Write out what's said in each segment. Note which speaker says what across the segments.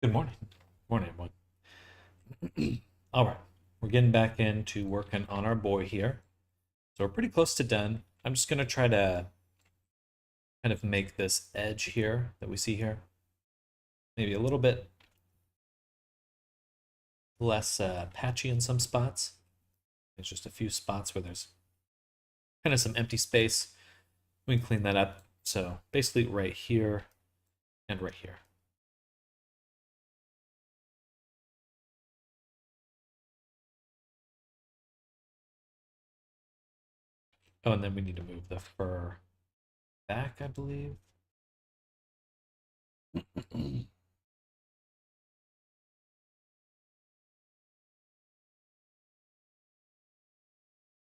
Speaker 1: Good morning. Morning, everyone. All right, we're getting back into working on our boy here. So we're pretty close to done. I'm just gonna try to kind of make this edge here that we see here maybe a little bit less patchy in some spots. There's just a few spots where there's kind of some empty space. We can clean that up. So basically right here and right here. Oh, and then we need to move the fur back, I believe.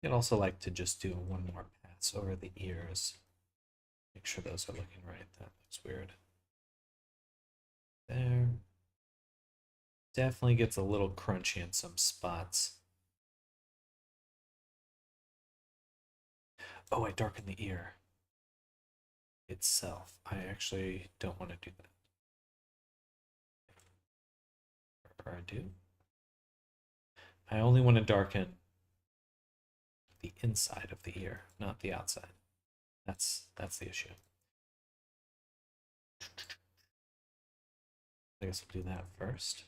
Speaker 1: I'd also like to just do one more pass over the ears. Make sure those are looking right. That looks weird. There. Definitely gets a little crunchy in some spots. Oh, I darkened the ear itself. I actually don't want to do that. Or I do. I only want to darken the inside of the ear, not the outside. That's the issue. I guess I'll do that first.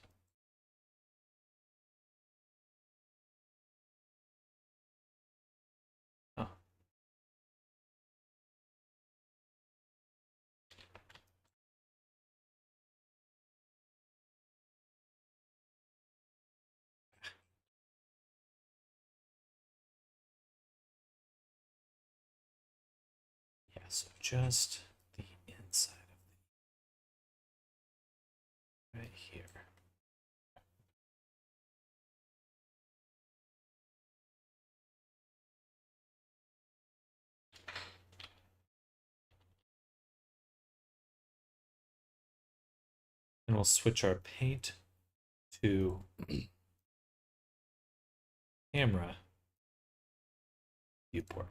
Speaker 1: Oh. Yeah, so just the inside of right here. And we'll switch our paint to camera viewport.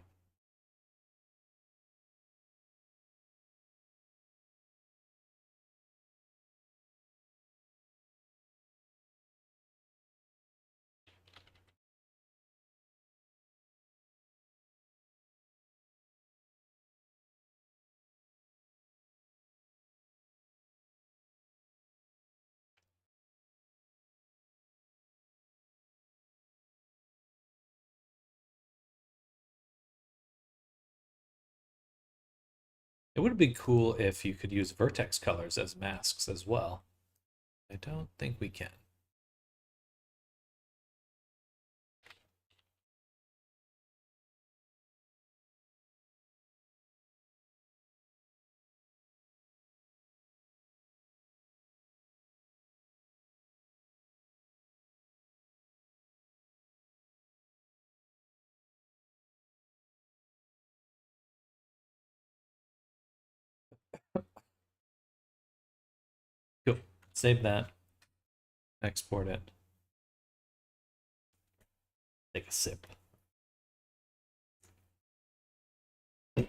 Speaker 1: It would be cool if you could use vertex colors as masks as well. I don't think we can. Cool. Save that. Export it. Take a sip. Hope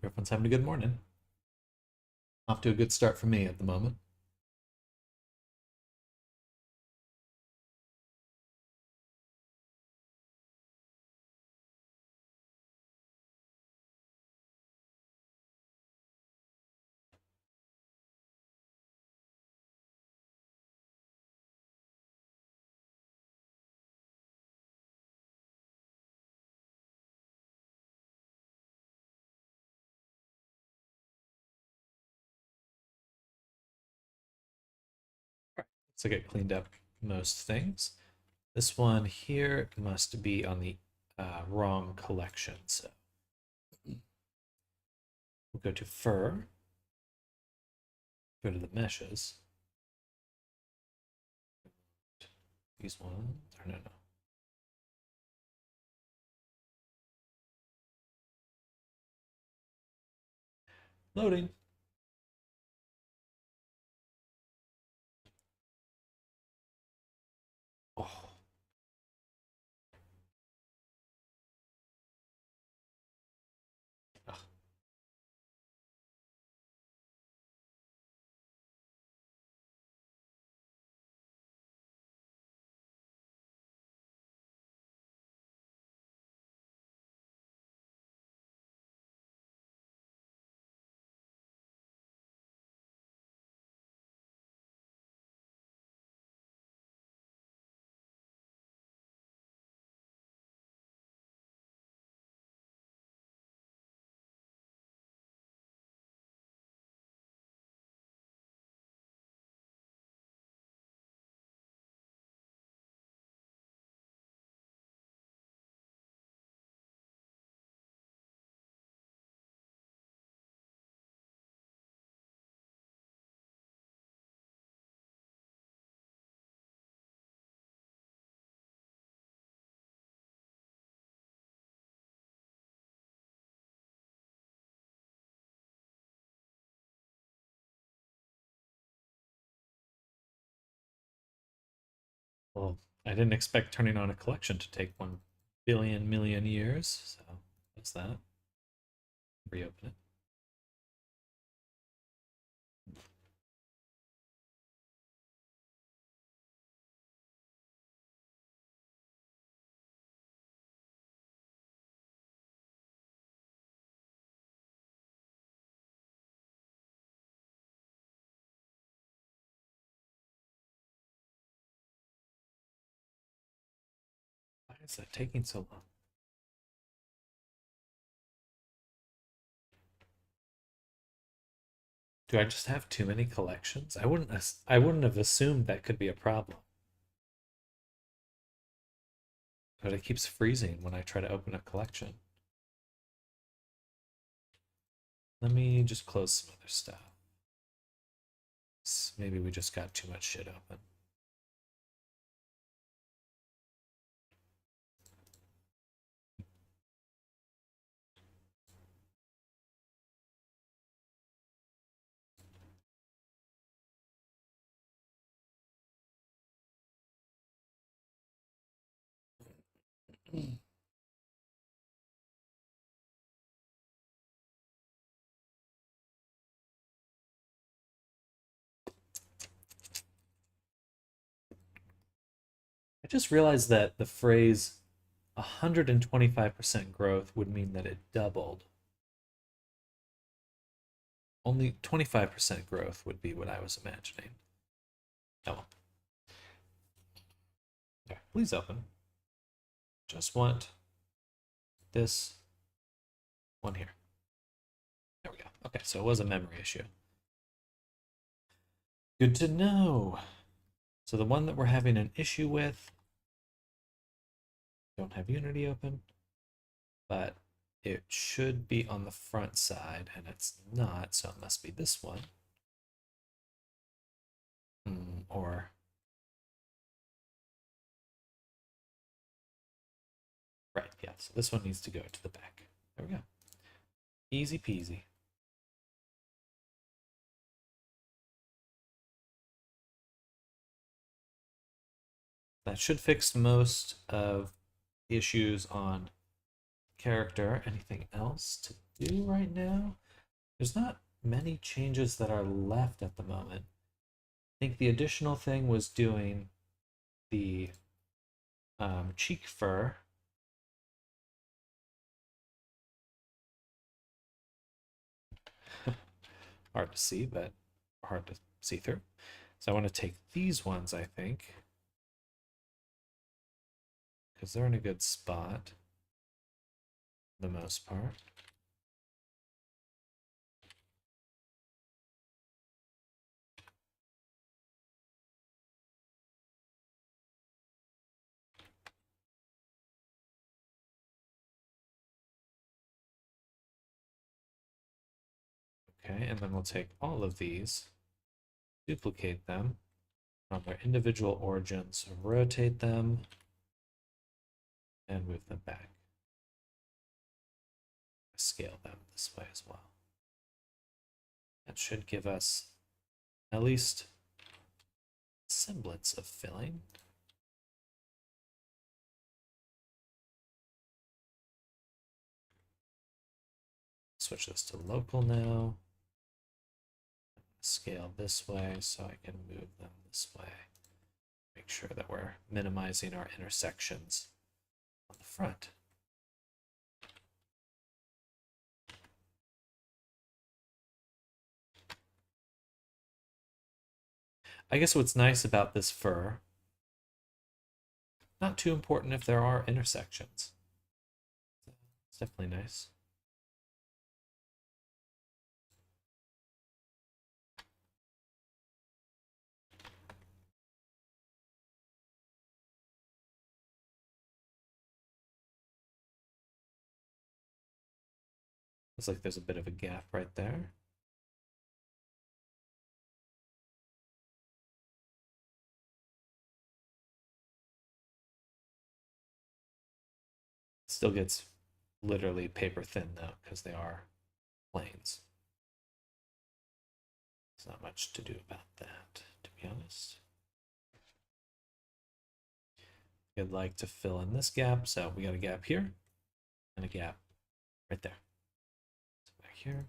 Speaker 1: everyone's having a good morning. Off to a good start for me at the moment. Looks like I cleaned up most things. This one here must be on the wrong collection. So we'll go to fur, go to the meshes. These ones, or no. Loading. Oh, ugh. Well, I didn't expect turning on a collection to take 1 billion million years, so what's that? Reopen it. Why is that taking so long? Do I just have too many collections? I wouldn't have assumed that could be a problem. But it keeps freezing when I try to open a collection. Let me just close some other stuff. Maybe we just got too much shit open. I just realized that the phrase 125% growth would mean that it doubled. Only 25% growth would be what I was imagining. Oh. Okay, please open. Just want this one here. There we go. Okay, so it was a memory issue. Good to know. So the one that we're having an issue with, don't have Unity open, but it should be on the front side, and it's not, so it must be this one. Or right, yeah, so this one needs to go to the back. There we go. Easy peasy. That should fix most of the issues on character. Anything else to do right now? There's not many changes that are left at the moment. I think the additional thing was doing the cheek fur. Hard to see, but hard to see through. So I want to take these ones, I think, because they're in a good spot for the most part. Okay, and then we'll take all of these, duplicate them from their individual origins, rotate them, and move them back. Scale them this way as well. That should give us at least semblance of filling. Switch this to local now. Scale this way so I can move them this way. Make sure that we're minimizing our intersections on the front. I guess what's nice about this fur, not too important if there are intersections. It's definitely nice. Looks like there's a bit of a gap right there. Still gets literally paper thin though, because they are planes. There's not much to do about that, to be honest. I'd like to fill in this gap, so we got a gap here and a gap right there. So back here.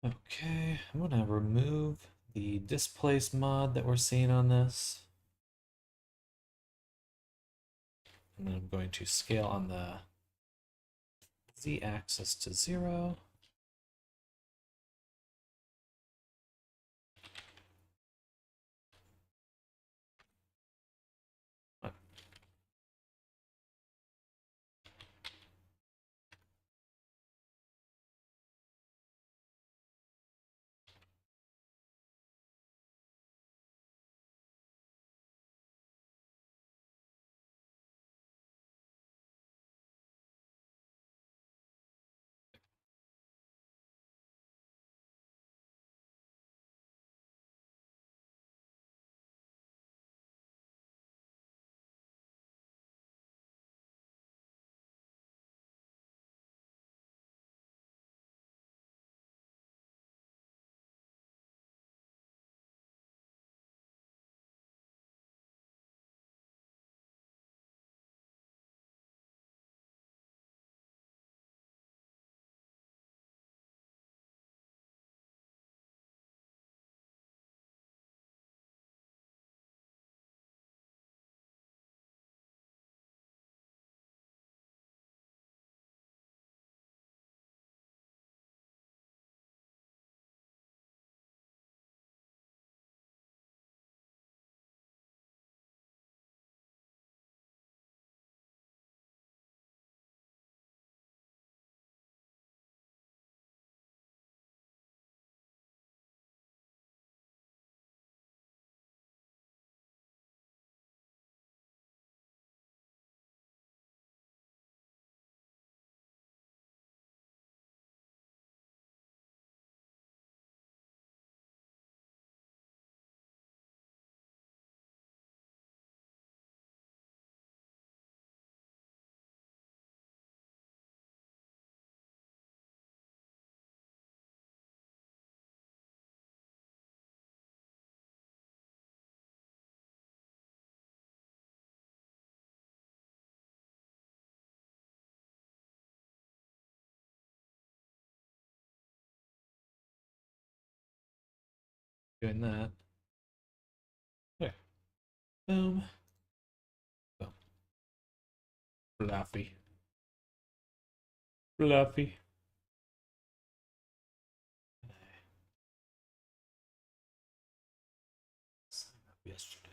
Speaker 1: Okay, I'm gonna remove the displace mod that we're seeing on this. And then I'm going to scale on the z-axis to 0. Doing that. There. Boom. Boom. Fluffy. Fluffy. Sign up yesterday.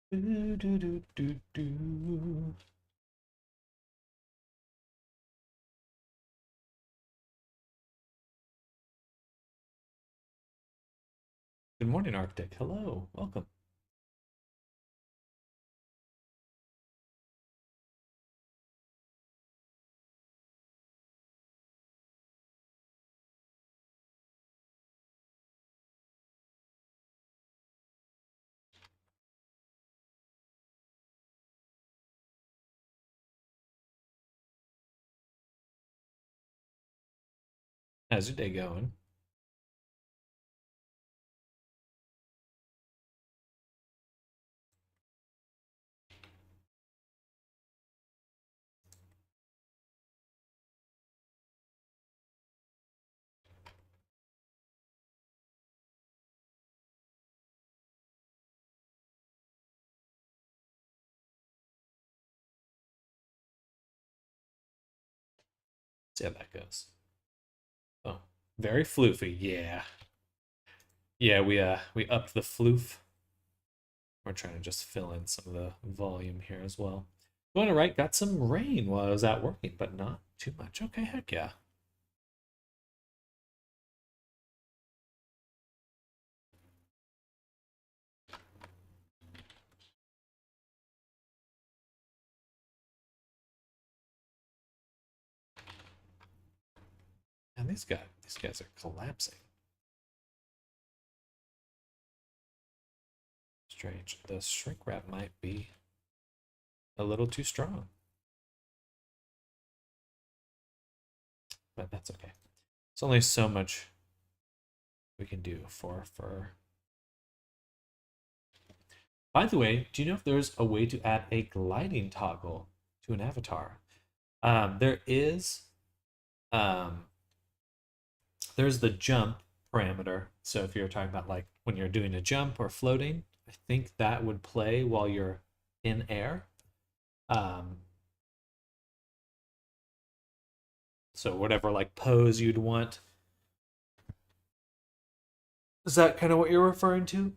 Speaker 1: Do, do, do, do, do. Good morning, Arctic. Hello. Welcome. How's your day going? See how that goes. Oh, very floofy. Yeah. Yeah, we upped the floof. We're trying to just fill in some of the volume here as well. Going to right, got some rain while I was out working, but not too much. Okay, heck yeah. And these guys are collapsing. Strange. The shrink wrap might be a little too strong. But that's okay. It's only so much we can do for fur. By the way, do you know if there's a way to add a gliding toggle to an avatar? There is. Um, there's the jump parameter. So if you're talking about like when you're doing a jump or floating, I think that would play while you're in air. So whatever like pose you'd want. Is that kind of what you're referring to?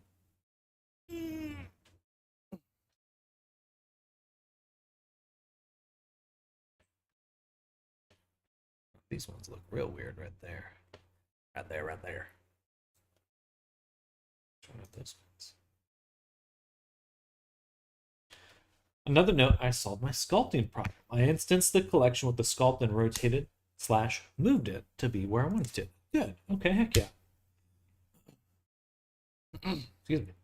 Speaker 1: These ones look real weird right there. Right there, right there. Which one of those ones? Another note, I solved my sculpting problem. I instanced the collection with the sculpt and rotated / moved it to be where I wanted it. Good. Okay, heck yeah. Excuse me.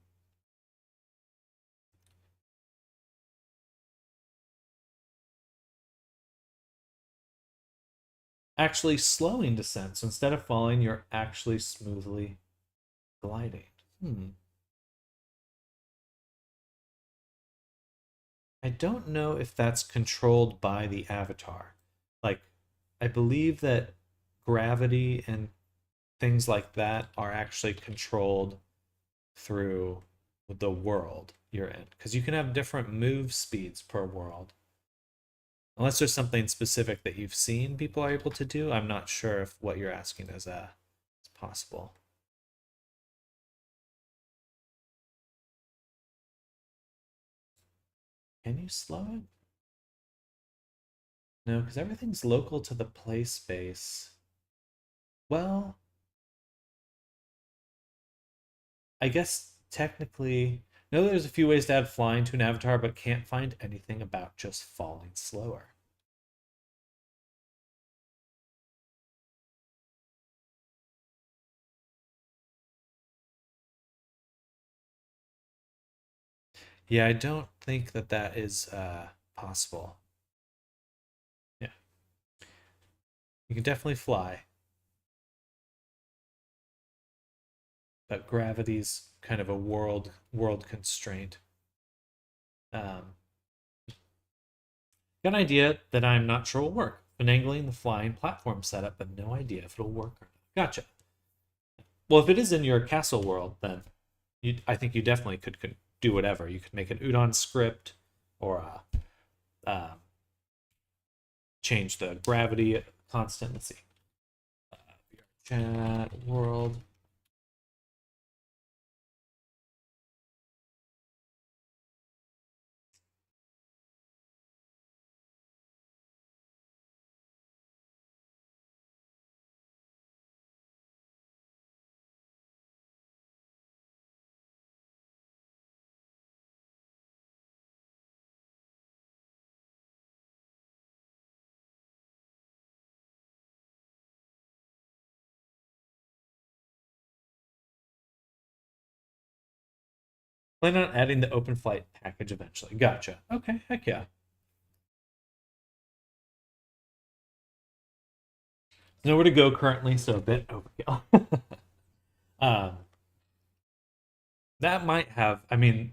Speaker 1: Actually slowing descent. So instead of falling, you're actually smoothly gliding. I don't know if that's controlled by the avatar. Like, I believe that gravity and things like that are actually controlled through the world you're in. Because you can have different move speeds per world. Unless there's something specific that you've seen people are able to do, I'm not sure if what you're asking is possible. Can you slow it? No, because everything's local to the play space. Well, I guess technically, no, there's a few ways to add flying to an avatar, but can't find anything about just falling slower. Yeah, I don't think that that is possible. Yeah, you can definitely fly, but gravity's kind of a world constraint. Um, got an idea that I'm not sure will work. Finagling the flying platform setup, but no idea if it'll work or not. Gotcha. Well, if it is in your castle world, then I think you definitely could do whatever. You could make an Udon script or change the gravity constant. Let's see. Chat world. Plan on adding the open flight package eventually. Gotcha. Okay, heck yeah. nowhere to go currently, so a bit overkill. um, that might have, I mean,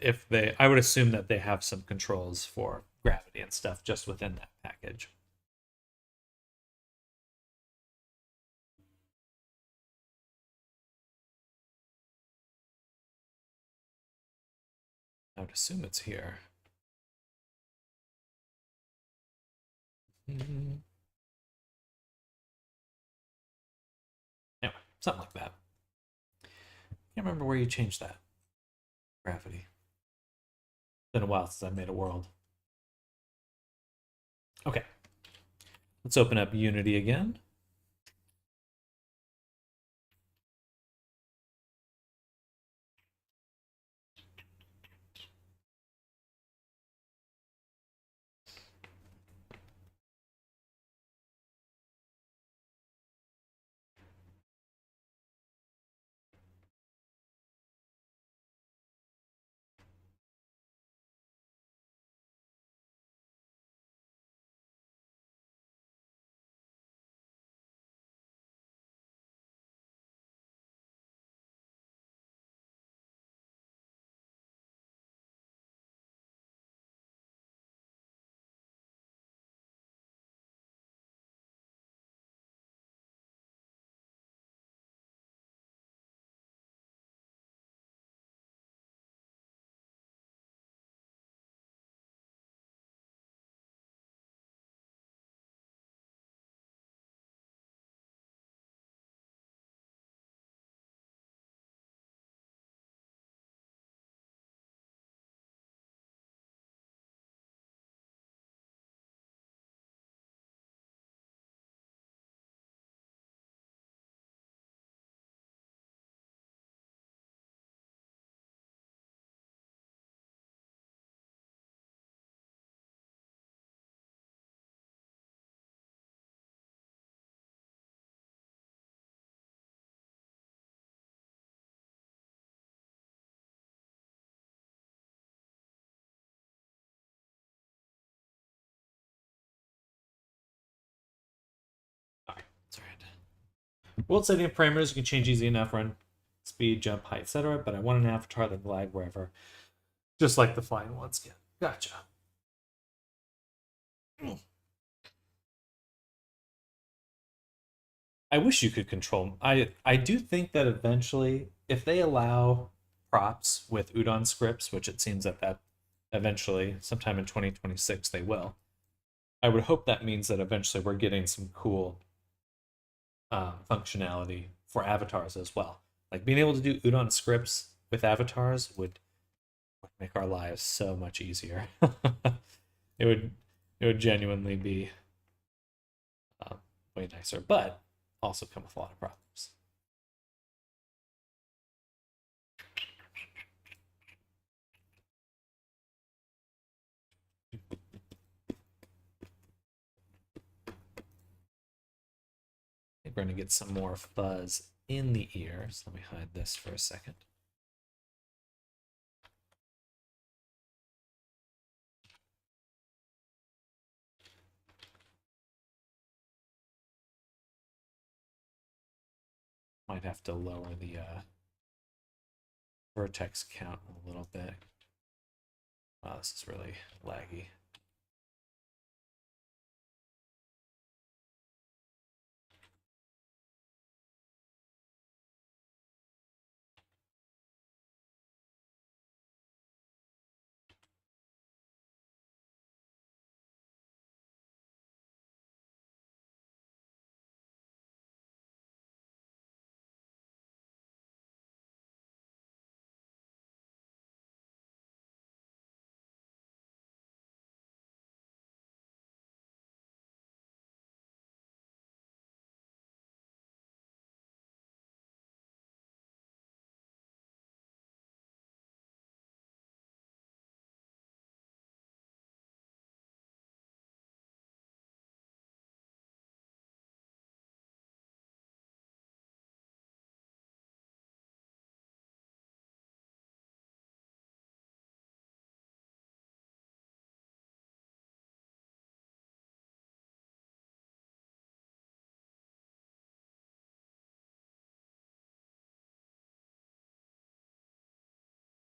Speaker 1: if they, I would assume that they have some controls for gravity and stuff just within that package. I would assume it's here. Anyway, something like that. Can't remember where you changed that. Gravity. Been a while since I made a world. Okay. Let's open up Unity again. All right, that's all right. World setting parameters you can change easy enough, run speed, jump, height, etc. But I want an avatar that can glide wherever, just like the flying ones can. Gotcha. I wish you could control. I do think that eventually, if they allow props with Udon scripts, which it seems that eventually, sometime in 2026, they will. I would hope that means that eventually we're getting some cool functionality for avatars as well. Like being able to do Udon scripts with avatars would make our lives so much easier. it would it would genuinely be uh, way nicer, but also come with a lot of problems. We're going to get some more fuzz in the ears. Let me hide this for a second. Might have to lower the vertex count a little bit. Wow, this is really laggy.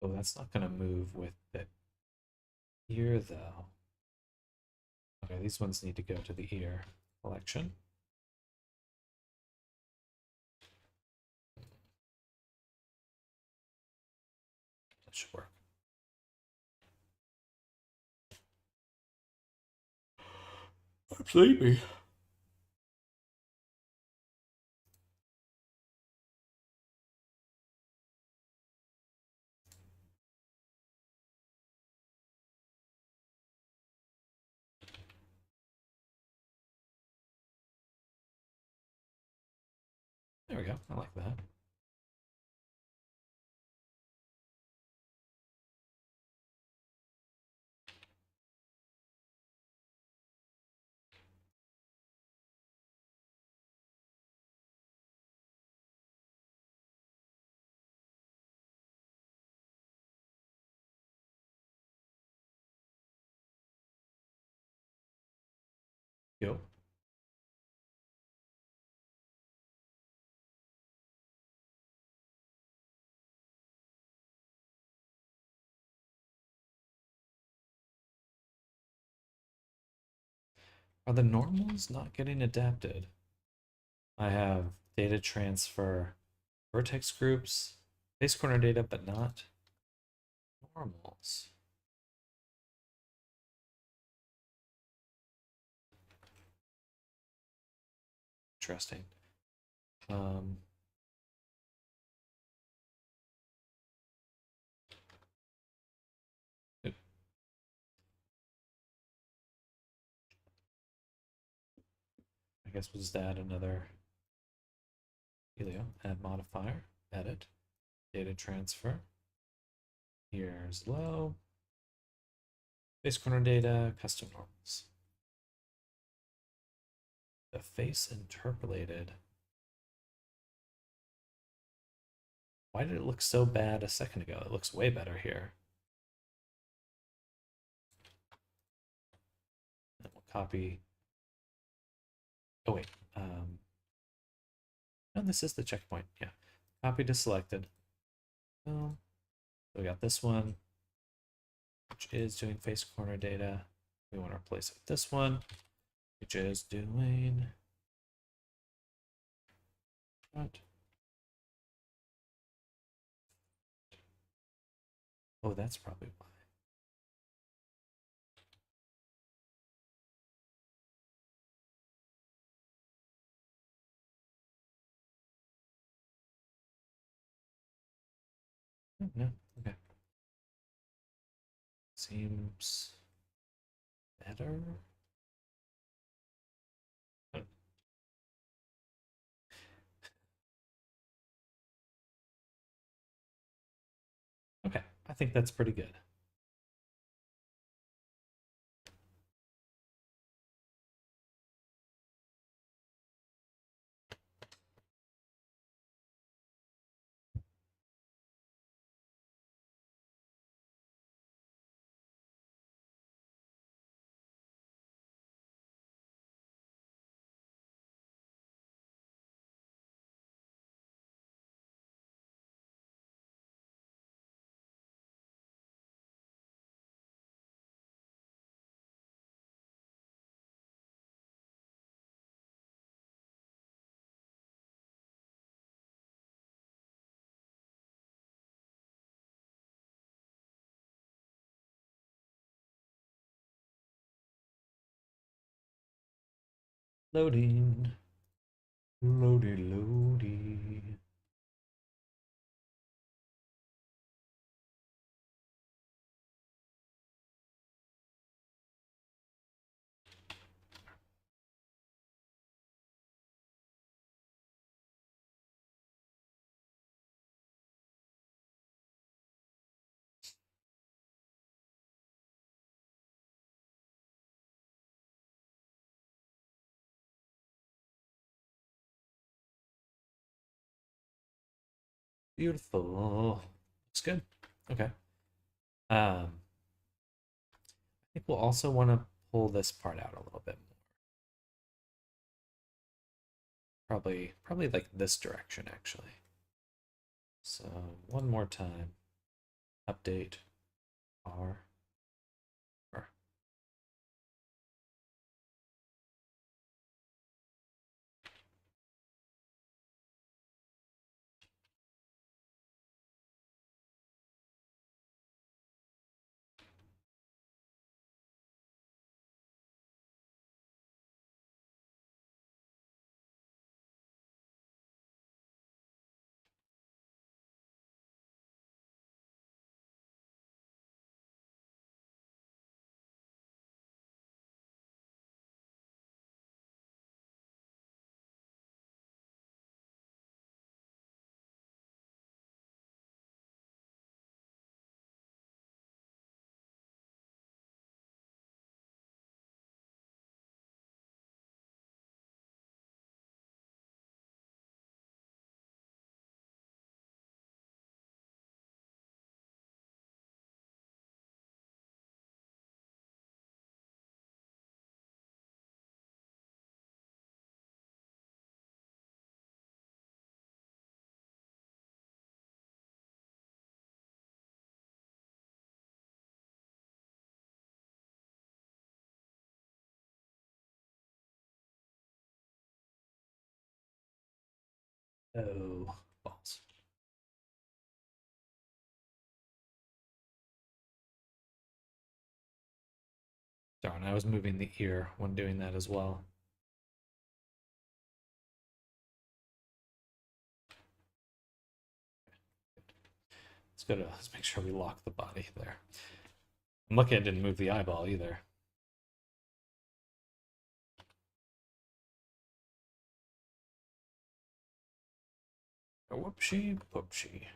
Speaker 1: Oh, that's not going to move with the ear, though. Okay, these ones need to go to the ear collection. That should work. I'm sleepy. There we go. I like that. Yo. Are the normals not getting adapted? I have data transfer vertex groups, base corner data, but not normals. Interesting. It- I guess we'll just add another Helio, add modifier, edit, data transfer. Here's low, base corner data, custom normals. The face interpolated. Why did it look so bad a second ago? It looks way better here. And we'll copy. Oh wait. No, this is the checkpoint. Yeah. Copy to selected. So we got this one, which is doing face corner data. We want to replace it with this one, which is doing front. Oh, that's probably why. Oh, no, okay. Seems better. Oh, okay, I think that's pretty good. Loading. Loady, loady. Beautiful. Looks good. Okay. I think we'll also want to pull this part out a little bit more. Probably like this direction actually. So one more time. update our. Oh, balls. Darn, I was moving the ear when doing that as well. Let's make sure we lock the body there. I'm lucky I didn't move the eyeball either. Whoopsie poopsie.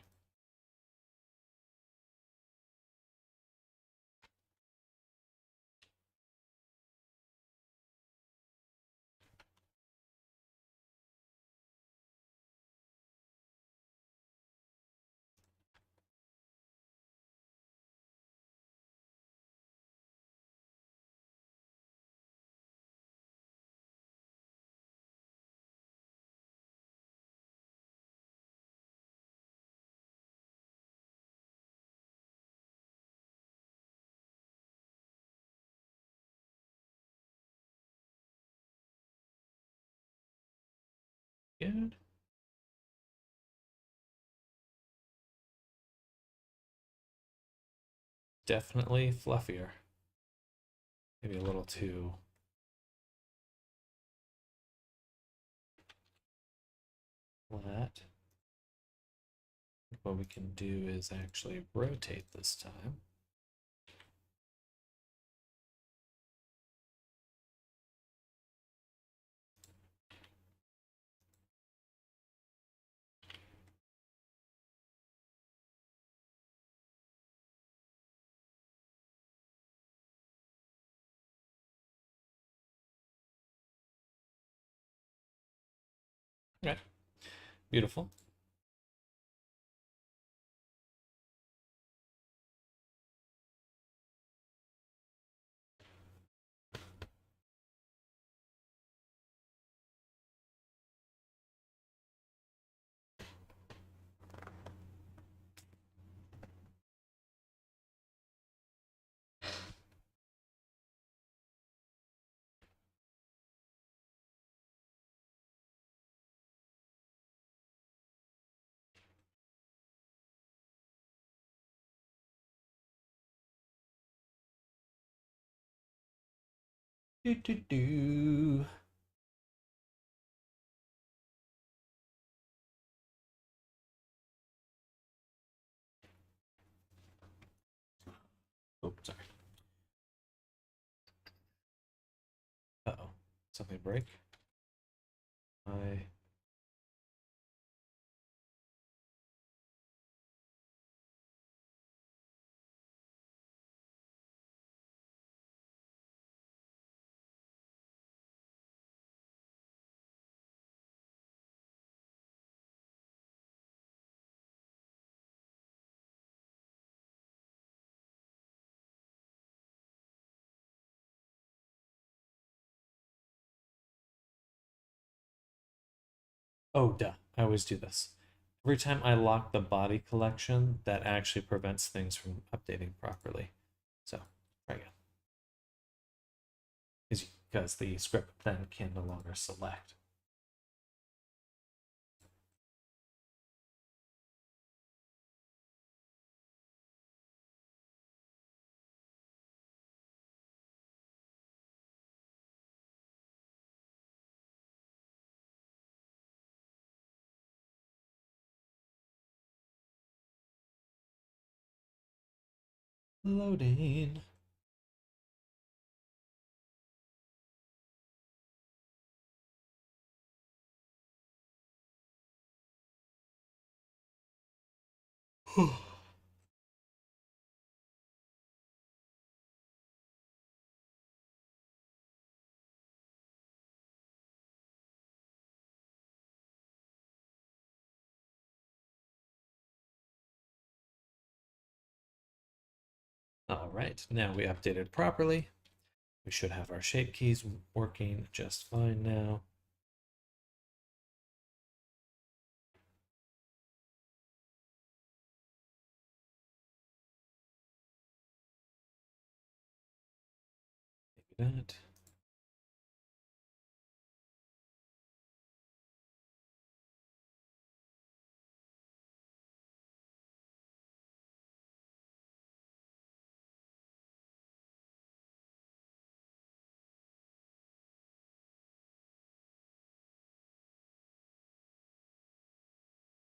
Speaker 1: Good. Definitely fluffier. Maybe a little too. Flat. What we can do is actually rotate this time. Okay, beautiful. Do do do. Oh, sorry. Uh-oh. Something break? I. Oh, duh. I always do this. Every time I lock the body collection, that actually prevents things from updating properly. So, try again. Because the script then can no longer select. Loading. All right, now we updated properly. We should have our shape keys working just fine now. Maybe that.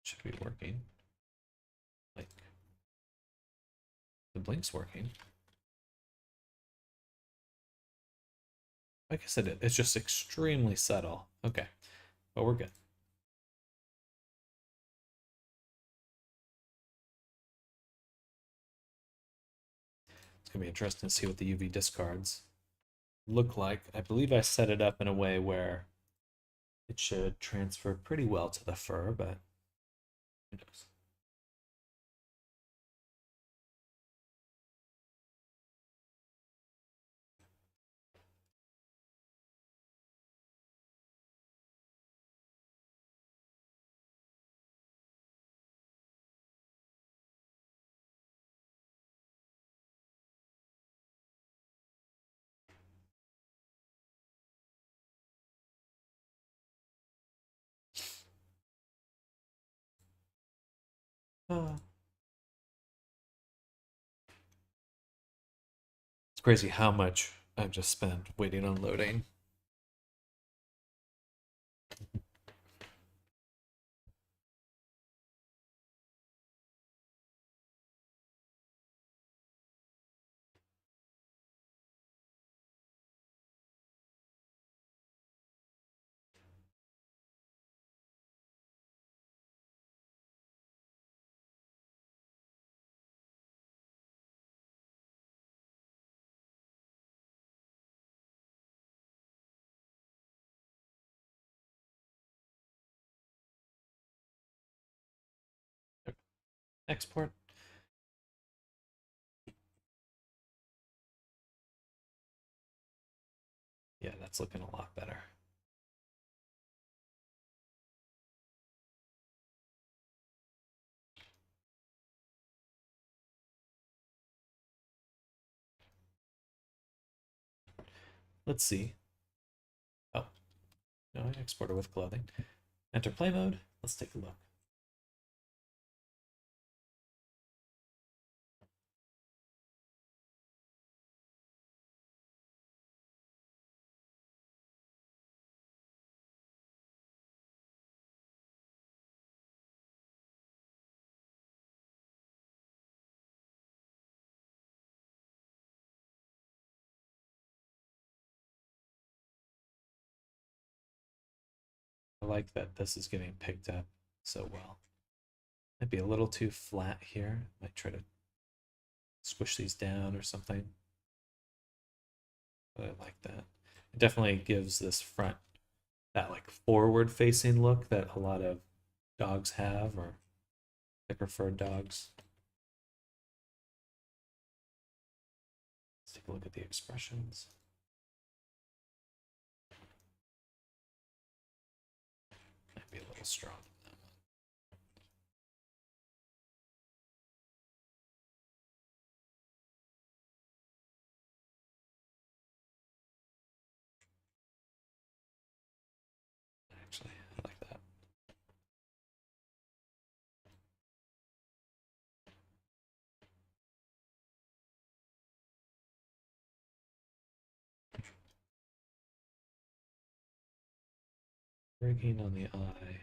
Speaker 1: Should be working. Like, the blink's working. Like I said, it's just extremely subtle. Okay, but we're good. It's gonna be interesting to see what the UV discards look like. I believe I set it up in a way where it should transfer pretty well to the fur, but who knows? Uh, it's crazy how much I've just spent waiting on loading. Export. Yeah, that's looking a lot better. Let's see. Oh, no, I exported with clothing. Enter play mode. Let's take a look. I like that this is getting picked up so well. Might be a little too flat here. Might try to squish these down or something. But I like that. It definitely gives this front that like forward facing look that a lot of dogs have, or I prefer dogs. Let's take a look at the expressions. Might be a little strong. actually. I like that. Breaking on the eye.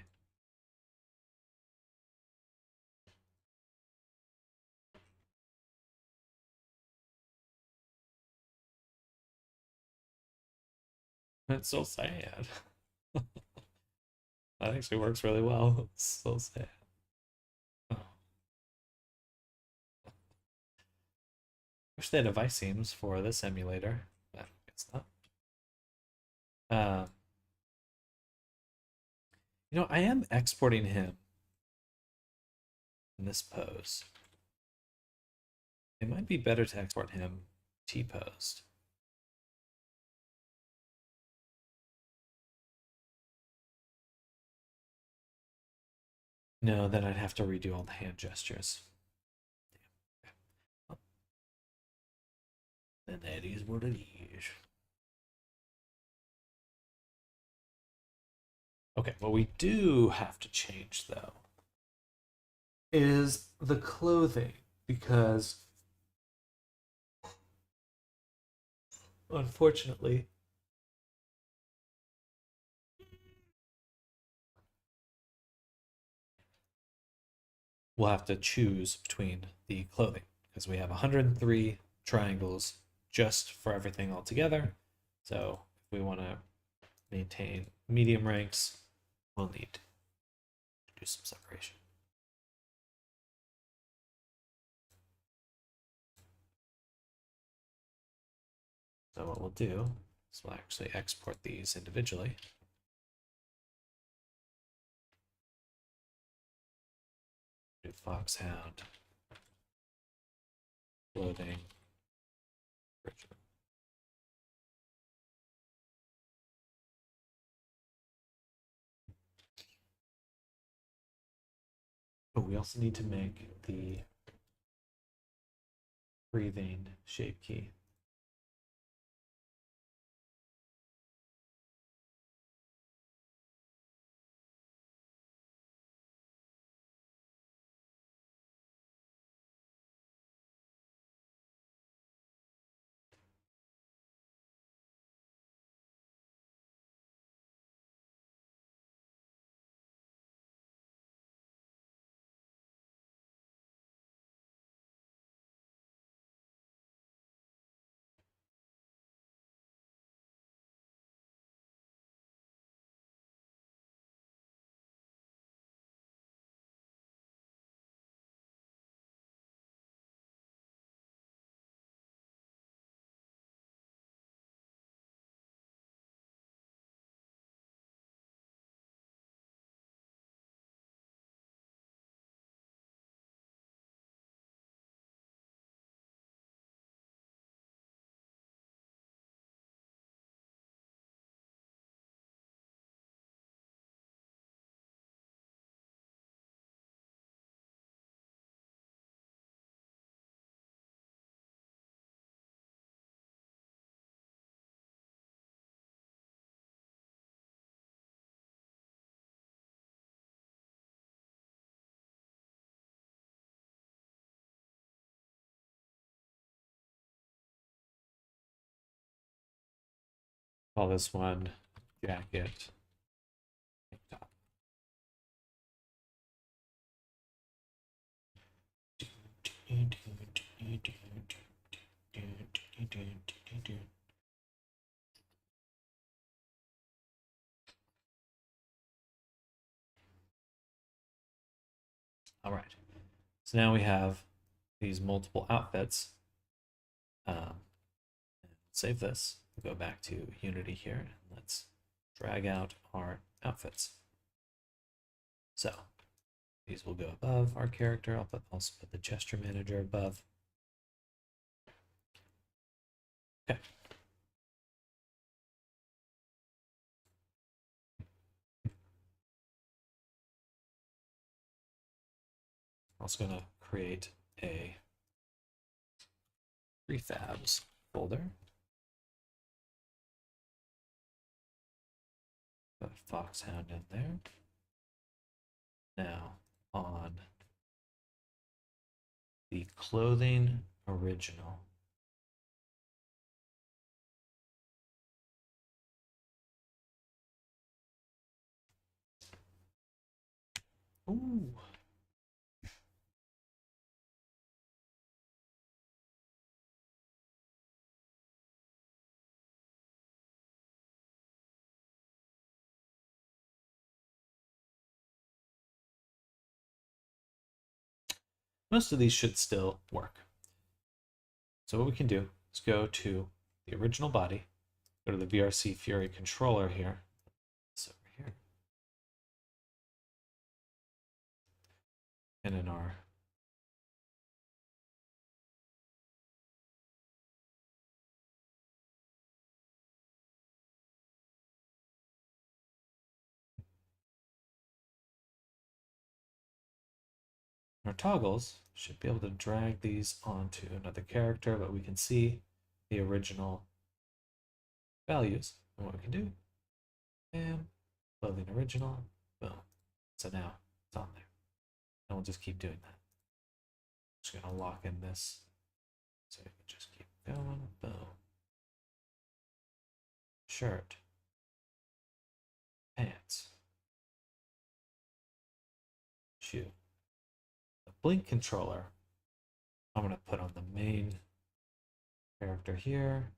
Speaker 1: It's so sad. That actually works really well. It's so sad. Oh. Wish they had device seams for this emulator, but it's not. Um, I am exporting him in this pose. It might be better to export him T-posed. No, then I'd have to redo all the hand gestures. Then that is what it is. Okay, what we do have to change, though, is the clothing, because unfortunately, we'll have to choose between the clothing, because we have 103 triangles just for everything all together. So if we want to maintain medium ranks, we'll need to do some separation. So what we'll do is we'll actually export these individually. Do Foxhound, clothing, original. Oh, we also need to make the breathing shape key. Call this one jacket. Top. All right. So now we have these multiple outfits. Save this. We'll go back to Unity here. And let's drag out our outfits. So these will go above our character. I'll also put the gesture manager above. Okay. I'm also going to create a prefabs folder. Put Foxhound in there. Now on the clothing original. Ooh. Most of these should still work. So what we can do is go to the original body, go to the VRC Fury controller here. It's over here. And in our toggles, should be able to drag these onto another character, but we can see the original values. And what we can do, and clothing original, boom. So now it's on there. And we'll just keep doing that. Just gonna lock in this. So we can just keep going, boom. Shirt. Pants. Shoe. The blink controller, I'm gonna put on the main character here.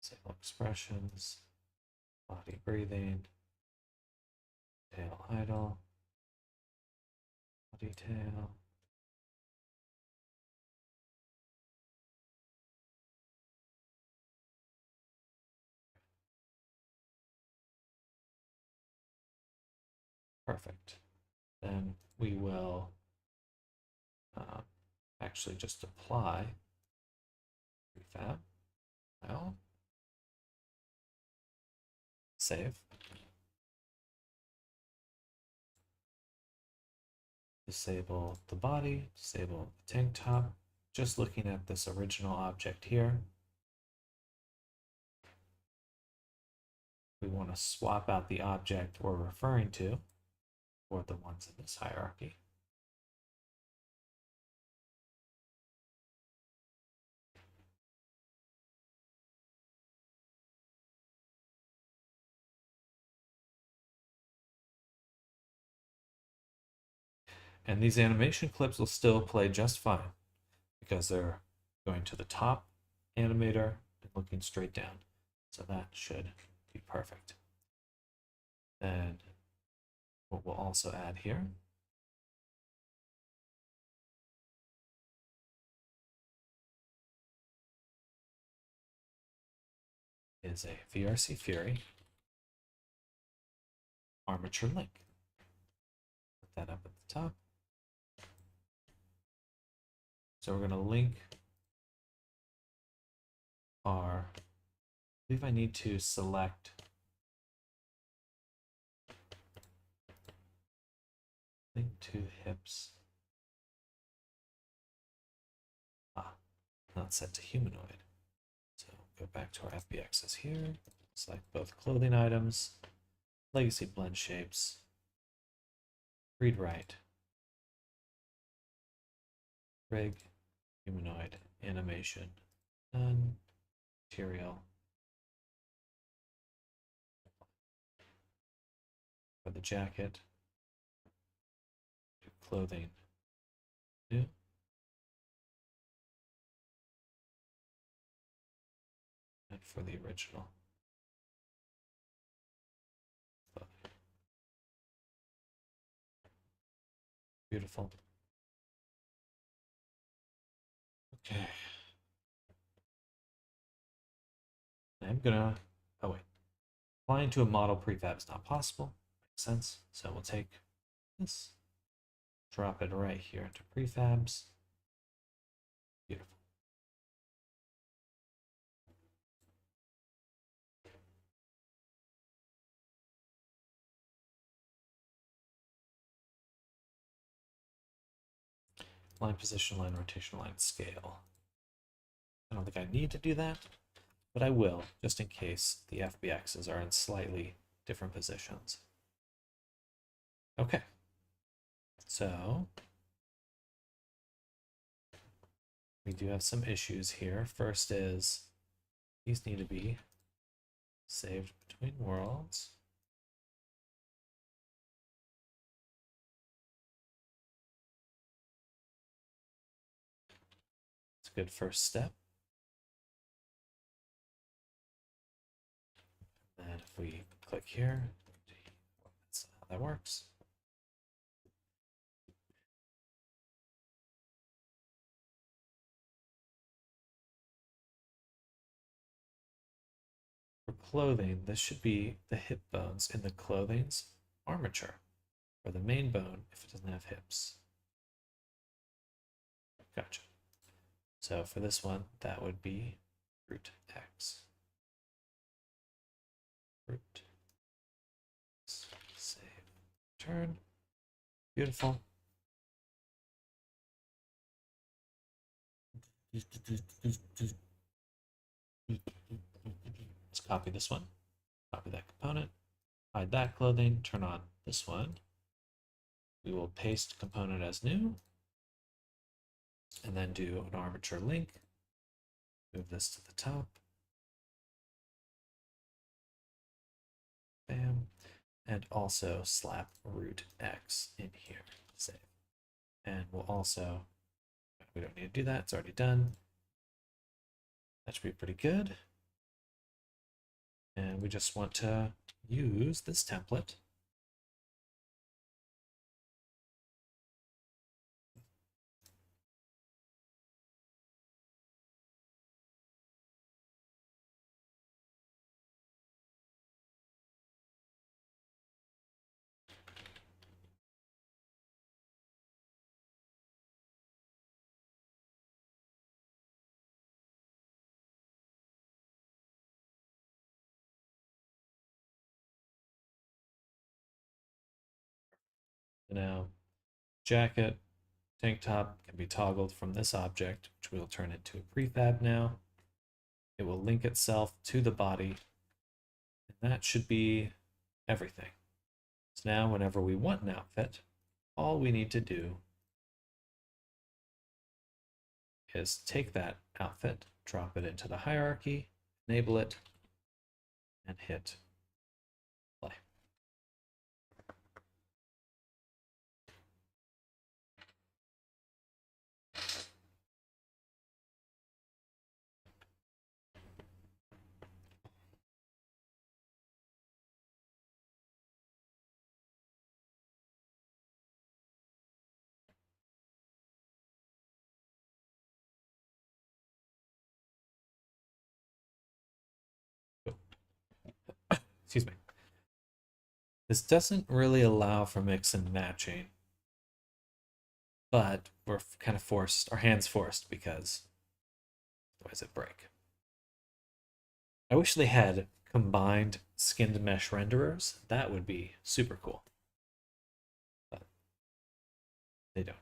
Speaker 1: Disable expressions, body breathing, tail idle, body tail. Perfect. Then we will actually just apply prefab. Well, save. Disable the body, disable the tank top. Just looking at this original object here. We want to swap out the object we're referring to, or the ones in this hierarchy. And these animation clips will still play just fine because they're going to the top animator and looking straight down. So that should be perfect. And what we'll also add here is a VRC Fury armature link. Put that up at the top. So we're going to link our, I believe I need to select link to hips. Not set to humanoid. So go back to our FBXs here, select both clothing items, legacy blend shapes, read write, rig, humanoid, animation, none, material. For the jacket, do clothing, new. And for the original. Beautiful. Okay. I'm gonna, oh wait. Applying to a model prefab is not possible. Makes sense. So we'll take this, drop it right here into prefabs. Beautiful. Line position, line rotation, line scale. I don't think I need to do that, but I will, just in case the FBXs are in slightly different positions. Okay, so we do have some issues here. First is these need to be saved between worlds. It's a good first step. And if we click here, that's how that works. For clothing, this should be the hip bones in the clothing's armature, or the main bone if it doesn't have hips. Gotcha. So for this one, that would be root X. Root X. Save. Turn. Beautiful. Let's copy this one. Copy that component. Hide that clothing. Turn on this one. We will paste component as new. And then do an armature link. Move this to the top. Bam. And also slap root X in here. Save. And we'll also, we don't need to do that, it's already done. That should be pretty good. And we just want to use this template. Now, jacket, tank top can be toggled from this object, which we'll turn into a prefab now. It will link itself to the body, and that should be everything. So now whenever we want an outfit, all we need to do is take that outfit, drop it into the hierarchy, enable it, and hit play. Excuse me. This doesn't really allow for mix and matching, but we're kind of forced, our hands forced, because otherwise it break. I wish they had combined skinned mesh renderers. That would be super cool. But they don't.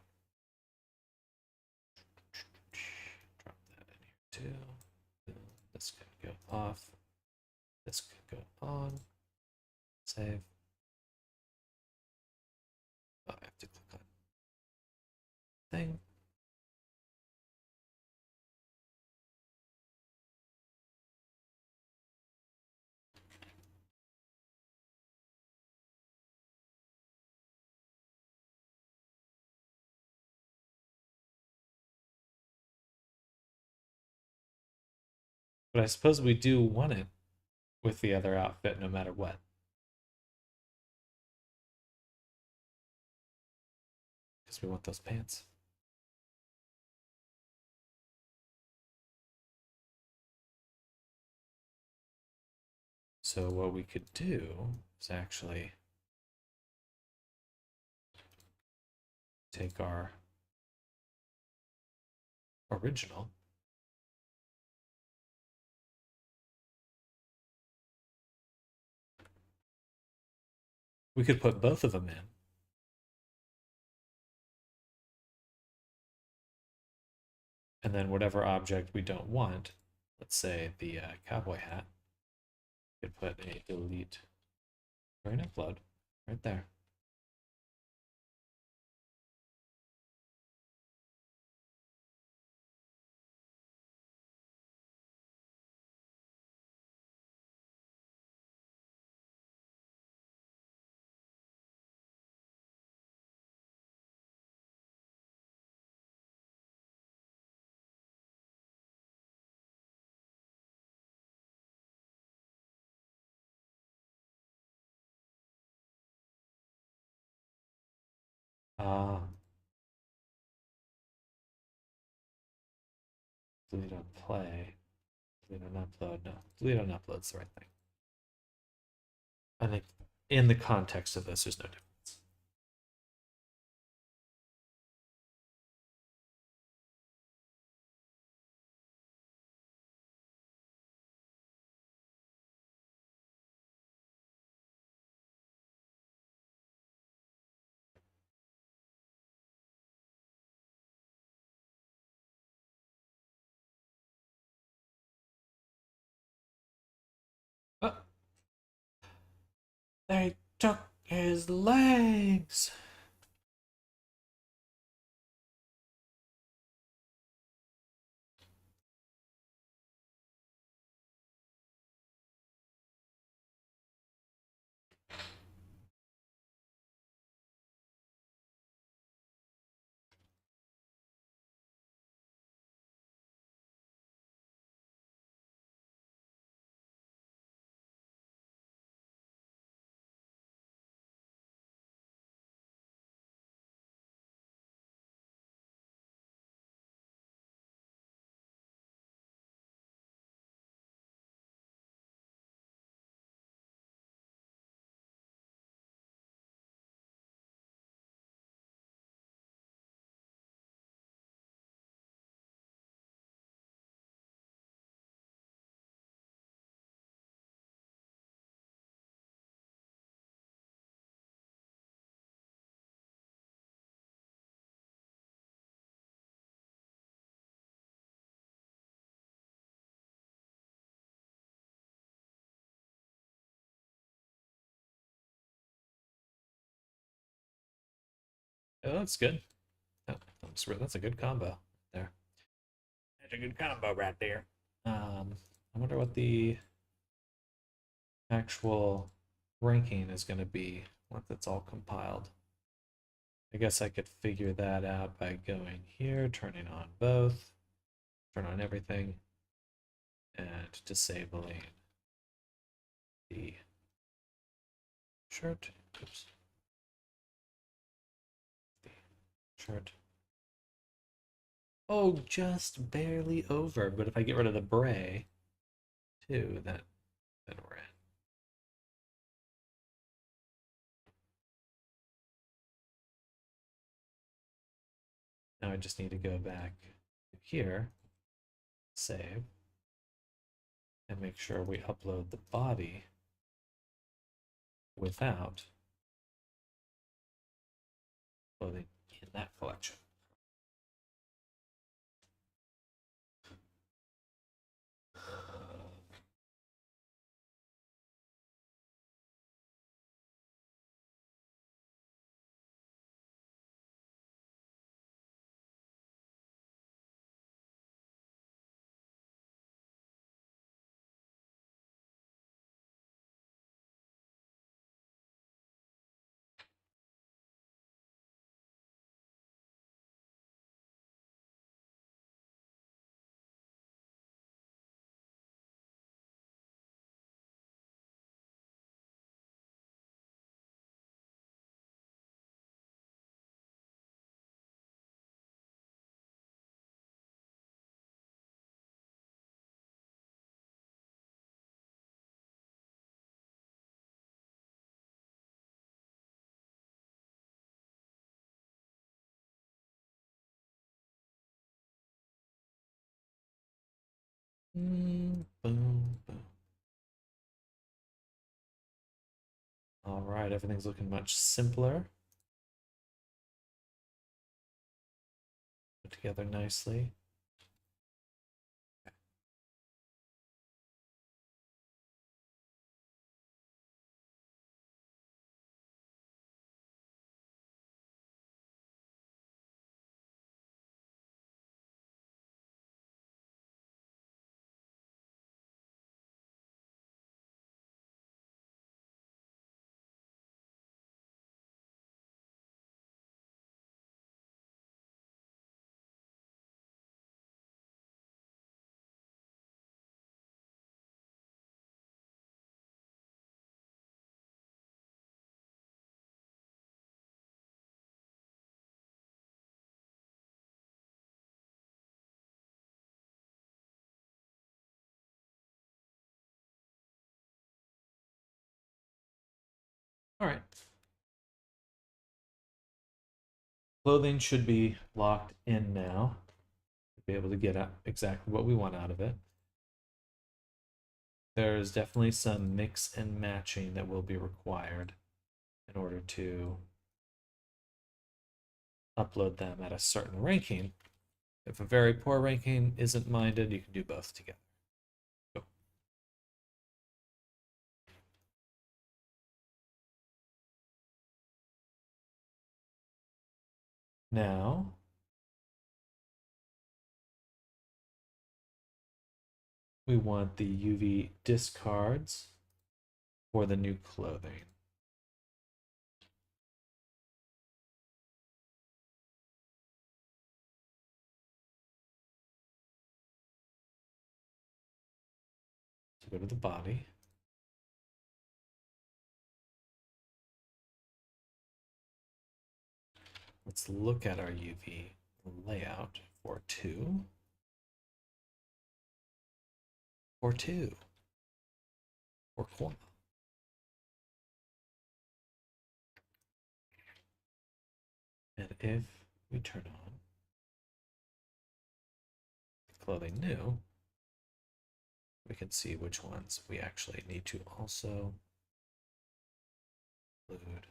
Speaker 1: Drop that in here too. This could go off. This could go on. Save. Oh, I have to click on thing. But I suppose we do want it with the other outfit no matter what. Because we want those pants. So what we could do is actually take our original we could put both of them in. And then whatever object we don't want, let's say the cowboy hat, we could put a delete Starting upload. Right there. Ah, delete on play. Delete on upload. No, delete on upload's the right thing. I think in the context of this, there's no difference. Oh, they took his legs. Oh, that's good. That's a good combo there. That's a good combo right there. I wonder what the actual ranking is going to be once it's all compiled. I guess I could figure that out by going here, turning on both, turn on everything, and disabling the shirt. Oops. The shirt. Oh, just barely over. But if I get rid of the bray, too, then we're in. Now I just need to go back here, save, and make sure we upload the body without loading in that collection. Boom, boom. All right, everything's looking much simpler. Put together nicely. All right. Clothing should be locked in now. Be able to get out exactly what we want out of it. There's definitely some mix and matching that will be required in order to upload them at a certain ranking. If a very poor ranking isn't minded, you can do both together. Go. Now, we want the UV discards for the new clothing. So go to the body. Let's look at our UV layout for 2. For 2. For Quora. And if we turn on clothing new, we can see which ones we actually need to also include.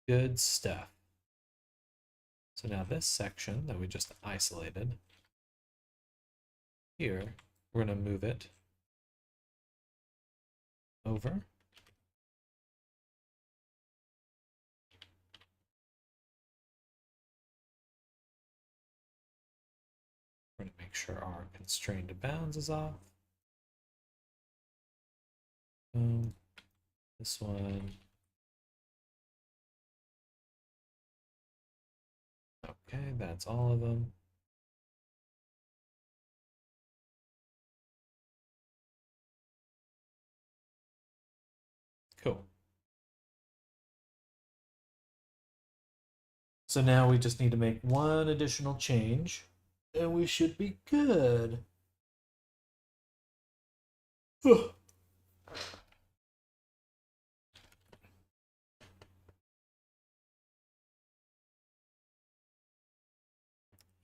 Speaker 1: Good stuff. So now this section that we just isolated, here, we're going to move it over. We're going to make sure our constrained bounds is off. This one. Okay, that's all of them. Cool. So now we just need to make one additional change and we should be good.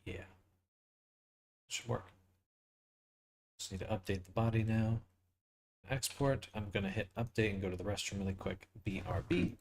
Speaker 1: Yeah, should work. Just need to update the body now. Export. I'm going to hit update and go to the restroom really quick. BRB.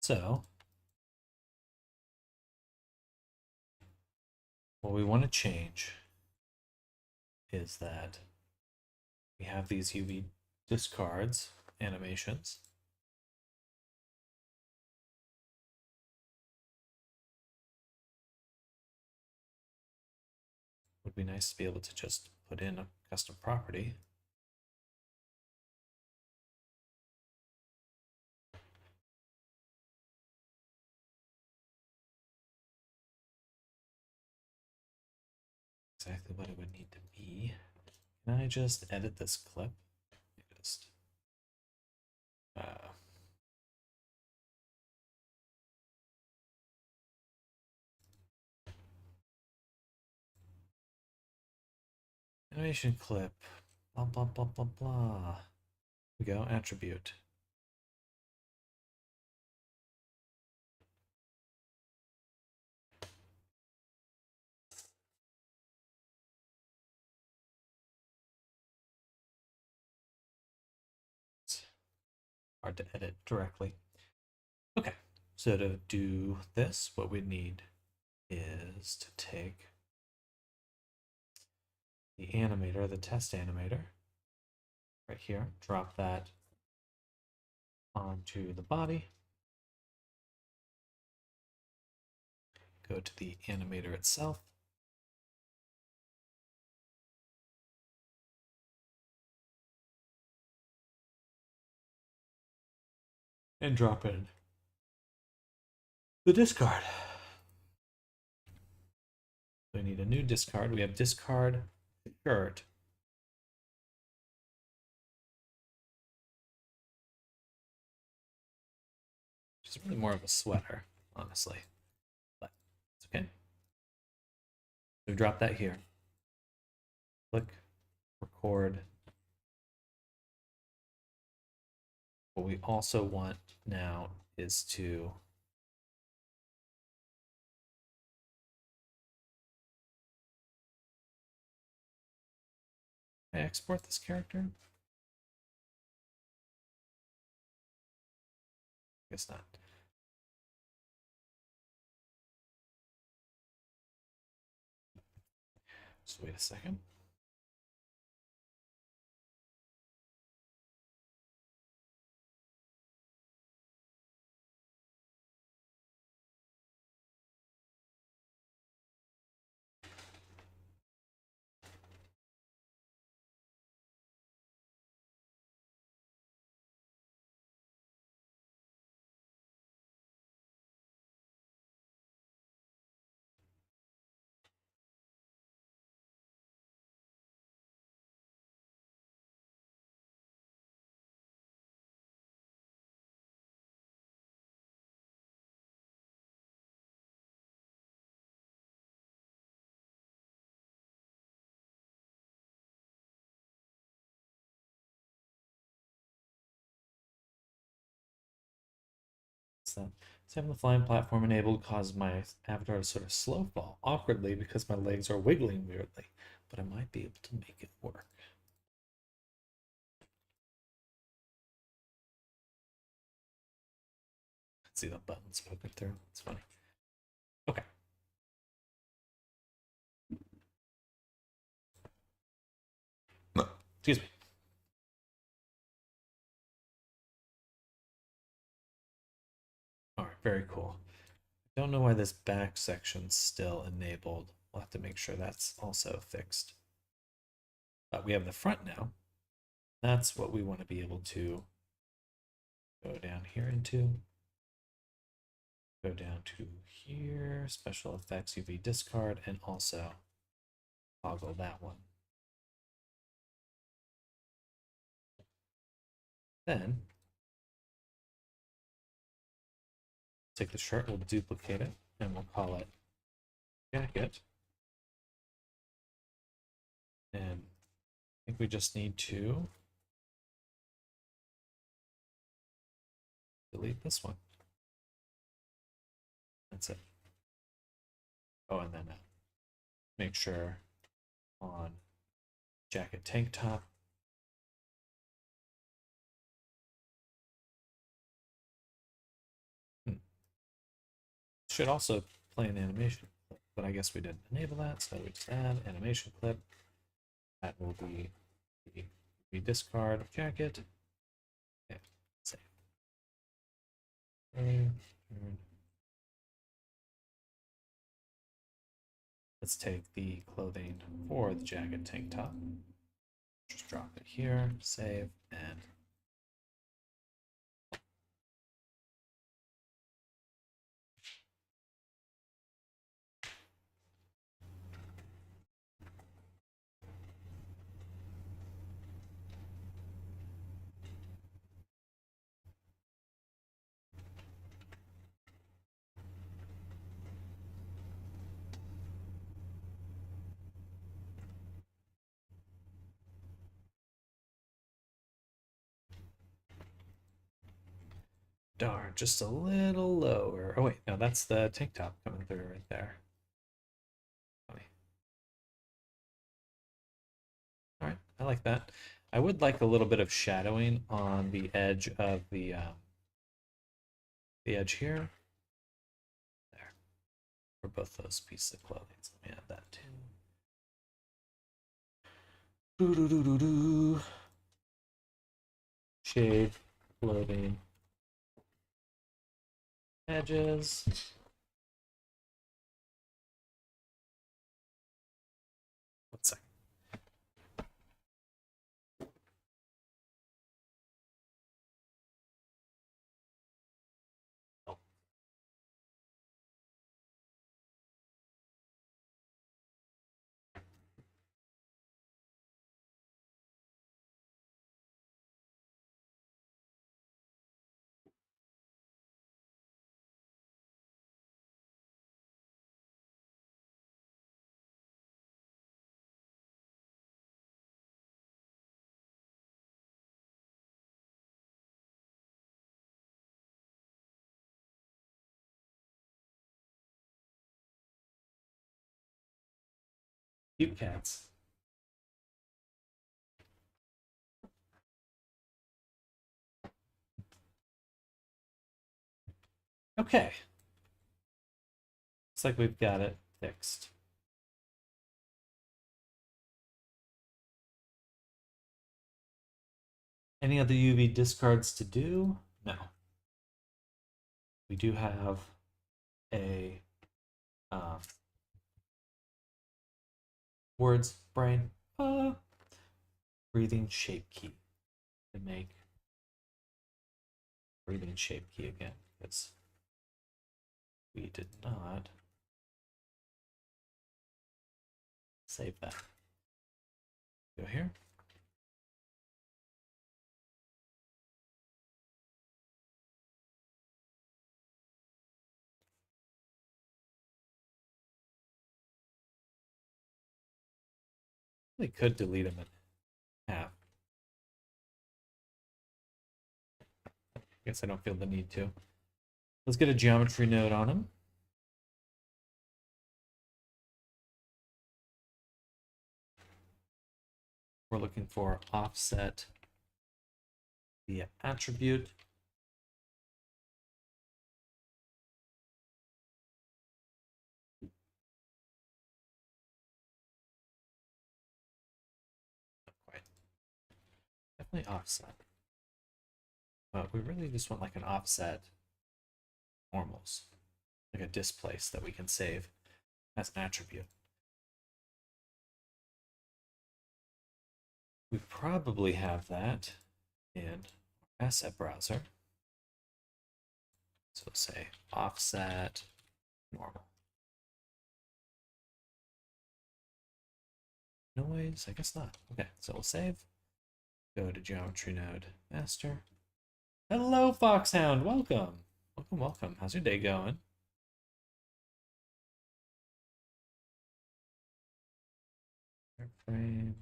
Speaker 1: So what we want to change is that we have these UV discards animations. Would be nice to be able to just put in a custom property. Exactly what it would need to be. Can I just edit this clip? Just animation clip, blah blah blah blah blah. Here we go, attribute. It's hard to edit directly. Okay, so to do this, what we need is to take the animator, the test animator, right here, drop that onto the body, go to the animator itself, and drop in the discard. We need a new discard. We have discard shirt. Which is really more of a sweater, honestly. But it's okay. So drop that here. Click, record. What we also want now is to export this character. Guess not. Just wait a second. That. So having the flying platform enabled causes my avatar to sort of slow fall awkwardly because my legs are wiggling weirdly, but I might be able to make it work. Let's see the buttons poking through. It's funny. Okay. Excuse me. All right, very cool. Don't know why this back section's still enabled. We'll have to make sure that's also fixed. But we have the front now. That's what we want to be able to go down here into. Go down to here, special effects, UV discard, and also toggle that one. Then take the shirt, we'll duplicate it, and we'll call it jacket. And I think we just need to delete this one. That's it. Oh, and then make sure on jacket tank top. should also play an animation clip, but I guess we didn't enable that, so we just add animation clip. That will be the discard jacket. Okay, save. Let's take the clothing for the jacket tank top. Just drop it here, save, and darn, just a little lower. Oh wait, no, that's the tank top coming through right there. Funny. All right, I like that. I would like a little bit of shadowing on the edge of the edge here. There, for both those pieces of clothing. So let me add that too. Doo -doo -doo -doo -doo. Shade, clothing, edges. One second. Oh. Cute cats. Okay. Looks like we've got it fixed. Any other UV discards to do? No. We do have a words brain breathing shape key to make breathing shape key again, because we did not save that. Go here. We could delete them in half. Guess I don't feel the need to. Let's get a geometry node on him. We're looking for offset via attribute. Not quite. Definitely offset. But we really just want like an offset normals, like a displace that we can save as an attribute. We probably have that in our asset browser. So say offset normal. Noise, I guess not. Okay, so we'll save. Go to geometry node master. Hello, Foxhound. Welcome. Welcome, welcome. How's your day going? Frame.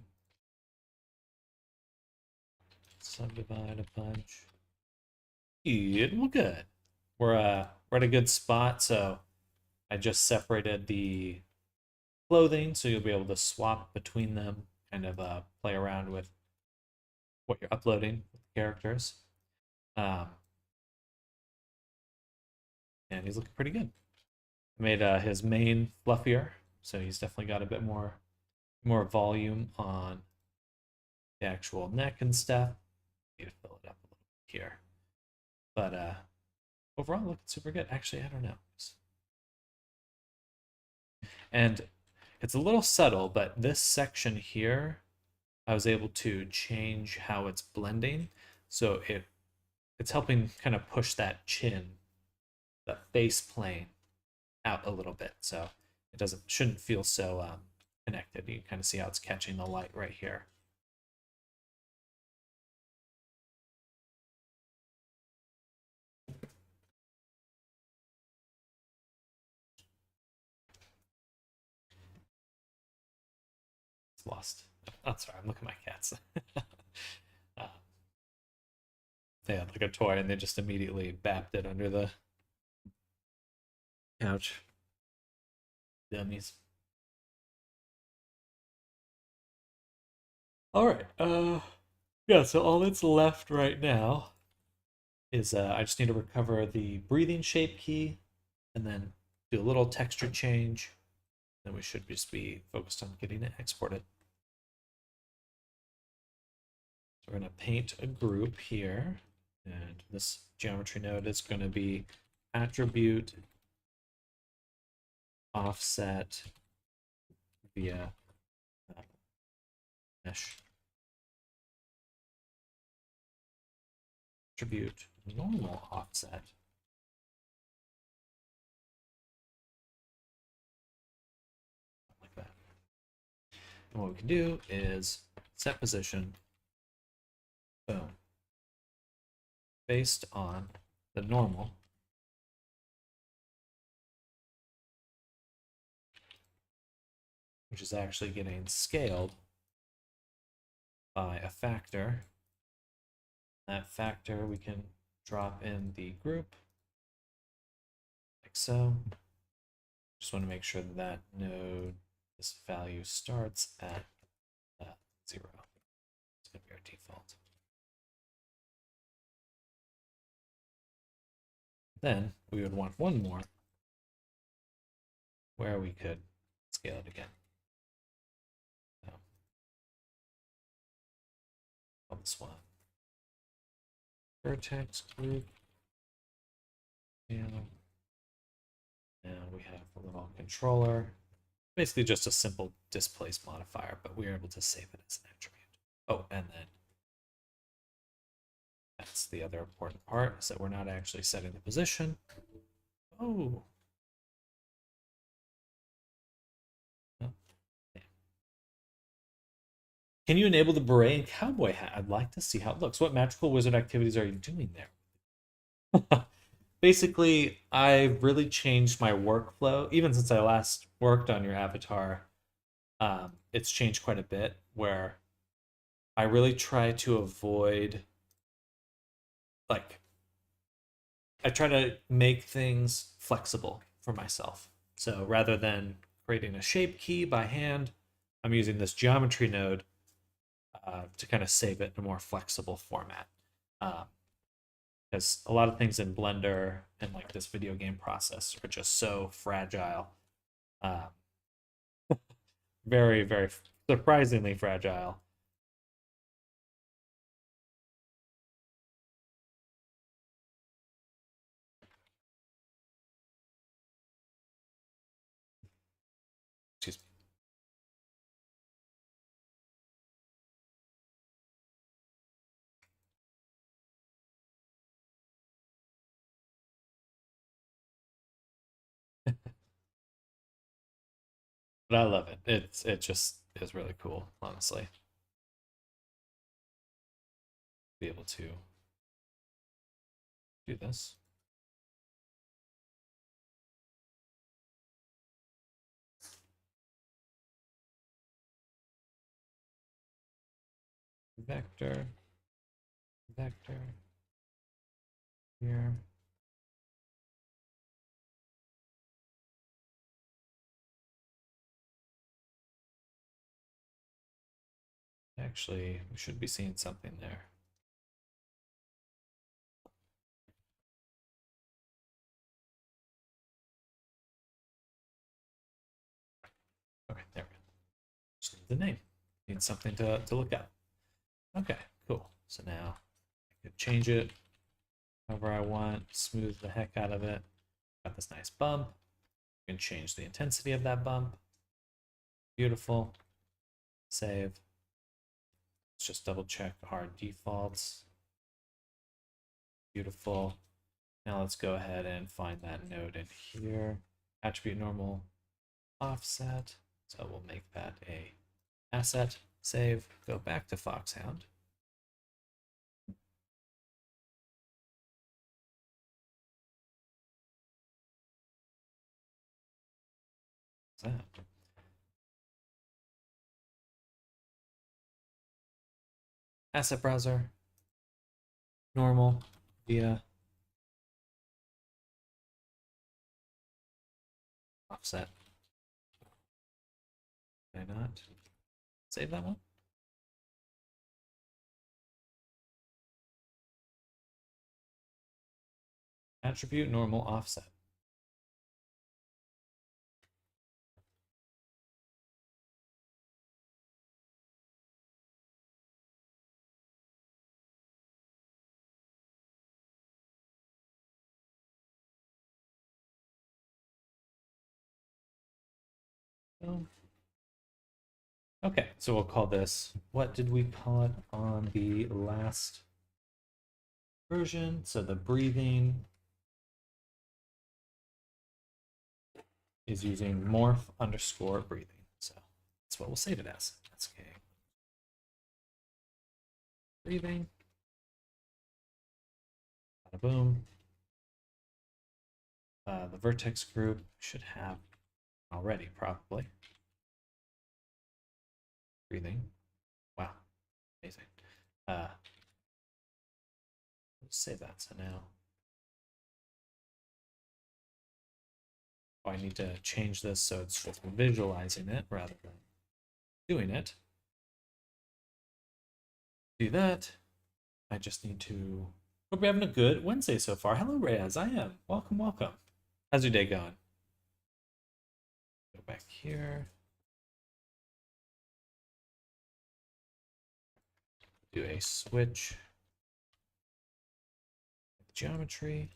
Speaker 1: Subdivide a bunch. Good. Well, good. We're at a good spot. So I just separated the clothing, so you'll be able to swap between them, kind of play around with what you're uploading with the characters. And he's looking pretty good. Made his mane fluffier, so he's definitely got a bit more volume on the actual neck and stuff. Need to fill it up a little bit here, but overall looking super good. Actually, I don't know, and it's a little subtle, but this section here, I was able to change how it's blending, so it's helping kind of push that chin, that face plane out a little bit, so it shouldn't feel so connected. You can kind of see how it's catching the light right here. It's lost. Oh, sorry, I'm looking at my cats. They had like a toy and they just immediately bapped it under the couch. Dummies. All right. Yeah, so all that's left right now is I just need to recover the breathing shape key and then do a little texture change. Then we should just be focused on getting it exported. So we're going to paint a group here. And this geometry node is going to be attribute offset via mesh attribute normal offset. Like that. And what we can do is set position, boom, based on the normal. Which is actually getting scaled by a factor. That factor we can drop in the group, like so. Just want to make sure that that node, this value starts at 0. It's going to be our default. Then we would want one more where we could scale it again. So, on this one. Vertex group. And we have a little controller. Basically just a simple displace modifier, but we are able to save it as an attribute. Oh, and then that's the other important part, is that we're not actually setting the position. Oh. Oh. Yeah. Can you enable the beret and cowboy hat? I'd like to see how it looks. What magical wizard activities are you doing there? Basically, I've really changed my workflow. Even since I last worked on your avatar, it's changed quite a bit, where I really try to avoid, like, I try to make things flexible for myself. So rather than creating a shape key by hand, I'm using this geometry node to kind of save it in a more flexible format. Because a lot of things in Blender and like this video game process are just so fragile. Very, very surprisingly fragile. Excuse me. But I love it. It just is really cool, honestly. Be able to do this. Vector, vector, here. Actually, we should be seeing something there. Okay, there we go. Just need the name. Need something to look up. Okay, cool. So now I could change it however I want, smooth the heck out of it. Got this nice bump. You can change the intensity of that bump. Beautiful. Save. Let's just double check our defaults. Beautiful. Now let's go ahead and find that node in here. Attribute normal offset. So we'll make that a asset. Save. Go back to Foxhound. What's that? Asset browser. Normal via offset. Did I not save that one? Attribute normal offset. Okay, so we'll call this, what did we call it on the last version? So the breathing is using morph underscore breathing. So that's what we'll save it as. That's okay. Breathing. Bada boom. The vertex group should have already, probably. Breathing. Wow, amazing. Let's save that. So now, I need to change this so it's just visualizing it rather than doing it. Do that. I just need to. Hope you're having a good Wednesday so far. Hello, Reyes. I am. Welcome, welcome. How's your day going? Go back here. Do a switch. Geometry.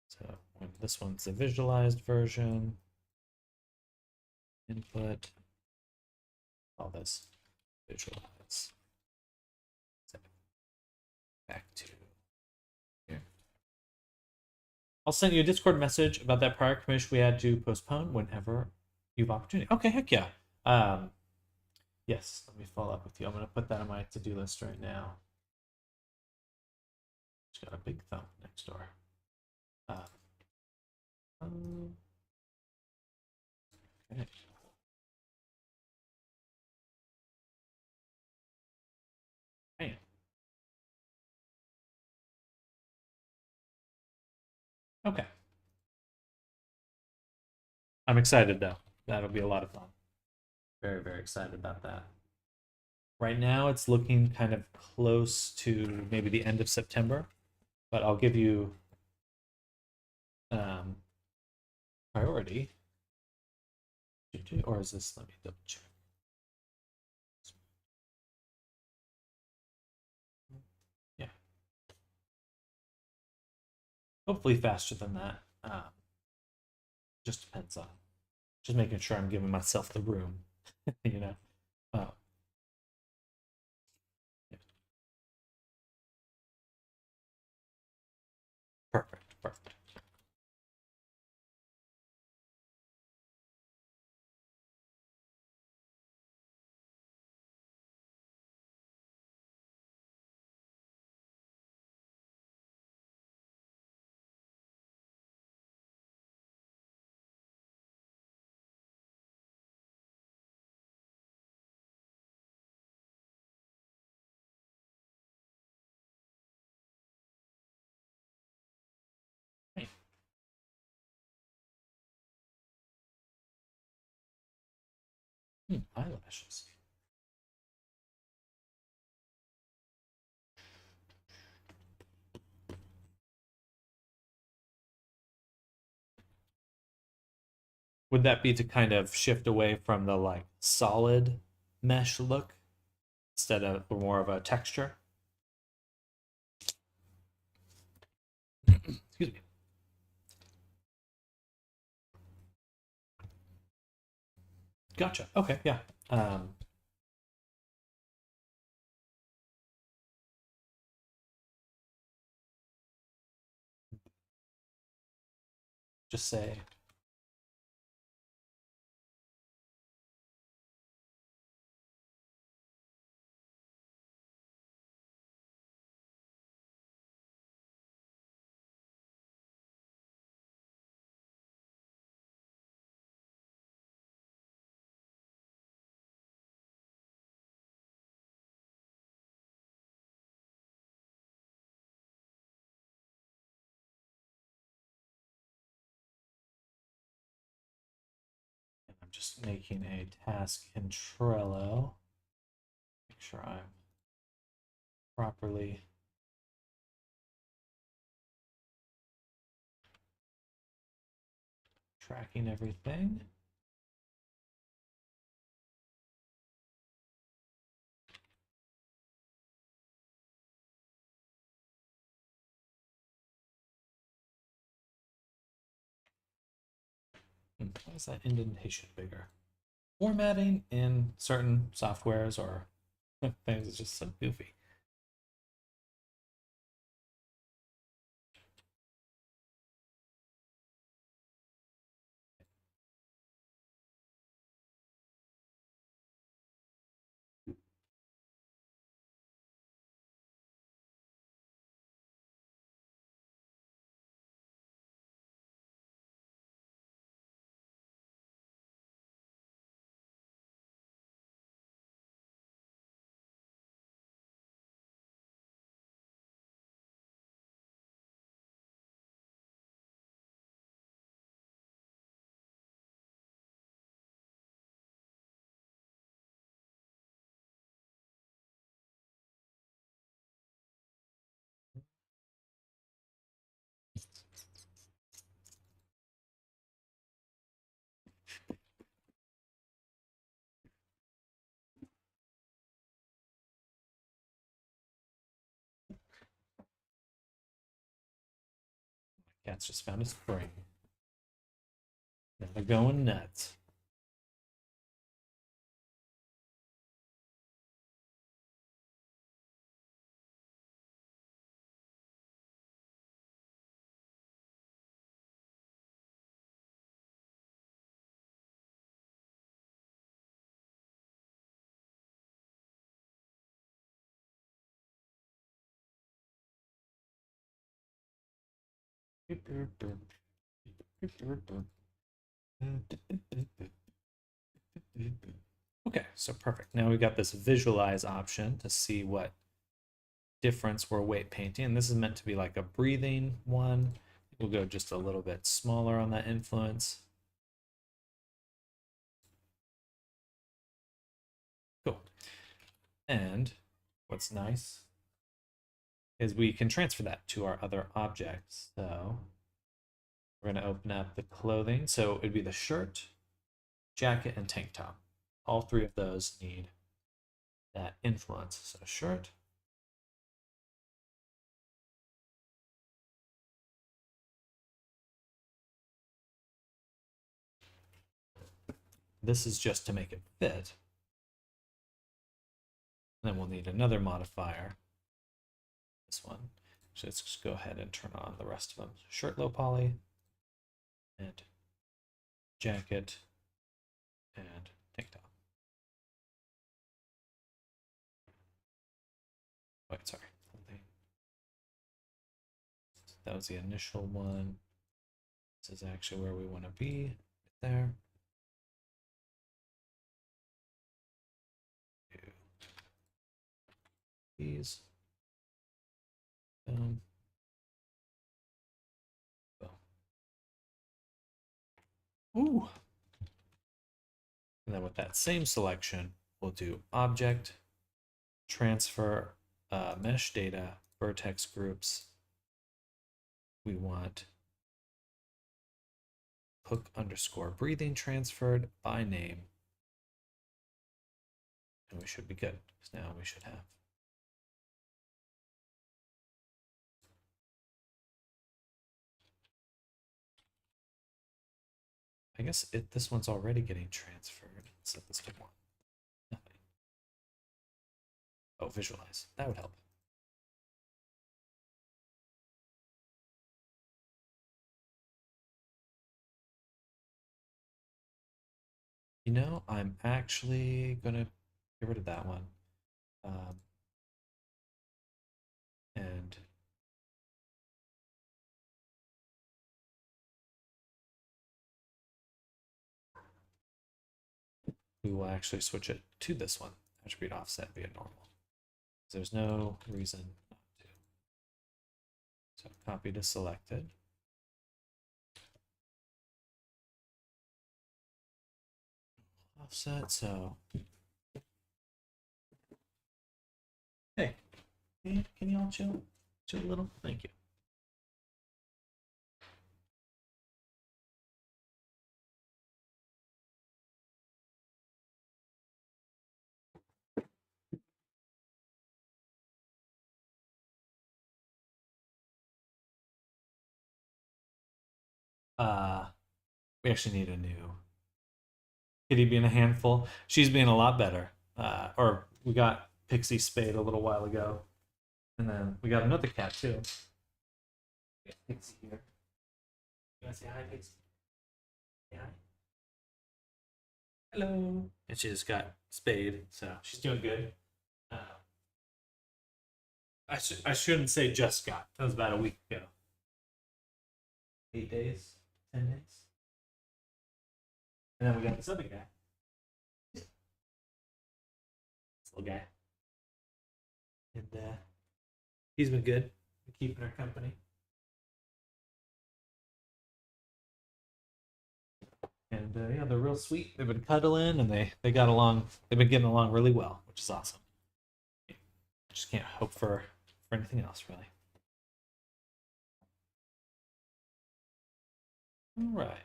Speaker 1: So when this one's the visualized version. Input. All this visualize. Back to here. I'll send you a Discord message about that prior commission we had to postpone whenever you have opportunity. Okay, heck yeah. Yes, let me follow up with you. I'm going to put that on my to-do list right now. Just got a big thumb next door. Okay. Man. Okay. I'm excited though. That'll be a lot of fun. Very, very excited about that. Right now, it's looking kind of close to maybe the end of September, but I'll give you priority. Or is this? Let me double check. Yeah. Hopefully faster than that. Just depends on. Just making sure I'm giving myself the room, you know. Yeah. Perfect. Perfect. Hey. Eyelashes. Would that be to kind of shift away from the like solid mesh look instead of more of a texture? Excuse me. Gotcha. Okay, yeah. Just say I'm just making a task in Trello. Make sure I'm properly tracking everything. Why is that indentation bigger? Formatting in certain softwares or things is just so goofy. Cat's just found a spring. Now they're going nuts. Okay, so perfect. Now we've got this visualize option to see what difference we're weight painting. This is meant to be like a breathing one. We'll go just a little bit smaller on that influence. Cool. And what's nice is we can transfer that to our other objects. So we're going to open up the clothing. So it'd be the shirt, jacket, and tank top. All three of those need that influence. So shirt, this is just to make it fit. And then we'll need another modifier, this one. So let's just go ahead and turn on the rest of them. Shirt low poly, and jacket, and tank top. Wait, sorry. That was the initial one. This is actually where we want to be, right there. These. Boom. Boom. Ooh. And then with that same selection, we'll do object, transfer mesh data, vertex groups. We want hook underscore breathing transferred by name. And we should be good. So now we should have. I guess this one's already getting transferred. Set this to 1. Nothing. Oh, visualize. That would help. You know, I'm actually going to get rid of that one. And we will actually switch it to this one, attribute offset via normal. There's no reason not to. So copy to selected. Offset, so. Hey, can you all chill? Chill a little? Thank you. We actually need a new Kitty being a handful. She's being a lot better. Or we got Pixie spayed a little while ago. And then we got another cat too. We got Pixie here. You wanna say hi, Pixie? Say hi. Hello. And she just got spayed, so she's doing good. I shouldn't say just got. That was about a week ago. 8 days, 10 days. And then we got this other guy. This little guy. And he's been good. Been keeping her company. And yeah, they're real sweet. They've been cuddling and they got along. They've been getting along really well, which is awesome. Just can't hope for anything else, really. All right.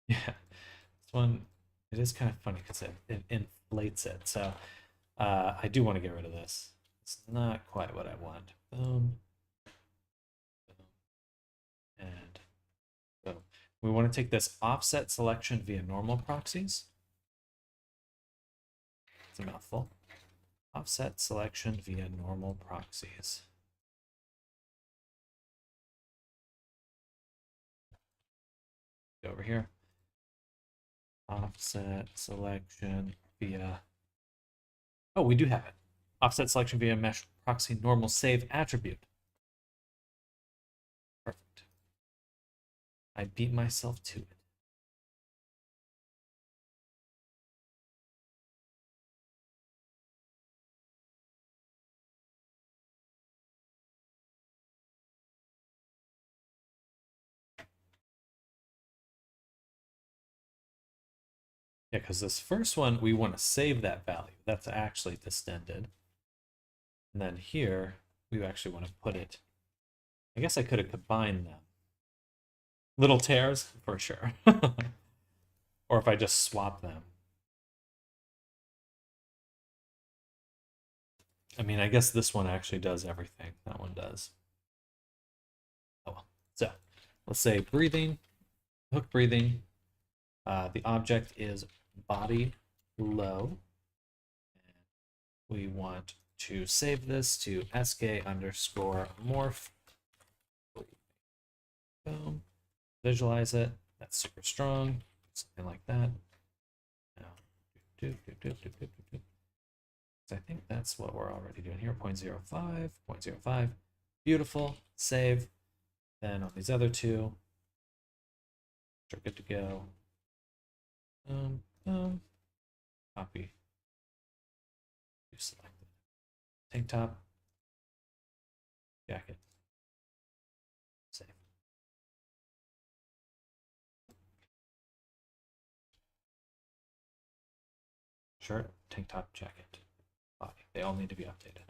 Speaker 1: Yeah, this one, it is kind of funny because it inflates it. So I do want to get rid of this. It's not quite what I want. Boom. Boom. And boom. We want to take this offset selection via normal proxies. It's a mouthful. Offset selection via normal proxies. Go over here. Offset selection via. Oh, we do have it. Offset selection via mesh proxy normal save attribute. Perfect. I beat myself to it. Yeah, because this first one, we want to save that value. That's actually distended. And then here, we actually want to put it. I guess I could have combined them. Little tears, for sure. Or if I just swap them. I mean, I guess this one actually does everything. That one does. Oh well. So, let's say breathing, hook breathing. The object is body low. We want to save this to sk underscore morph. Boom. Visualize it. That's super strong. Something like that. Now, I think that's what we're already doing here. 0.05, 0.05. Beautiful. Save. Then on these other two, are good to go. Copy. You select it. Tank top. Jacket. Save. Shirt, tank top, jacket, body. They all need to be updated.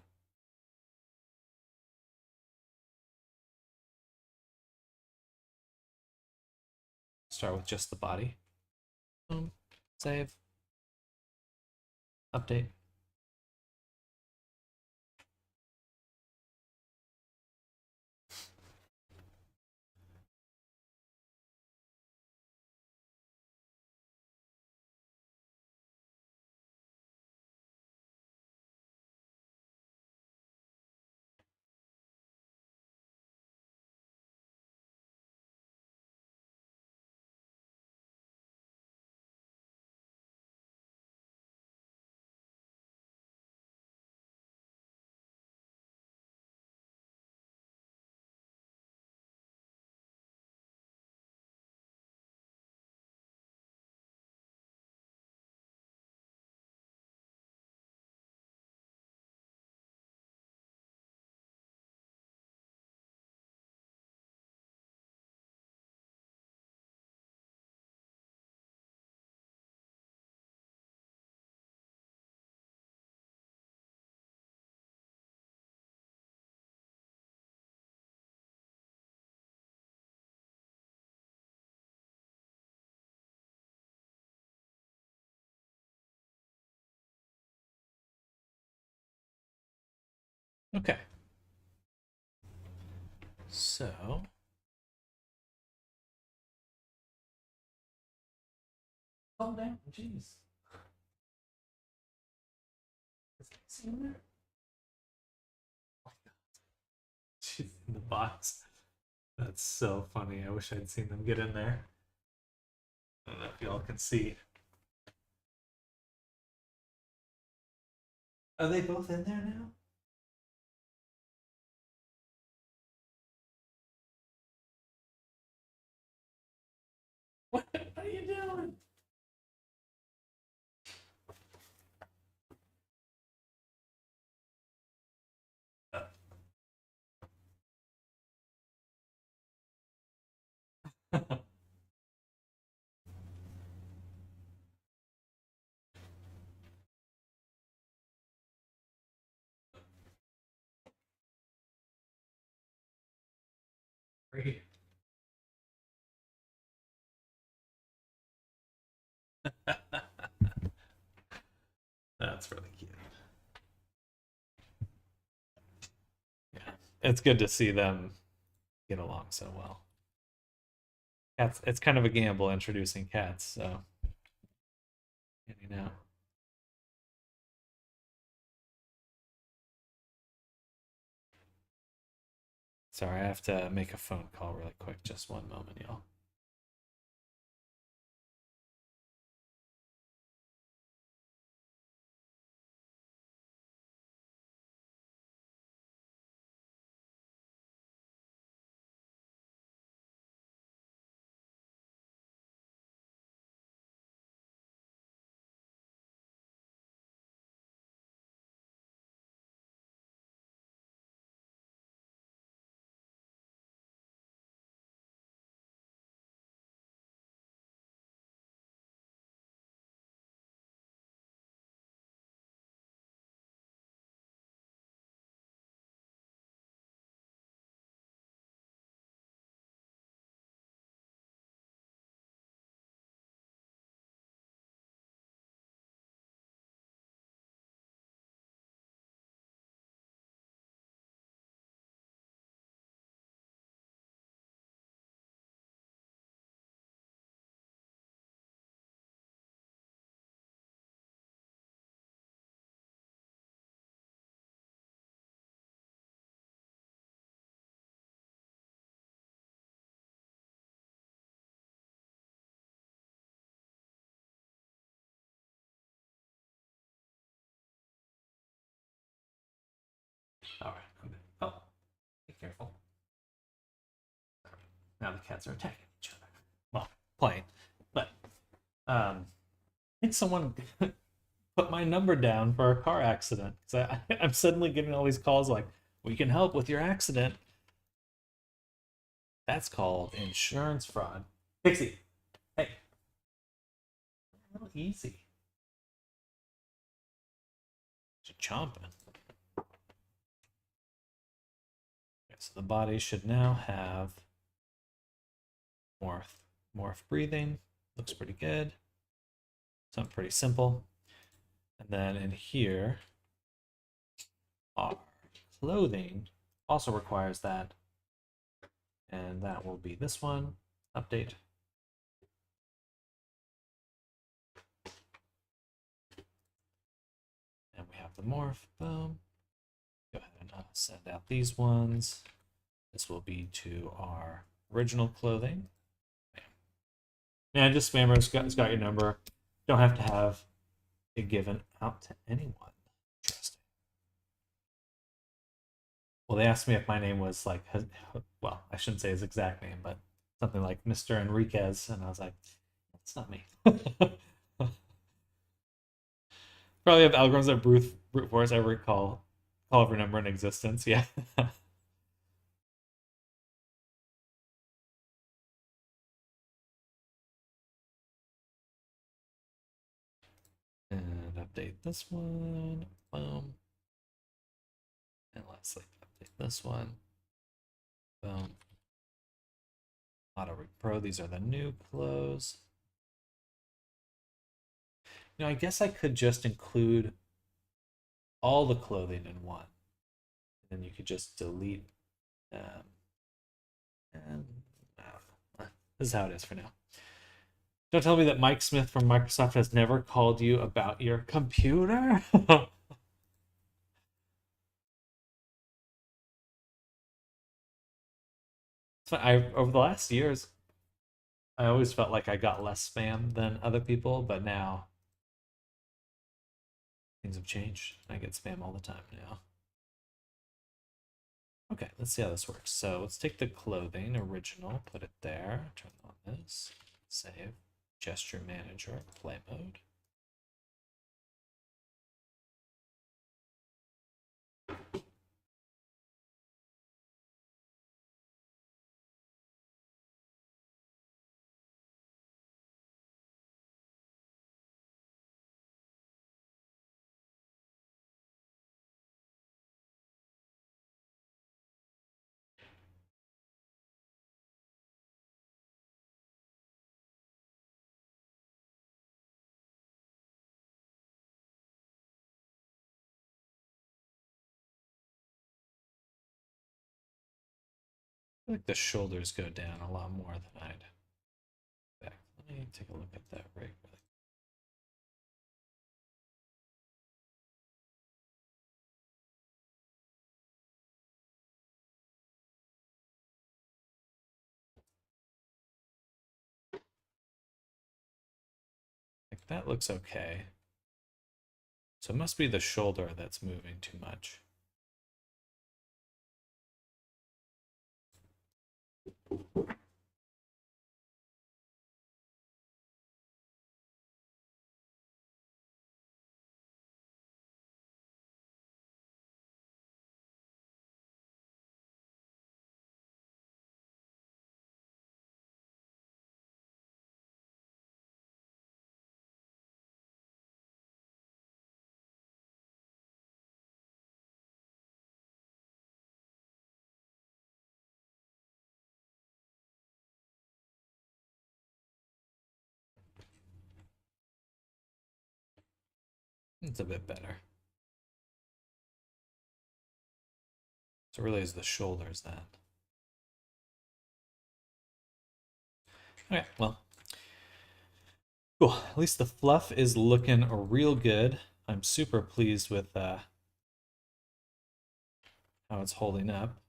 Speaker 1: Start with just the body. Boom. Save. Update. Okay. So calm down, jeez. Is Lacey in there? Oh my God. She's in the box. That's so funny. I wish I'd seen them get in there. I don't know if y'all can see. Are they both in there now? What are you doing? Great. That's really cute. Yeah, it's good to see them get along so well. Cats, it's kind of a gamble introducing cats, so you know. Sorry, I have to make a phone call really quick. Just one moment, y'all. All right. Oh, be careful. Now the cats are attacking each other. Well, playing, but I think someone put my number down for a car accident because I'm suddenly getting all these calls like, "We can help with your accident." That's called insurance fraud. Pixie, hey, a little easy. chomping. Okay, so the body should now have morph breathing. Looks pretty good. Something pretty simple. And then in here, our clothing also requires that. And that will be this one. Update. And we have the morph. Boom. Go ahead and send out these ones. This will be to our original clothing. Yeah, just spammers. It's got your number. Don't have to have it given out to anyone. Interesting. Well, they asked me if my name was like, well, I shouldn't say his exact name, but something like Mr. Enriquez, and I was like, that's not me. Probably have algorithms that brute force every call every number in existence. Yeah. And update this one. Boom. And lastly, update this one. Boom. Auto Pro, these are the new clothes. You know, I guess I could just include all the clothing in one. And then you could just delete them. And this is how it is for now. Don't tell me that Mike Smith from Microsoft has never called you about your computer. Over the last years, I always felt like I got less spam than other people, but now things have changed. I get spam all the time now. Okay, let's see how this works. So let's take the clothing original, put it there, turn on this, save, gesture manager, play mode. I feel like the shoulders go down a lot more than I'd expect. Let me take a look at that rig really. Like that looks okay. So it must be the shoulder that's moving too much. It's a bit better. So it really is the shoulders that. Okay, well. Cool. At least the fluff is looking real good. I'm super pleased with how it's holding up.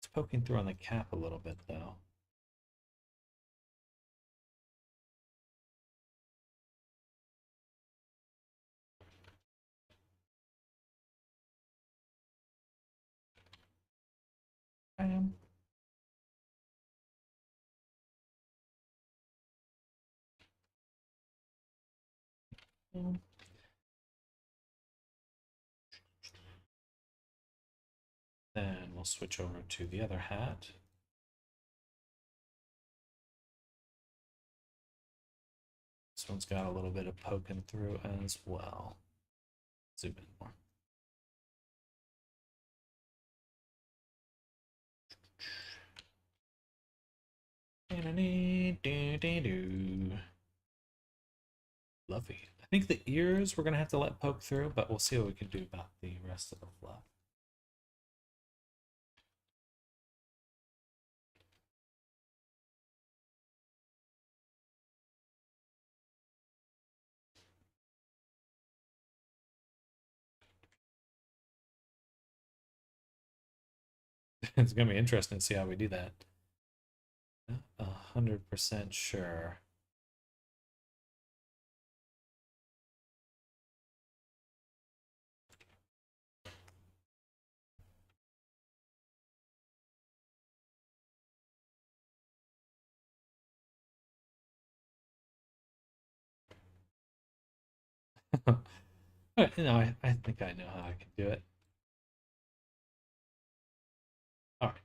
Speaker 1: It's poking through on the cap a little bit though. I am. Then we'll switch over to the other hat. This one's got a little bit of poking through as well. Zoom in more. Fluffy. I think the ears we're gonna have to let poke through, but we'll see what we can do about the rest of the fluff. It's gonna be interesting to see how we do that. 100% sure. No, I think I know how I can do it. All right.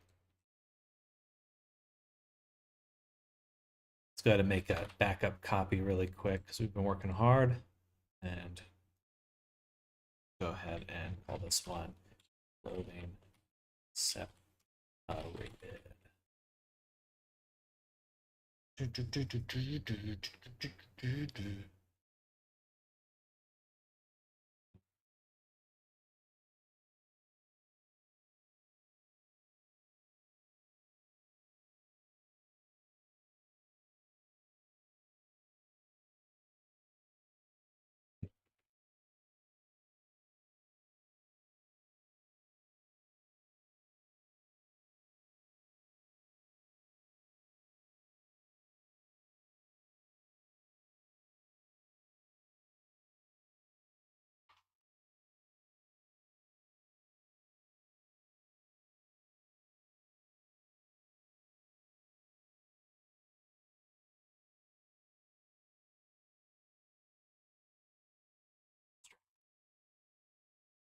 Speaker 1: Let's go ahead and make a backup copy really quick because we've been working hard. And go ahead and call this one clothing separated.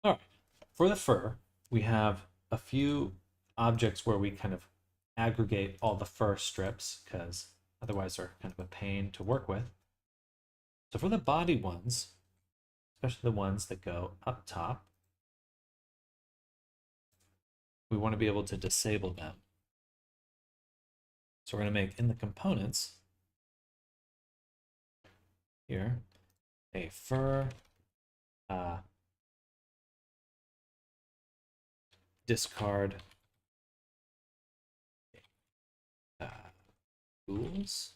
Speaker 1: All right. For the fur, we have a few objects where we kind of aggregate all the fur strips because otherwise they're kind of a pain to work with. So for the body ones, especially the ones that go up top, we want to be able to disable them. So we're going to make in the components here a fur discard rules.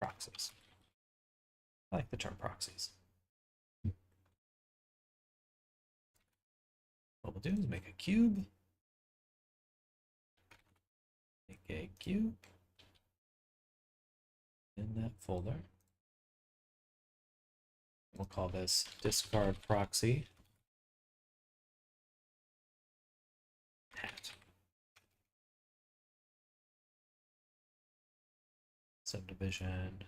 Speaker 1: Proxies. I like the term proxies. What we'll do is make a cube. Make a cube in that folder. We'll call this discard proxy hat. Subdivision,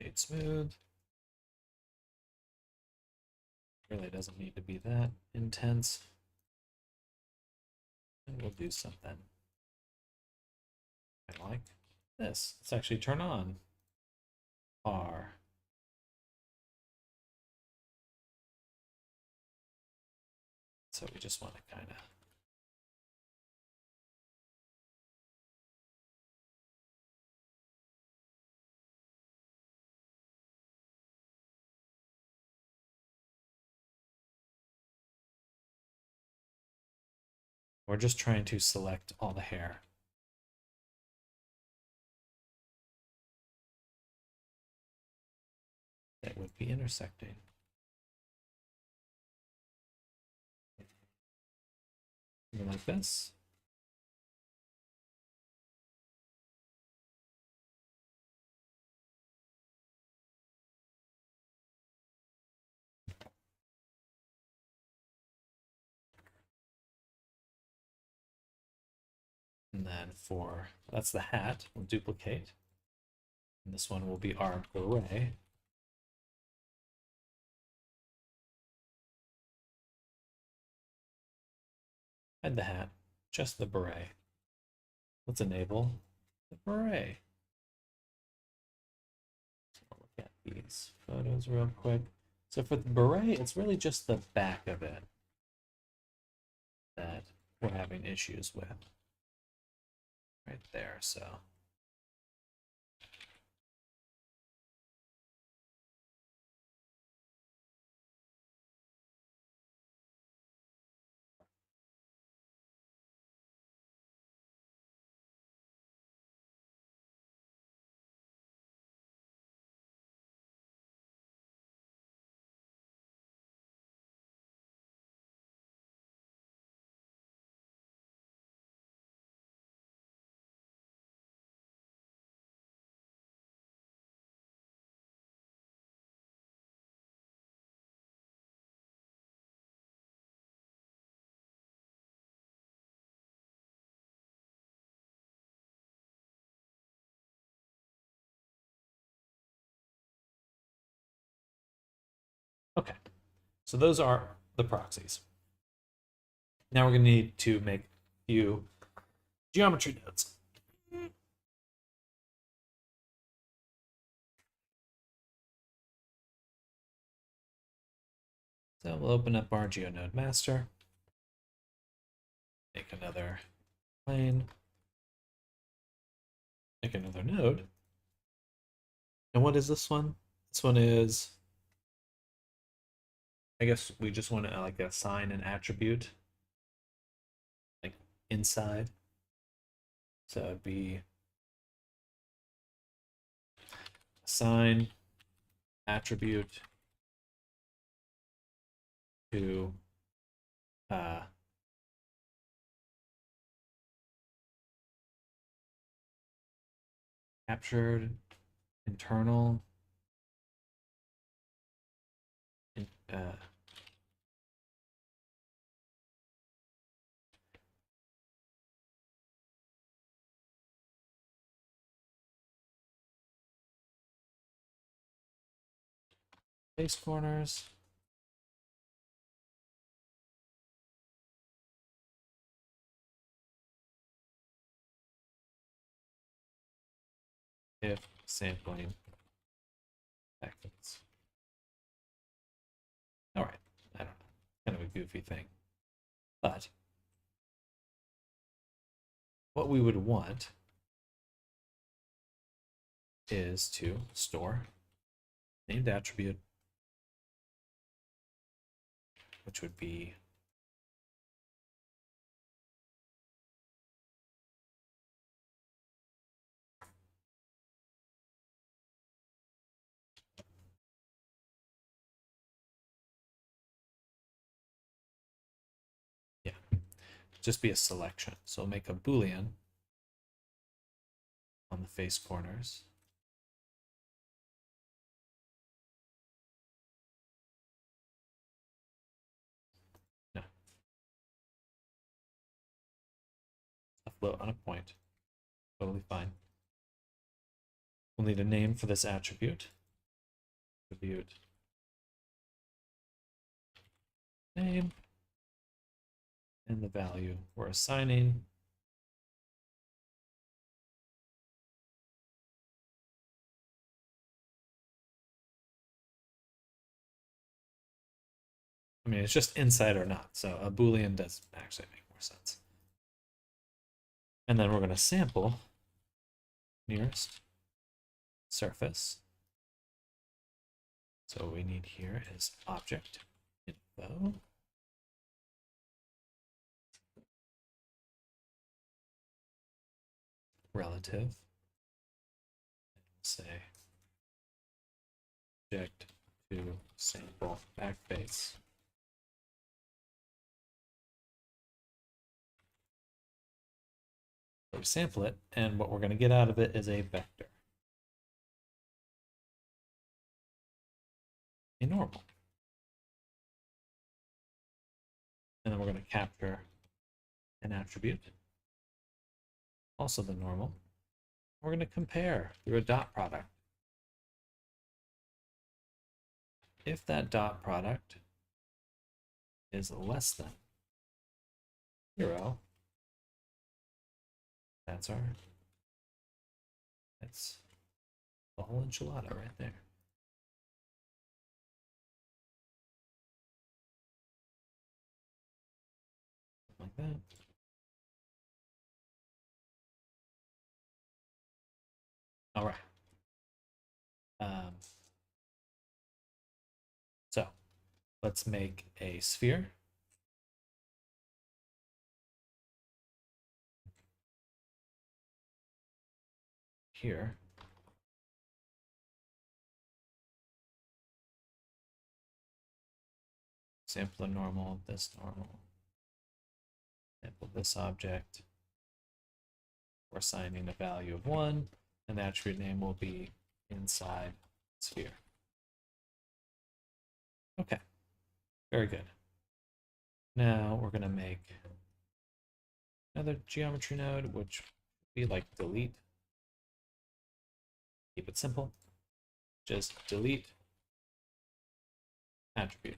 Speaker 1: made smooth. Really doesn't need to be that intense. And we'll do something I like this. Let's actually turn on R. So we just want to kind of we're just trying to select all the hair. That would be intersecting. Something like this. And then for, that's the hat, we'll duplicate. And this one will be our beret. And the hat, just the beret. let's enable the beret. So I'll look at these photos real quick. So for the beret, it's really just the back of it that we're having issues with. Right there, so. Okay, so those are the proxies. Now we're going to need to make a few geometry nodes. So we'll open up our GeoNode master, make another plane, make another node. And what is this one? This one is, I guess we just want to like assign an attribute like inside. So it'd be assign attribute to captured internal face corners. If sampling backfits. All right, I don't know, kind of a goofy thing, but what we would want is to store named attribute, which would be just be a selection. So we'll make a Boolean on the face corners. No. A float on a point. Totally fine. We'll need a name for this attribute. Attribute name and the value we're assigning. I mean, it's just inside or not, so a Boolean does actually make more sense. And then we're going to sample nearest surface. So what we need here is object info. Relative. Say object to sample backface. So we sample it, and what we're going to get out of it is a vector. A normal. And then we're going to capture an attribute, also the normal. We're going to compare through a dot product. If that dot product is less than 0, That's the whole enchilada right there. Like that. All right. So let's make a sphere. Here. Sample the normal, this normal. Sample this object. We're assigning a value of 1, and the attribute name will be inside sphere. Okay, very good. Now we're going to make another geometry node, which would be like delete. Keep it simple. Just delete attribute.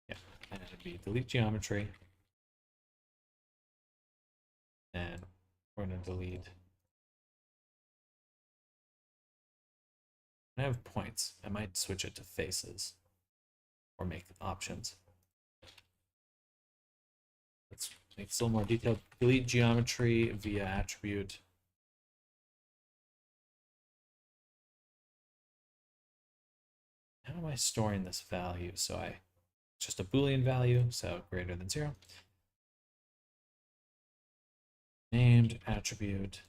Speaker 1: Yeah, and it'd be delete geometry. And we're going to delete. I have points. I might switch it to faces or make options. Let's make it a little more detailed. Delete geometry via attribute. How am I storing this value? So it's just a Boolean value, so greater than 0. Named attribute.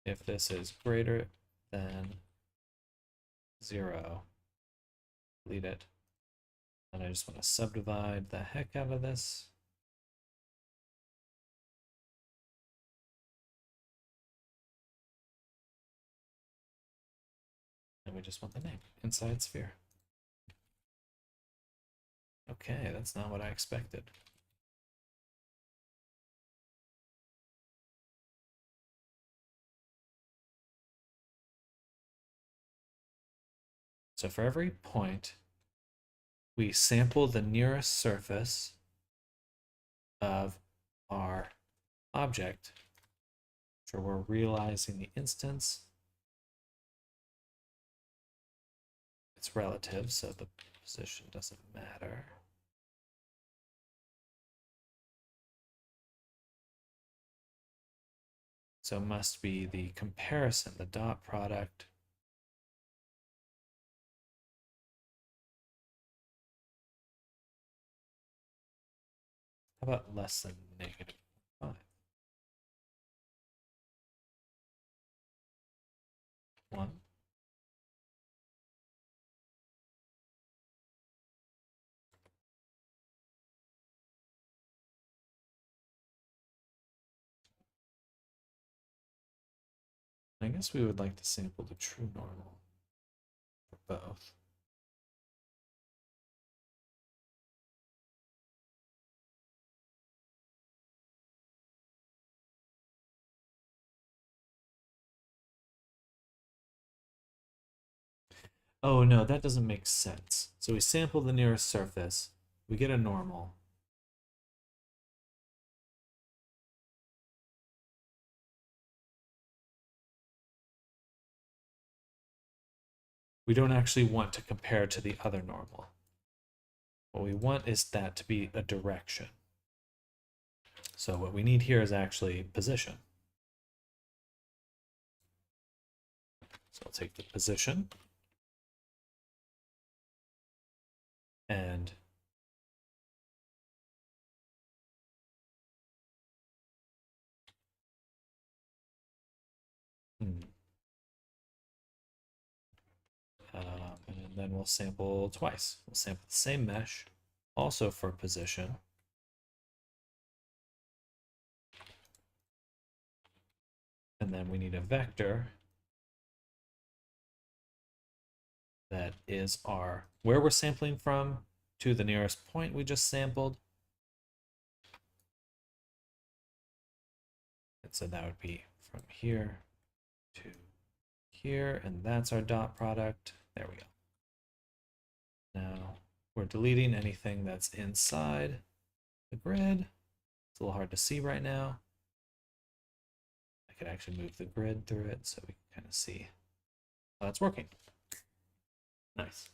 Speaker 1: If this is greater than 0, delete it. And I just want to subdivide the heck out of this. And we just want the name inside sphere. Okay, that's not what I expected. So for every point, we sample the nearest surface of our object. So we're realizing the instance. It's relative, so the position doesn't matter. So it must be the comparison, the dot product. How about less than -5? 1. I guess we would like to sample the true normal for both. Oh no, that doesn't make sense. So we sample the nearest surface, we get a normal. We don't actually want to compare to the other normal. What we want is that to be a direction. So what we need here is actually position. So I'll take the position and and then we'll sample twice. We'll sample the same mesh, also for position. And then we need a vector that is our where we're sampling from to the nearest point we just sampled. And so that would be from here to here, and that's our dot product. There we go. Now we're deleting anything that's inside the grid. It's a little hard to see right now. I could actually move the grid through it so we can kind of see how that's working. Nice.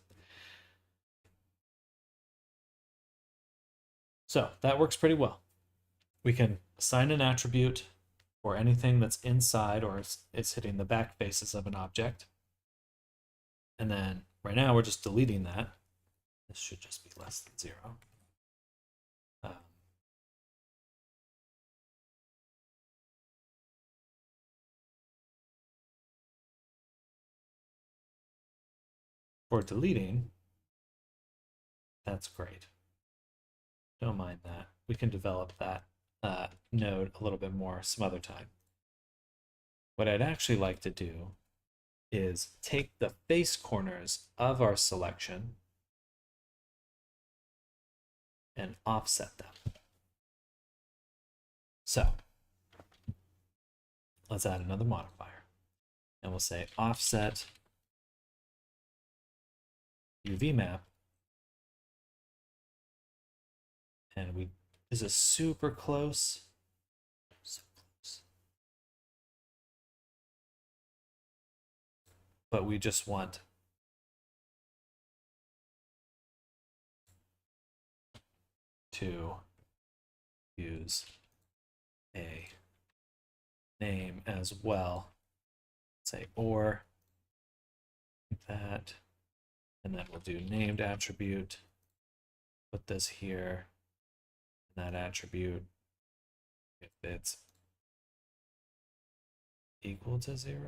Speaker 1: So that works pretty well. We can assign an attribute for anything that's inside or is hitting the back faces of an object. And then right now we're just deleting that. This should just be less than 0. For deleting, that's great. Don't mind that. We can develop that node a little bit more some other time. What I'd actually like to do is take the face corners of our selection and offset them. So let's add another modifier. And we'll say offset UV map. And this is super close. So close. But we just want to use a name as well. Say or that, and then we'll do named attribute. Put this here, that attribute, if it's equal to 0,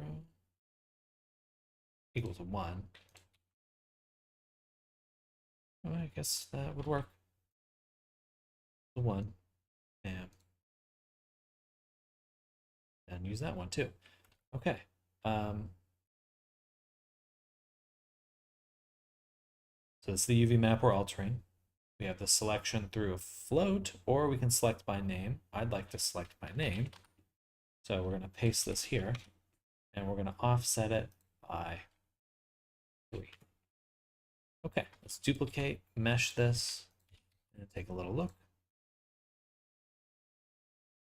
Speaker 1: equal to 1. Well, I guess that would work. The 1, and use that one too. Okay. So it's the UV map we're altering. We have the selection through a float, or we can select by name. I'd like to select by name. So we're going to paste this here, and we're going to offset it by 3. Okay, let's duplicate, mesh this, and take a little look.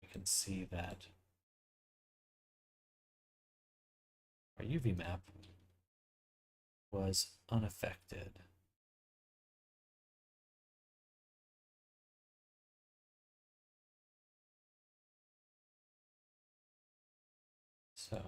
Speaker 1: We can see that our UV map was unaffected. So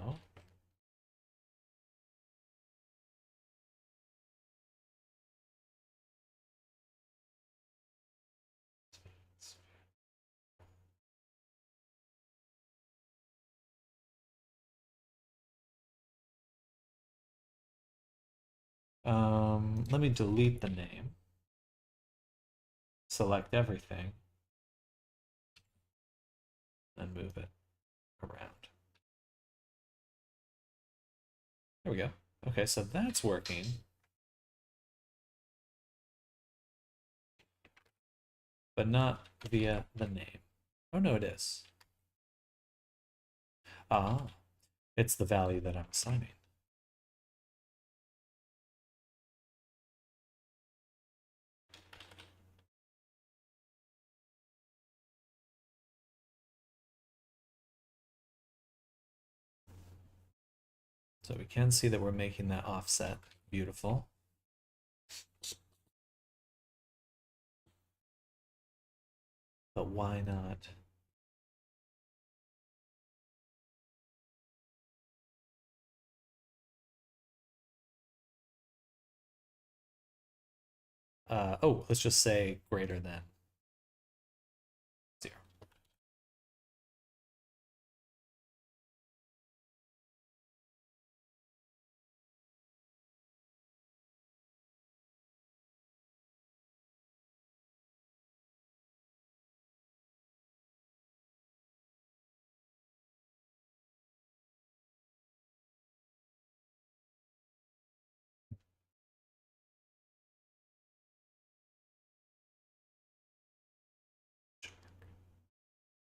Speaker 1: let me delete the name, select everything, and move it around. There we go. Okay, so that's working. But not via the name. Oh, no, it is. Ah, it's the value that I'm assigning. So we can see that we're making that offset beautiful. But why not? Oh, let's just say greater than 0.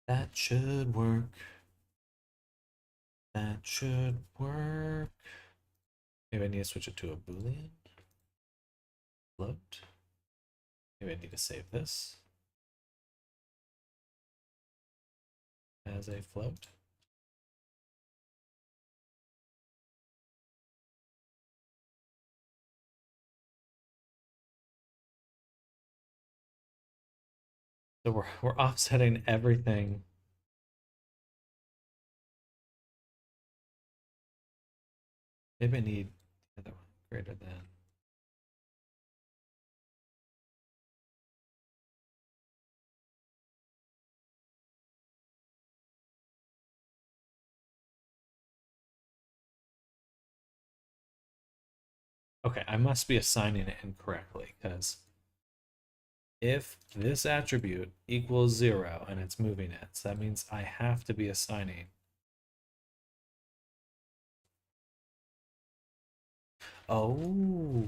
Speaker 1: That should work. That should work. Maybe I need to switch it to a Boolean. Float. Maybe I need to save this. as a float. So we're offsetting everything. Maybe I need the other one greater than. Okay, I must be assigning it incorrectly because if this attribute equals 0 and it's moving it, so that means I have to be assigning. Oh.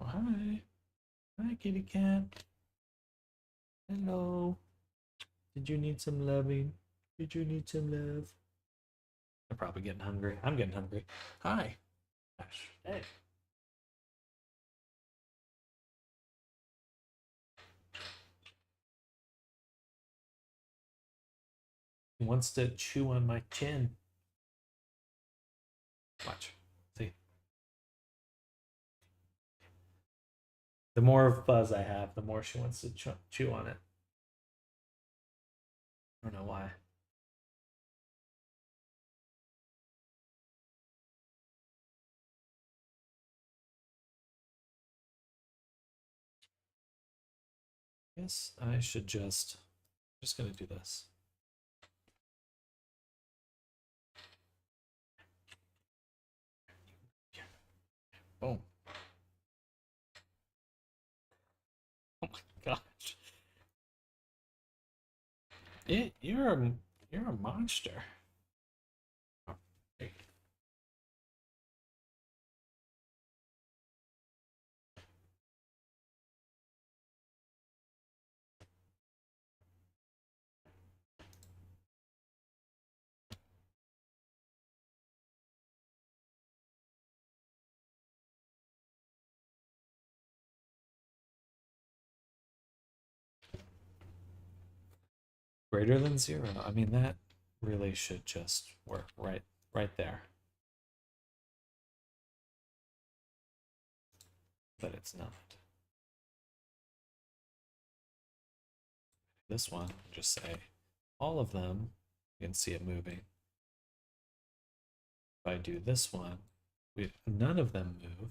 Speaker 1: Oh, hi. Hi, kitty cat. Hello. Did you need some loving? Did you need some love? They're probably getting hungry. I'm getting hungry. Hi. Gosh. Hey. He wants to chew on my chin. Watch. See? The more fuzz I have, the more she wants to chew on it. I don't know why. Guess I should just gonna do this. Boom. Oh my gosh. You're a monster. Oh, greater than 0. I mean, that really should just work right there. But it's not. This one, just say all of them, you can see it moving. If I do this one, none of them move.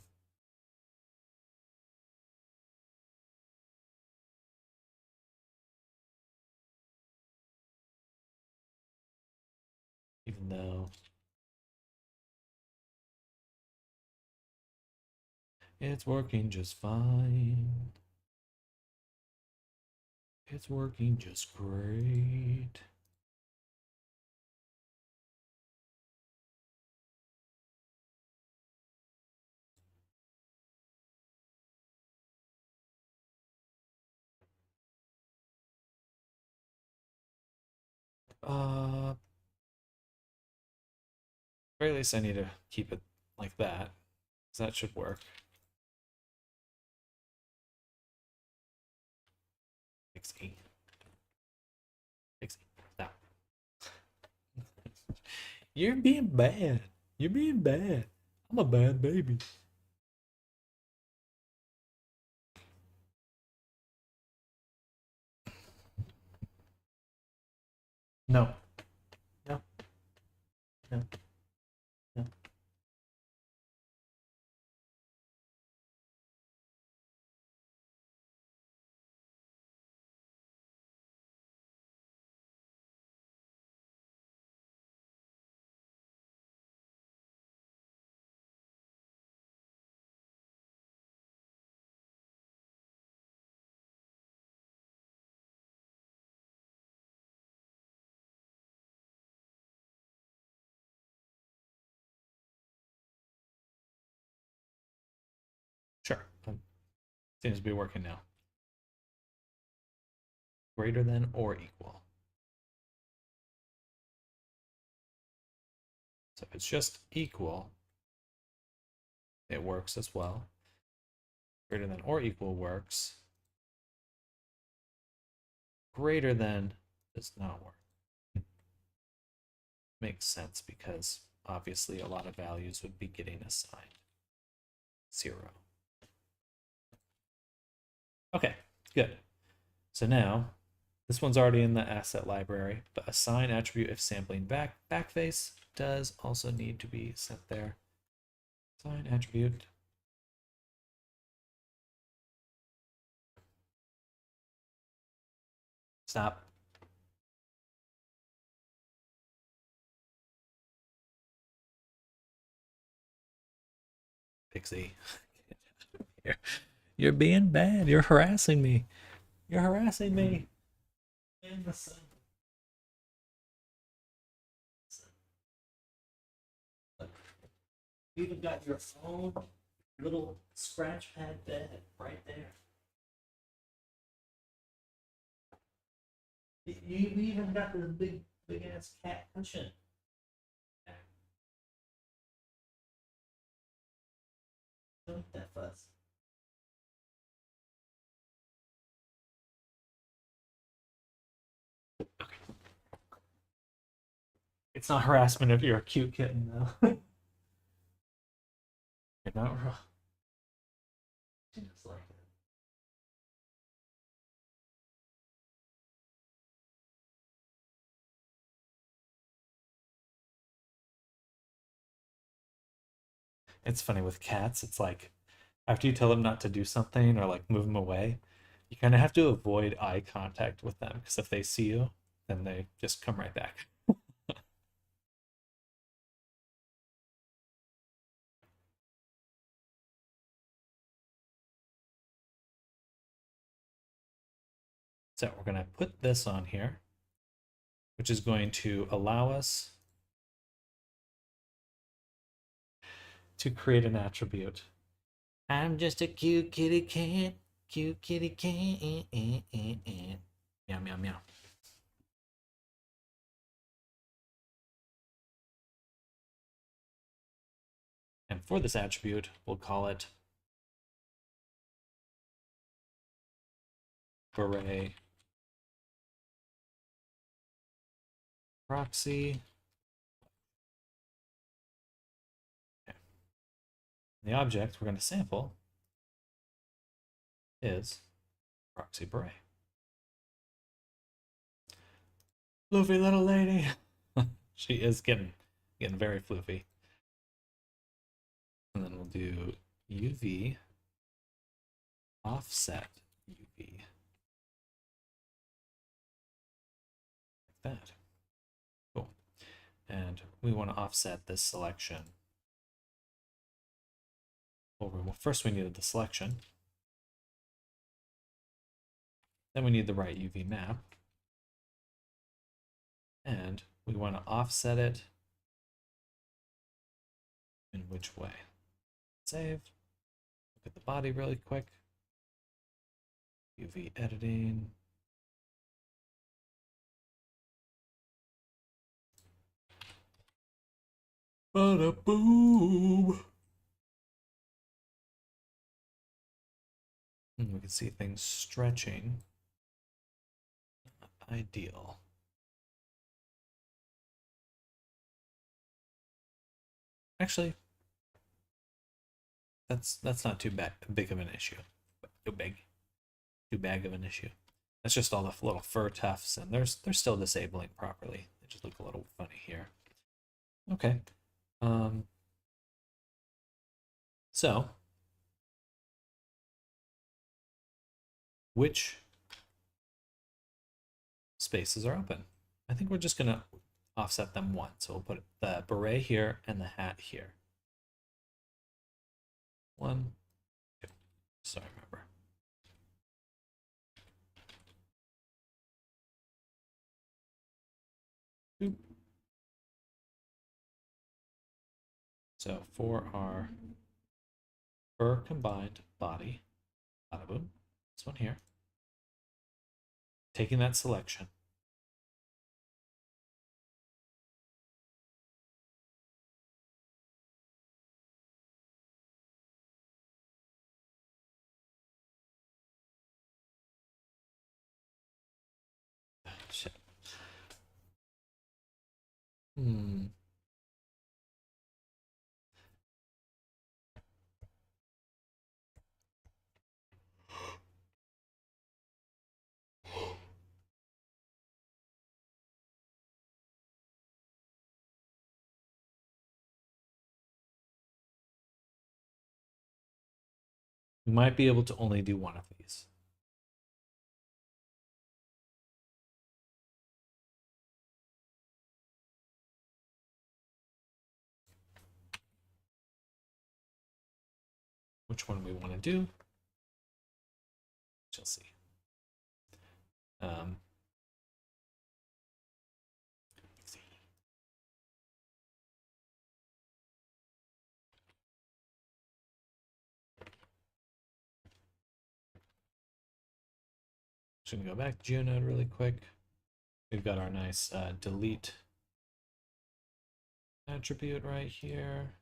Speaker 1: Even though it's working just fine. It's working just great. Very least I need to keep it like that. So that should work. Pixie. Pixie. Stop. You're being bad. You're being bad. I'm a bad baby. No. No. No. No. Sure. Seems to be working now. Greater than or equal. So if it's just equal, it works as well. Greater than or equal works. Greater than does not work. Makes sense because obviously a lot of values would be getting assigned 0. Okay, good. So now this one's already in the asset library, but assign attribute if sampling backface does also need to be set there. Assign attribute. Stop. Pixie. You're being bad. You're harassing me. You're harassing me. In the sun. You even got your own little scratch pad bed right there. You even got this big ass cat cushion. Don't make that fuss. Okay. It's not harassment if you're a cute kitten, though. You're not wrong. Just like it. It's funny with cats. It's like after you tell them not to do something or like move them away, you kind of have to avoid eye contact with them because if they see you, then they just come right back. So we're going to put this on here, which is going to allow us to create an attribute. I'm just a cute kitty cat, cute kitty cat. Meow, meow, meow. And for this attribute, we'll call it beret proxy. Okay. The object we're going to sample is proxy beret. Floofy little lady. She is getting very floofy. And then we'll do UV offset UV. Like that. Cool. And we want to offset this selection. Well, first we needed the selection. Then we need the right UV map. And we want to offset it in which way? Save. Look at the body really quick. UV editing. Bada boom. And we can see things stretching. Not ideal. Actually, that's not too big of an issue. Too big of an issue. That's just all the little fur tufts, and they're still disabling properly. They just look a little funny here. Okay. So which spaces are open? I think we're just gonna offset them once. So we'll put the beret here and the hat here. 1, 2. Sorry, remember. Boop. So for our fur combined body, bada boom, this one here, taking that selection, Shit. Hmm. We might be able to only do one of these. Which one we want to do? Shall see. Um, just gonna go back to GeoNode really quick. We've got our nice delete attribute right here.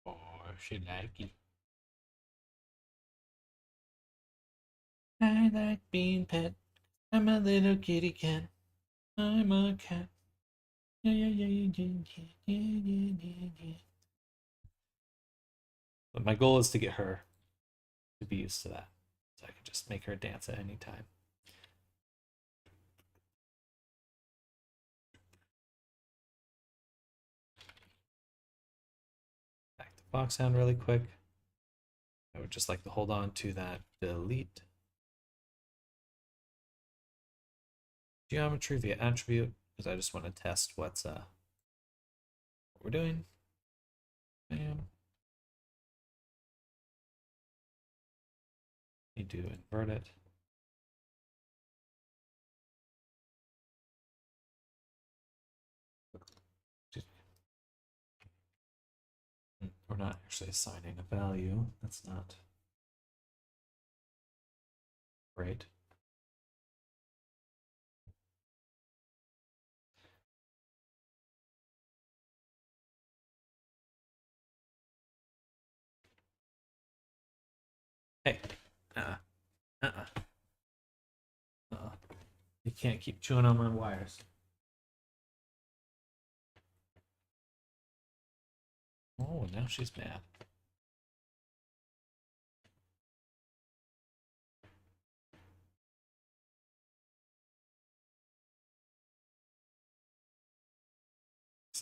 Speaker 1: Oh, she like it. I like being pet. I'm a little kitty cat. I'm a cat. Yeah, yeah, yeah, yeah, yeah, yeah, yeah, yeah, yeah. But my goal is to get her to be used to that. So I can just make her dance at any time. Back to Foxhound really quick. I would just like to hold on to that delete geometry via attribute because I just want to test what we're doing. Bam. Need to invert it. We're not actually assigning a value. That's not great. Hey, uh, you can't keep chewing on my wires. Oh, now she's mad.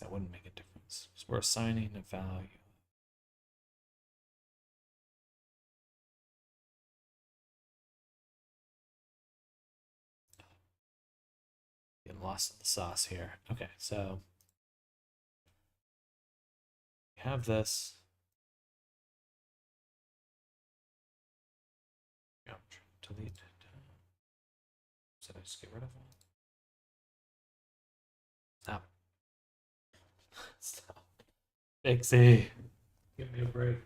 Speaker 1: That wouldn't make a difference. So we're assigning a value. Getting lost in the sauce here. Okay, so we have this. Delete. So I just get rid of it. Stop. Stop. Pixie. Give me a break.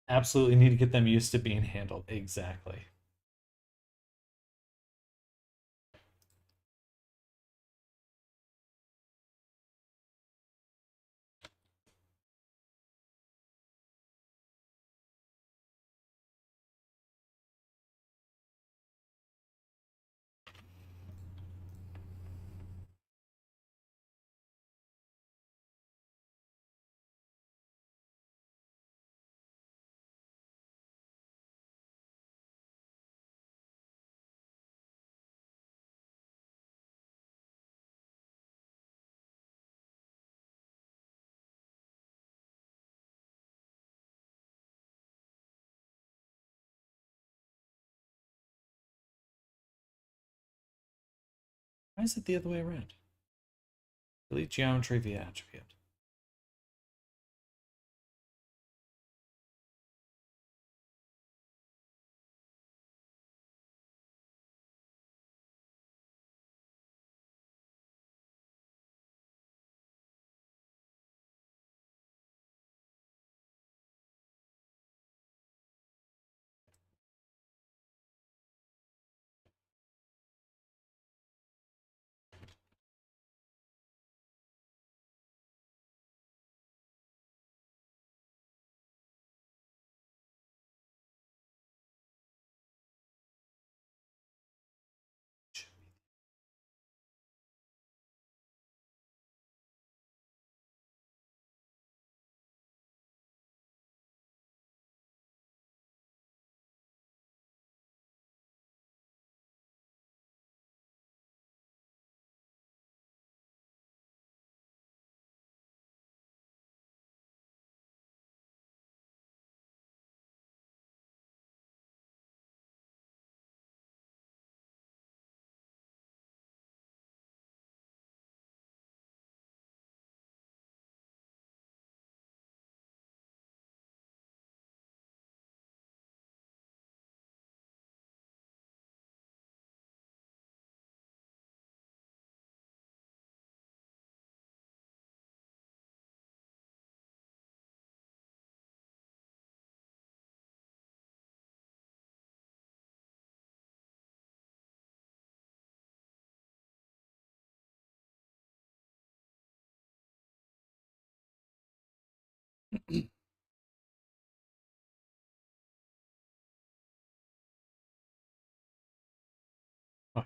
Speaker 1: Absolutely need to get them used to being handled. Exactly. Why is it the other way around? Delete geometry via attribute.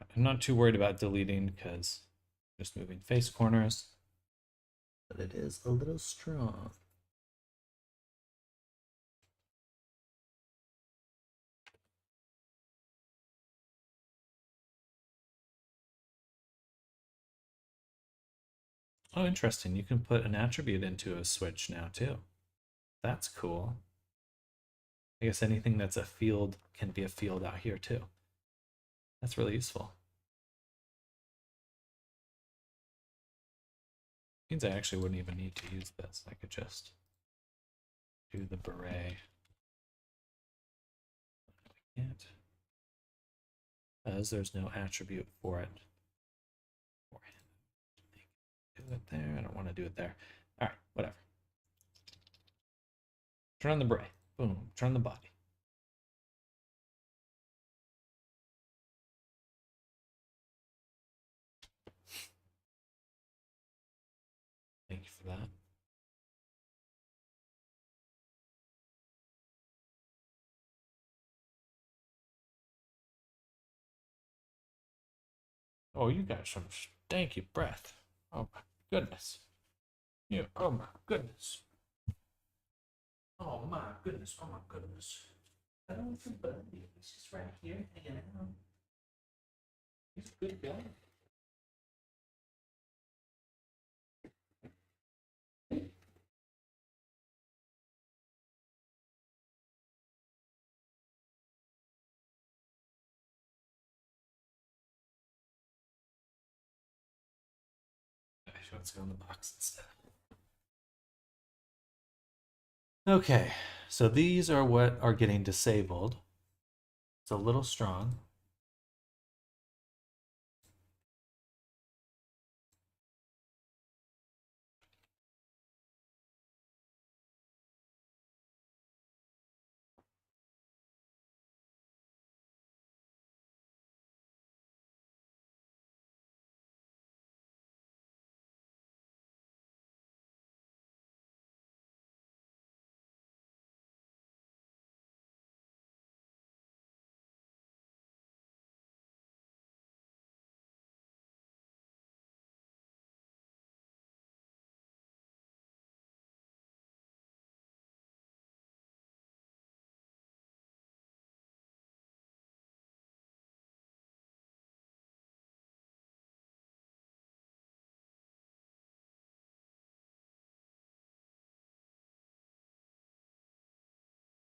Speaker 1: I'm not too worried about deleting because just moving face corners, but it is a little strong. Oh, interesting. You can put an attribute into a switch now too. That's cool. I guess anything that's a field can be a field out here too. That's really useful. Means I actually wouldn't even need to use this. I could just do the beret. I can't, as there's no attribute for it. Do it there. I don't want to do it there. All right, whatever. Turn on the beret. Boom. Turn on the body. Thank you for that. Oh, you got some stanky breath. Oh my goodness. You. Oh my goodness. Oh my goodness. Oh my goodness. I don't feel bad. He's just right here hanging out. He's a good guy. Actually, let's go in the box instead. Okay, so these are what are getting disabled. It's a little strong.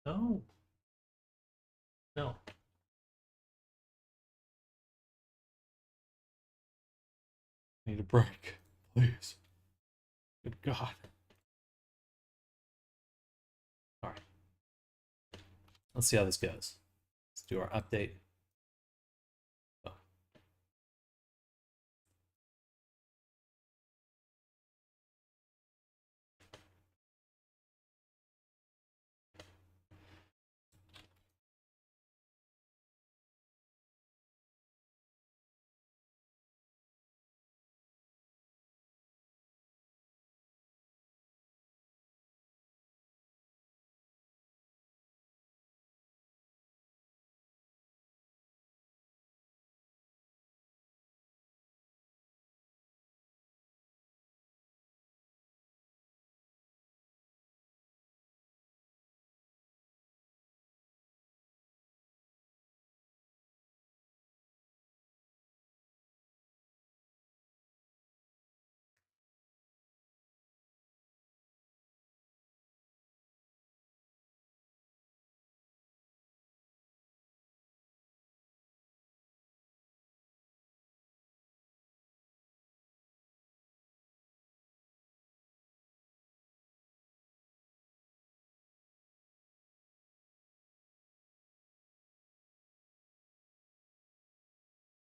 Speaker 1: No. No. Need a break, please. Good God. All right. Let's see how this goes. Let's do our update. Oh.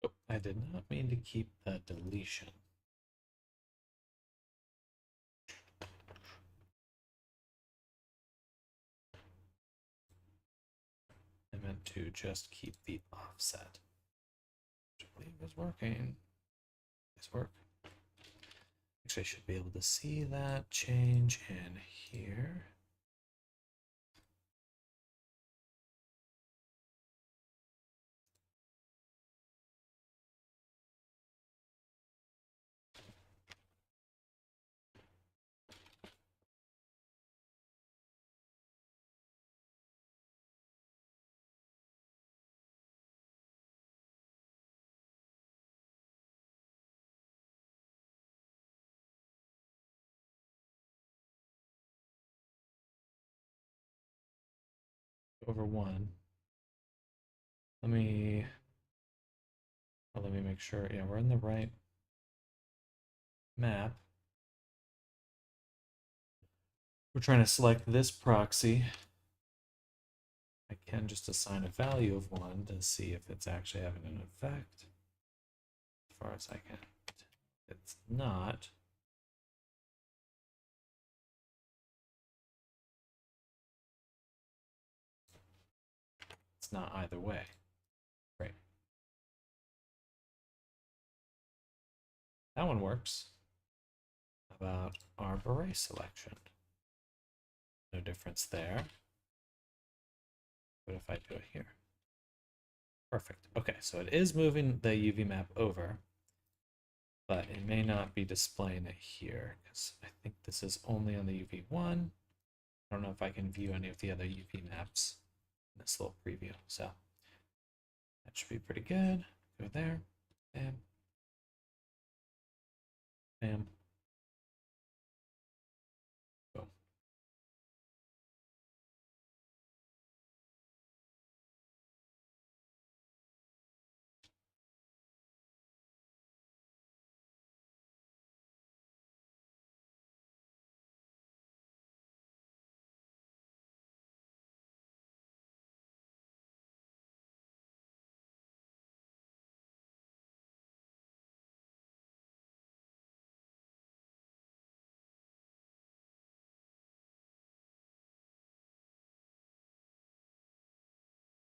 Speaker 1: Oh, I did not mean to keep that deletion. I meant to just keep the offset. Which I believe is working. This work. Actually, I should be able to see that change in here. over 1. Let me make sure. Yeah, we're in the right map. We're trying to select this proxy. I can just assign a value of 1 to see if it's actually having an effect. As far as I can. It's not. It's not either way. Great. That one works. How about our beret selection? No difference there. What if I do it here? Perfect. Okay, so it is moving the UV map over, but it may not be displaying it here because I think this is only on the UV1. I don't know if I can view any of the other UV maps in this little preview. So that should be pretty good. Go there. Bam. Bam. Boom.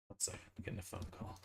Speaker 1: One second, I'm getting a phone call.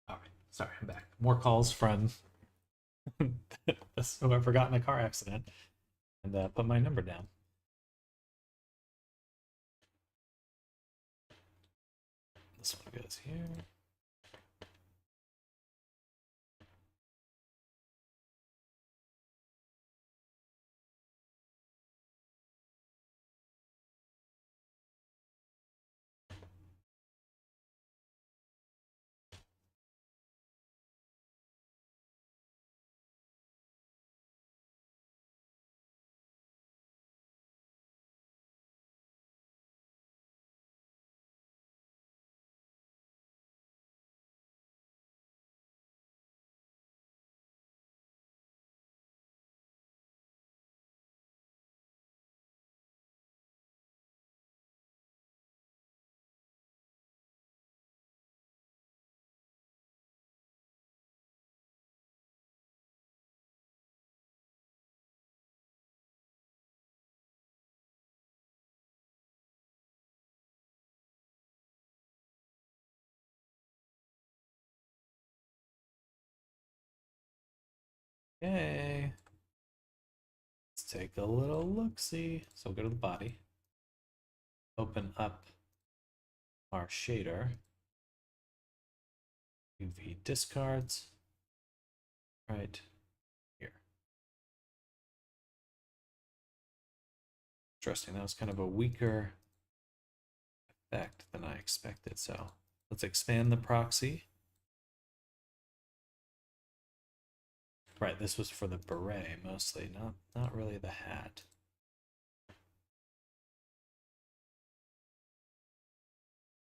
Speaker 1: All right, sorry, I'm back. More calls from whoever got in a car accident and put my number down. This one goes here. Okay. Let's take a little look-see. So go to the body. Open up our shader. UV discards. Right here. Interesting. That was kind of a weaker effect than I expected. So let's expand the proxy. Right, this was for the beret mostly, not really the hat.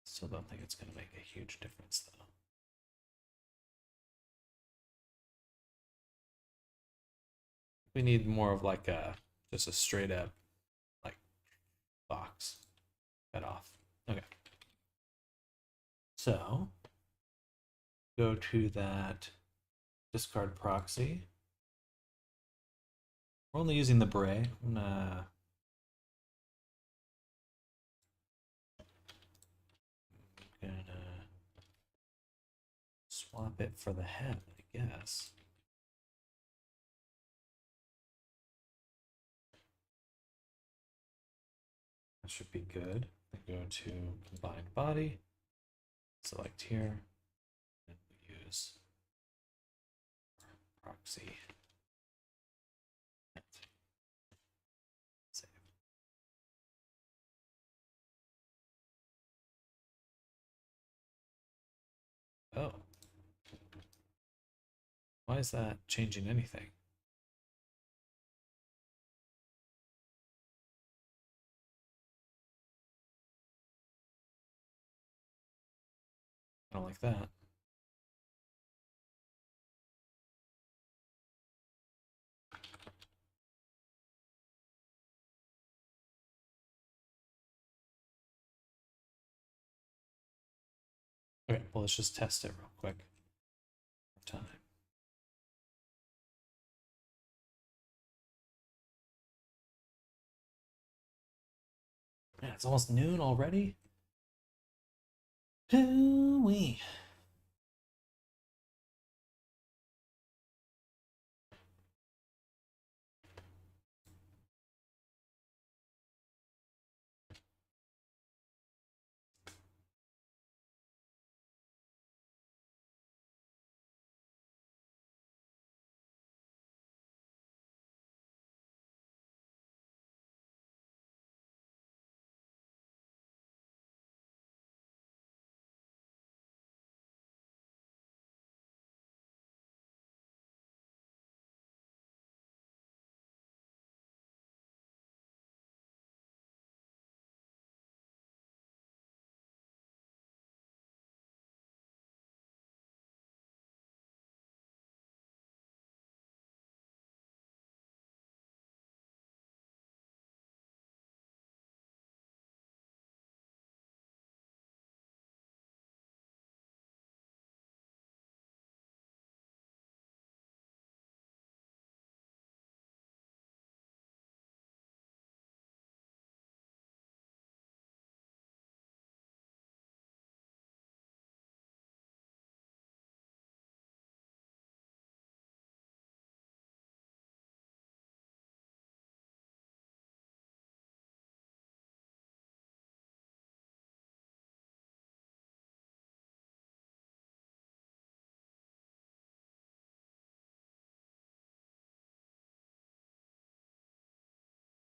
Speaker 1: Still don't think it's going to make a huge difference though. We need more of like just a straight up like box cut off. Okay. So go to that discard proxy. We're only using the beret. I'm gonna swap it for the hat, I guess. should be good. Go to combine body, select here, and we use proxy. Save. Oh. Why is that changing anything? I don't like that. Okay, well, let's just test it real quick. Time. Man, it's almost noon already. Hoo-wee.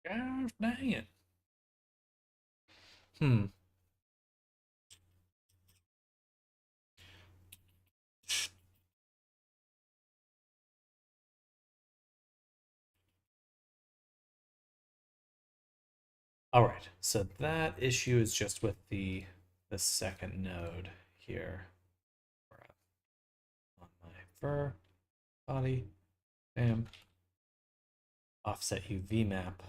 Speaker 1: Gosh dang it. All right, so that issue is just with the second node here. On my fur body, bam, offset UV map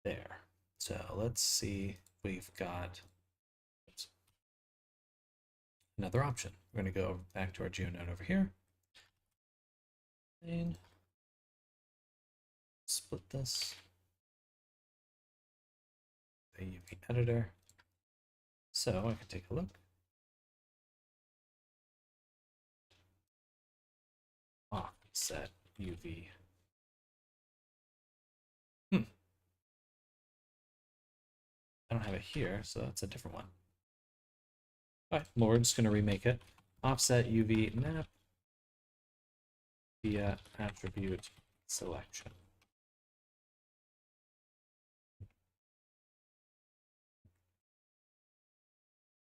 Speaker 1: there. So let's see, we've got another option. We're going to go back to our GeoNode over here. And split this. The UV editor. So I can take a look. Offset UV. I don't have it here, so that's a different one. All right, well, we're just going to remake it. Offset UV map via attribute selection.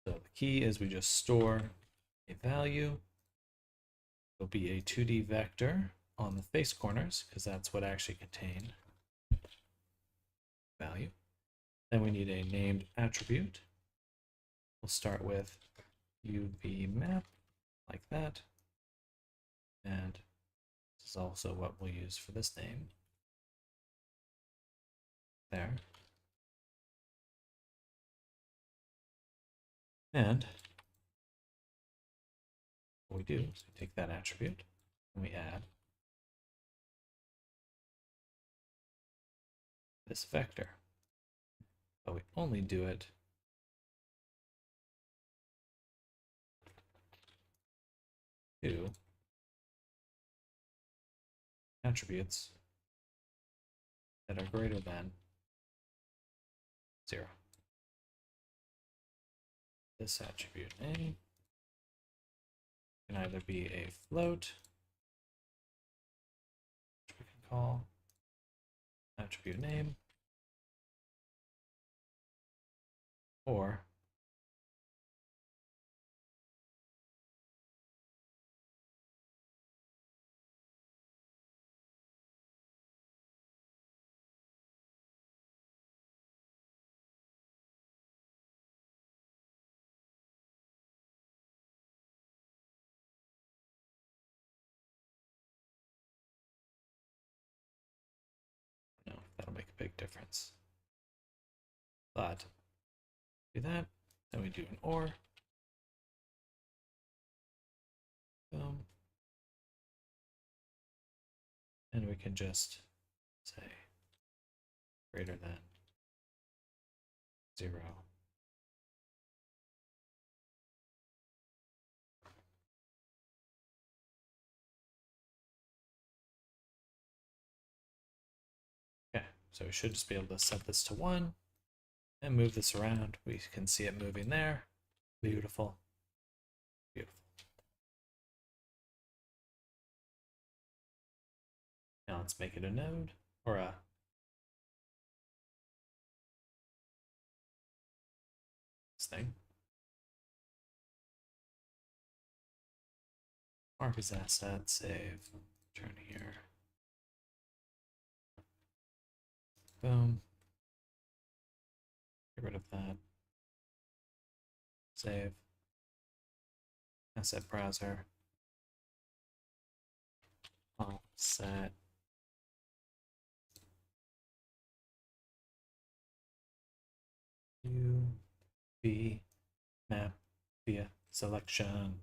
Speaker 1: So the key is we just store a value. It'll be a 2D vector on the face corners because that's what actually contain value. Then we need a named attribute. We'll start with UV map like that. And this is also what we'll use for this name. There. And what we do is we take that attribute and we add this vector. But we only do it to attributes that are greater than 0. This attribute name can either be a float, which we can call attribute name, or no, that'll make a big difference. But do that, then we do an or. Boom. And we can just say greater than 0. Okay, so we should just be able to set this to 1 and move this around. We can see it moving there. Beautiful. Beautiful. Now let's make it a node or a this thing. Mark as asset, save, turn here. Boom. Get rid of that. Save. Asset browser. Offset. UV map via selection.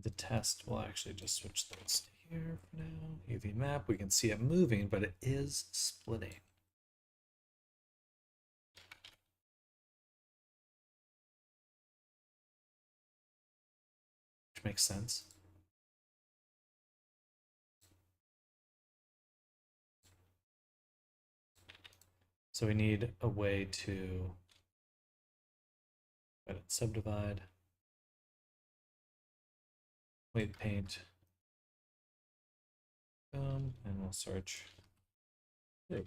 Speaker 1: The test will actually just switch those to here for now. UV map, we can see it moving, but it is splitting. Which makes sense. So we need a way to subdivide, weight paint, and we'll search blue.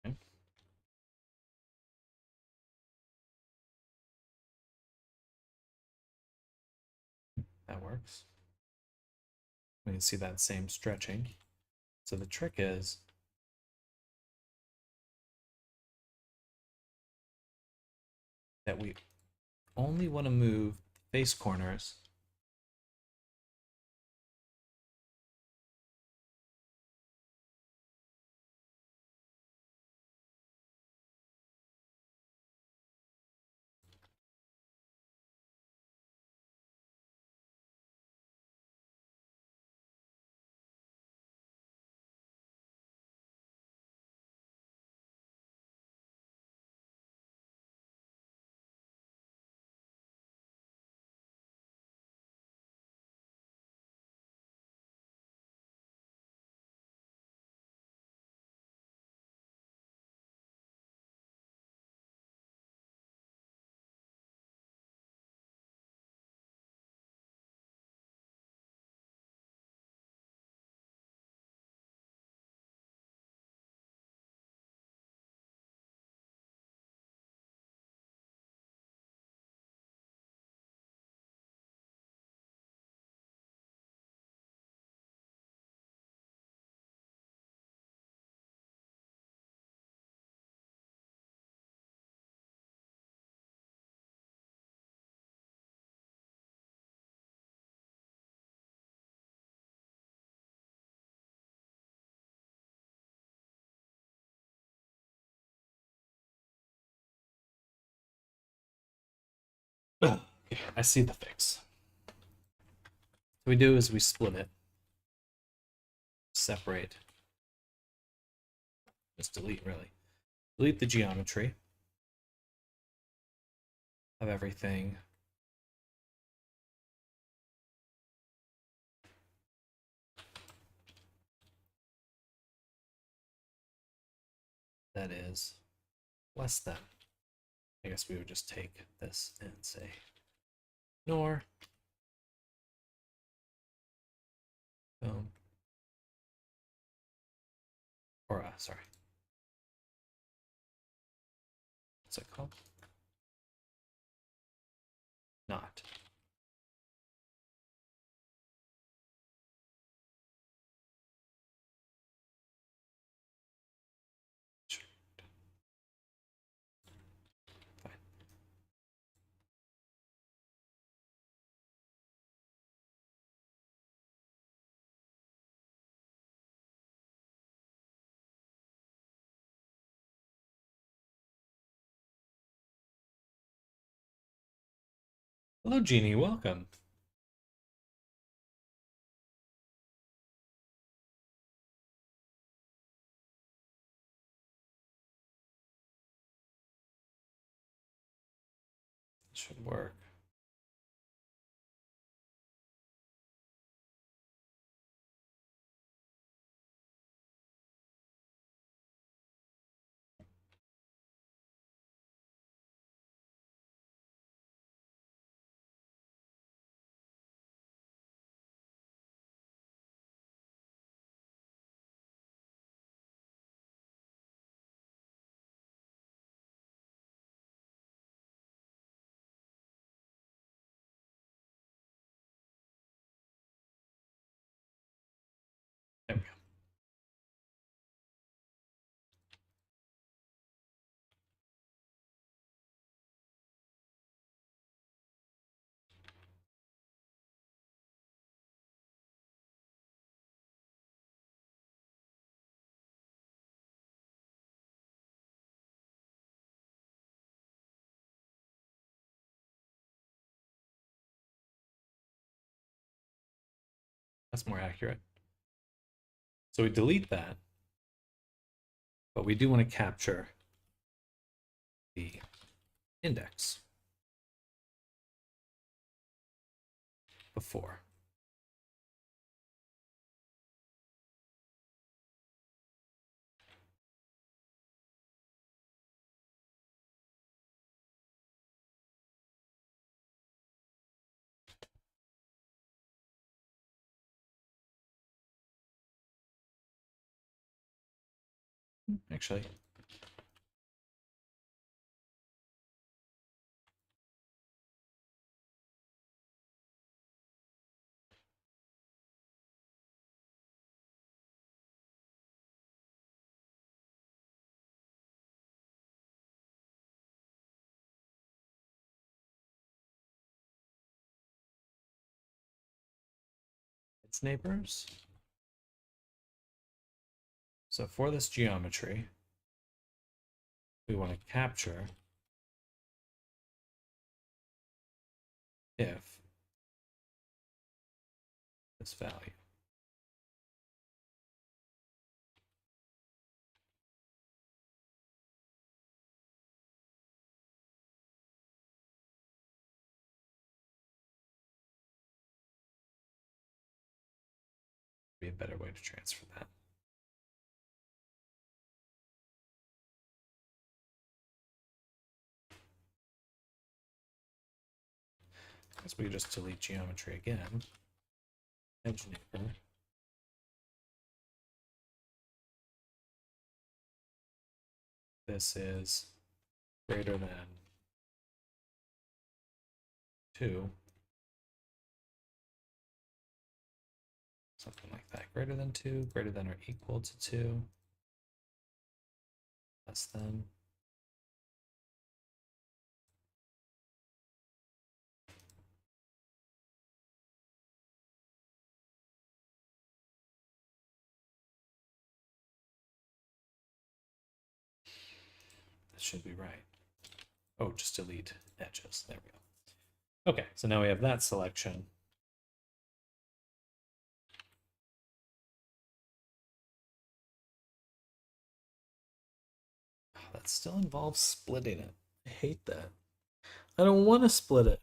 Speaker 1: Okay. That works. We can see that same stretching. So the trick is that we only want to move face corners I see the fix. What we do is we split it, separate, just delete really. Delete the geometry of everything. That is less than. I guess we would just take this and say nor. Sorry. What's it called? Not. Fine. Hello, Jeannie. Welcome. Should work. There we go. That's more accurate. So we delete that, but we do want to capture the index before. Actually, its neighbors. So for this geometry, we want to capture if this value. Be a better way to transfer that. Guess we just delete geometry again. Edge neighbor. This is greater than 2. Something like that. Greater than 2, greater than or equal to 2. Less than. That should be right. Oh, just delete edges. There we go. Okay, so now we have that selection. Oh, that still involves splitting it. I hate that. I don't want to split it.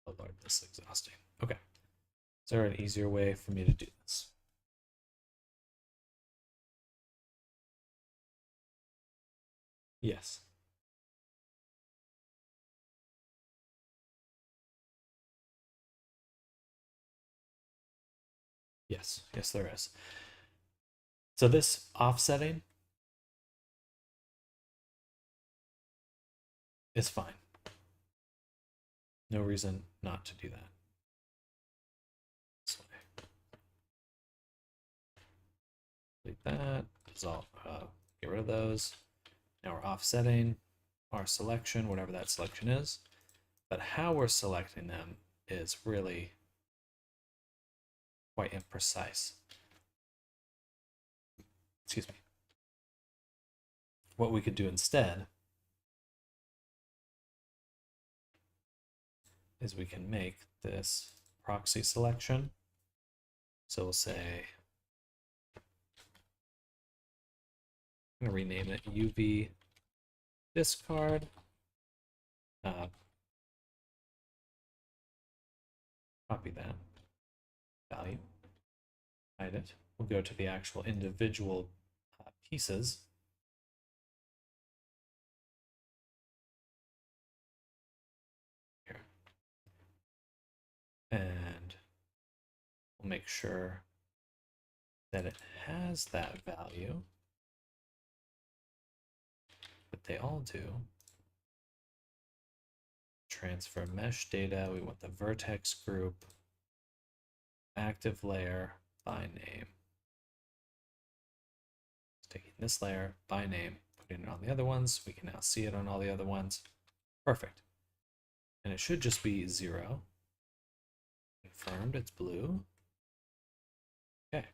Speaker 1: Oh Lord, this is exhausting. Okay. Is there an easier way for me to do this? Yes. Yes. Yes, there is. So this offsetting is fine. No reason not to do that. This way. Delete that. Dissolve. Get rid of those. Now we're offsetting our selection, whatever that selection is. But how we're selecting them is really quite imprecise. Excuse me. What we could do instead is we can make this proxy selection. So we'll say, I'm going to rename it UV discard. Copy that value, hide it. We'll go to the actual individual pieces. Here. And we'll make sure that it has that value. But they all do. Transfer mesh data. We want the vertex group, active layer by name. Taking this layer by name, putting it on the other ones. We can now see it on all the other ones. Perfect. And it should just be 0. Confirmed, it's blue. Okay.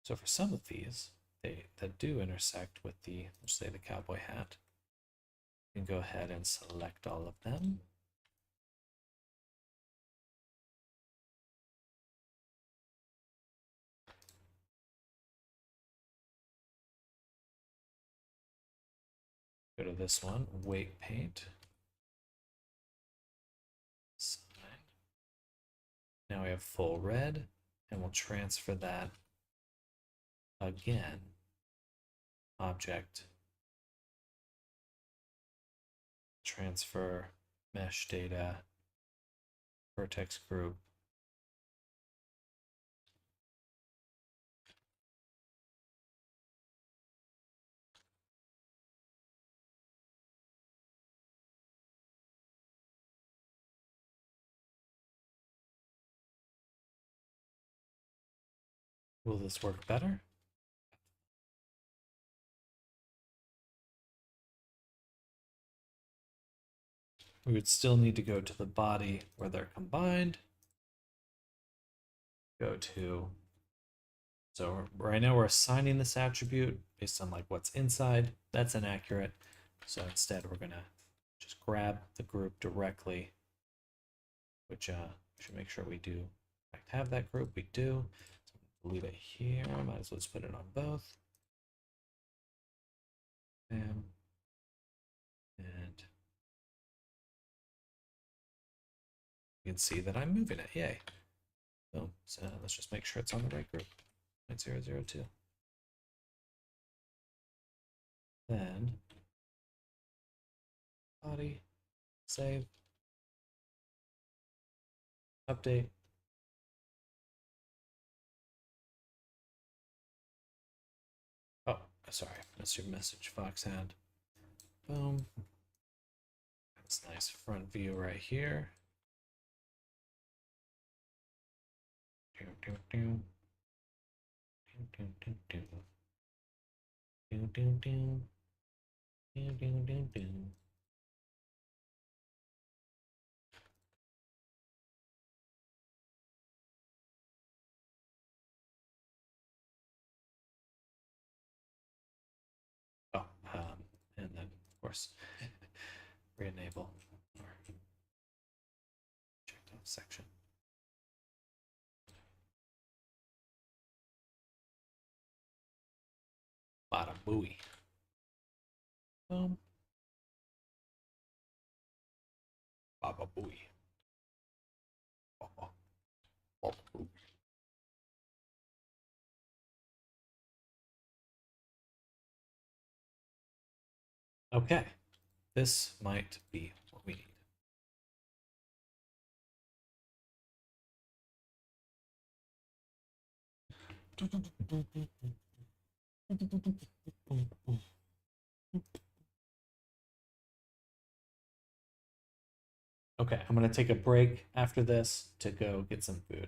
Speaker 1: So for some of these, that do intersect with the, let's say the cowboy hat, you can go ahead and select all of them. Go to this one, weight paint. Sign. Now we have full red, and we'll transfer that again. Object. Transfer mesh data, vertex group. Will this work better? We would still need to go to the body where they're combined. Go to, so right now we're assigning this attribute based on like what's inside. That's inaccurate. So instead we're gonna just grab the group directly, which we should make sure we do have that group. We do. So leave it here. Might as well just put it on both. Bam. And you can see that I'm moving it. Yay. Boom. So let's just make sure it's on the right group. 0.002. Then body, save, update. Oh, sorry, that's your message, Foxhound. Boom. That's nice front view right here. Do, do, do. Do, do, do, do. Do, do, do. Do, do, do, do. Oh, and then of course re-enable or checked off section. Bada booey. Baba booey. Baba, baba booey. Okay, this might be what we need. Okay, I'm gonna take a break after this to go get some food.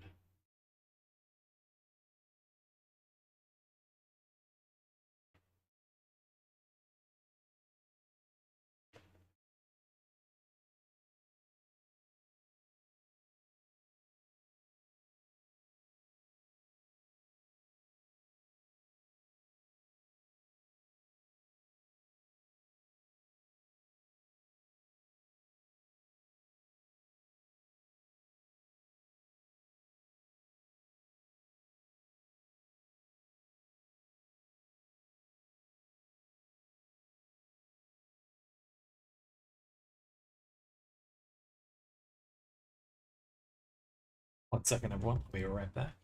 Speaker 1: One second, everyone. I'll be right back.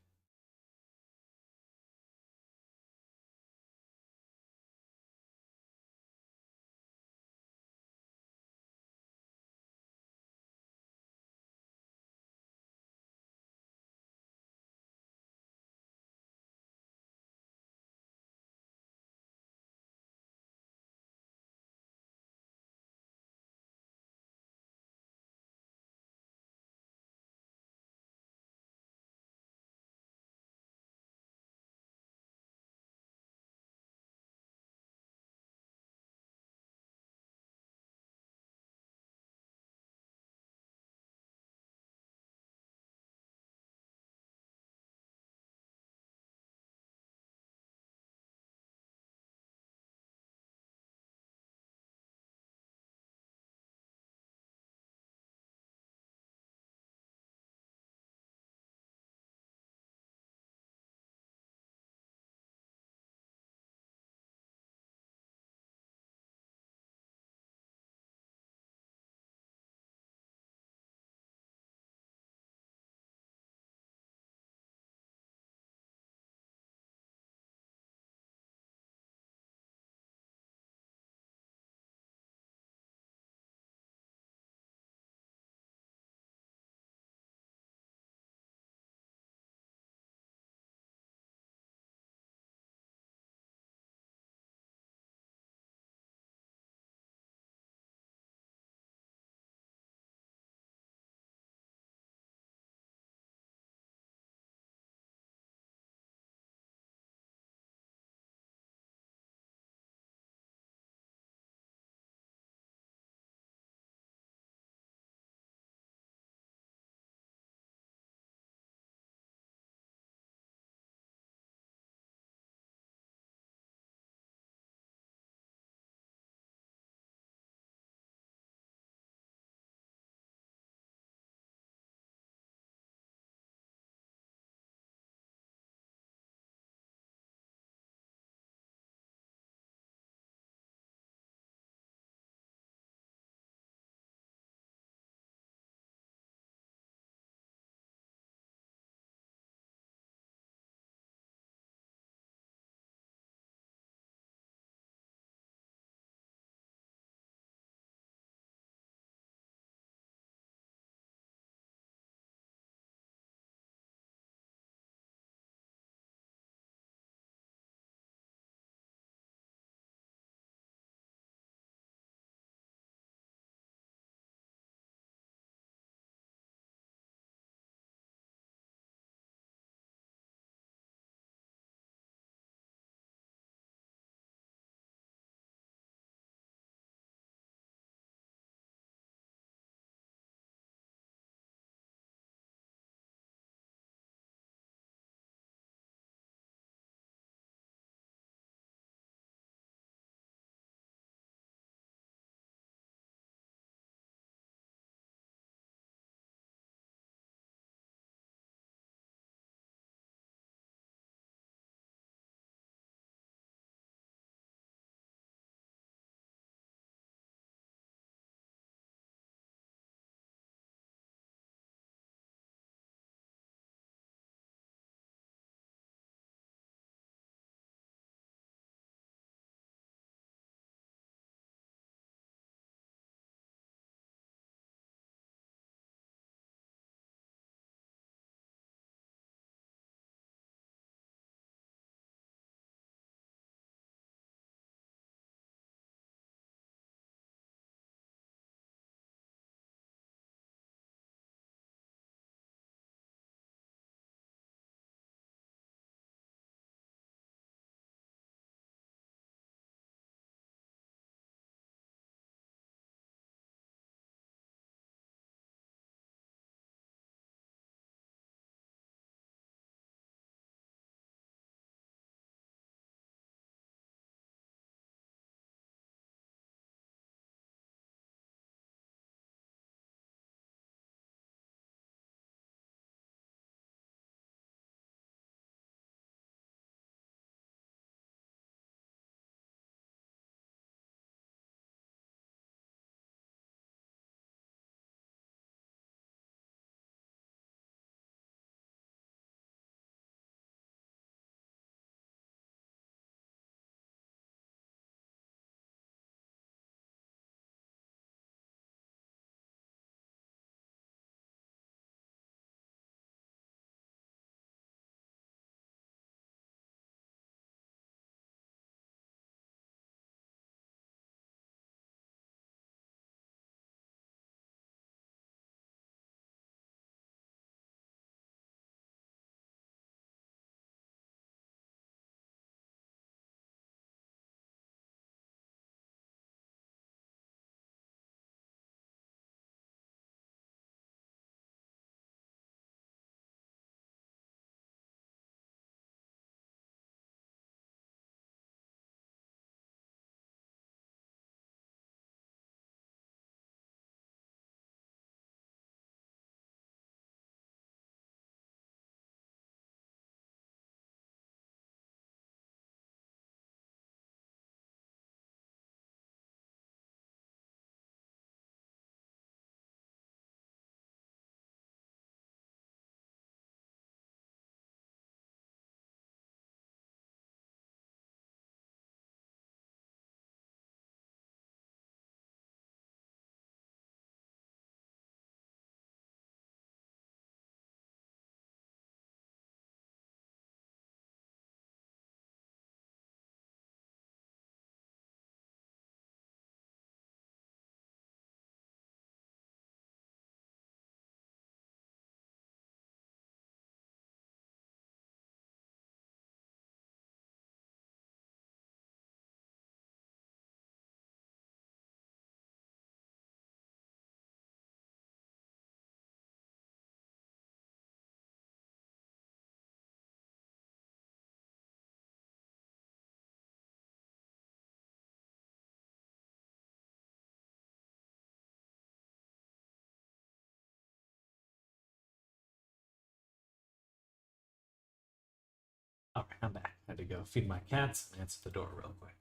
Speaker 1: I'm back. I had to go feed my cats and answer the door real quick.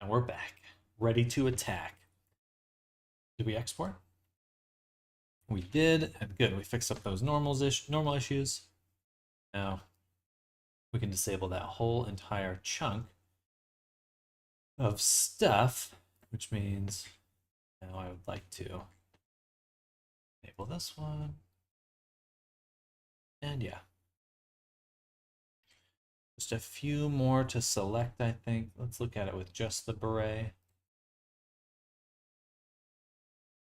Speaker 1: And we're back, ready to attack. Did we export? We did, and good. We fixed up those normal issues. Now we can disable that whole entire chunk of stuff, which means now I would like to enable this one. And yeah. Just a few more to select, I think. Let's look at it with just the beret.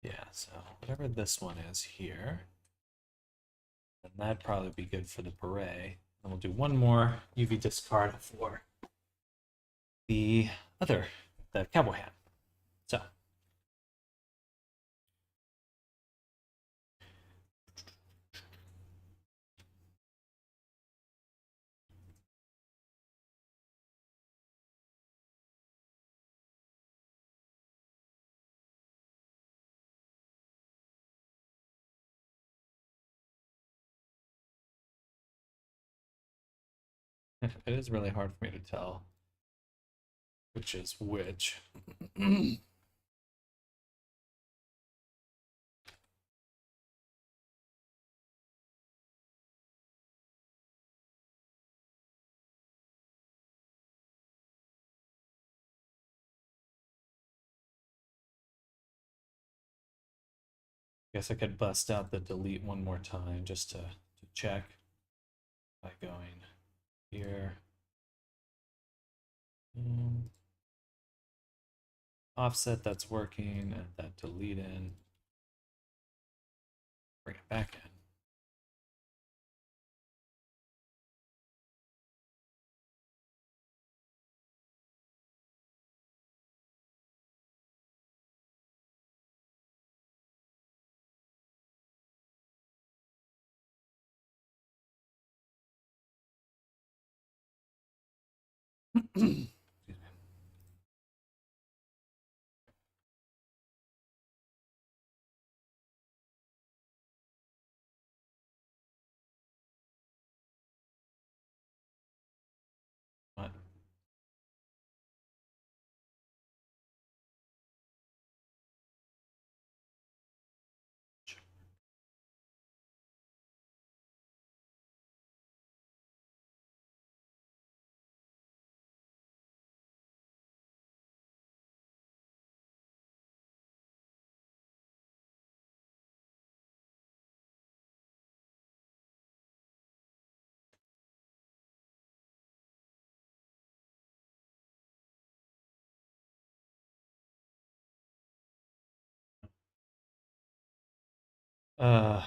Speaker 1: Yeah, so whatever this one is here, then that'd probably be good for the beret. And we'll do one more UV discard for the cowboy hat. So. It is really hard for me to tell which is which. Guess I could bust out the delete one more time just to check by going here. Offset, that's working, and that delete in. Bring it back in. What? Uh,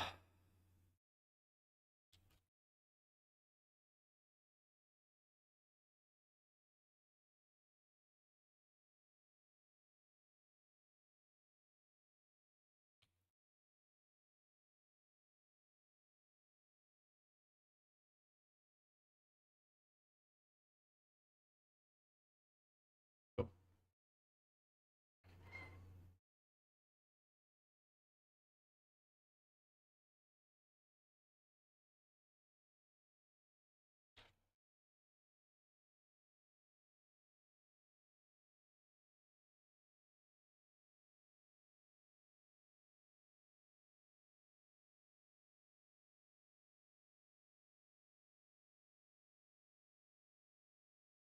Speaker 1: oh,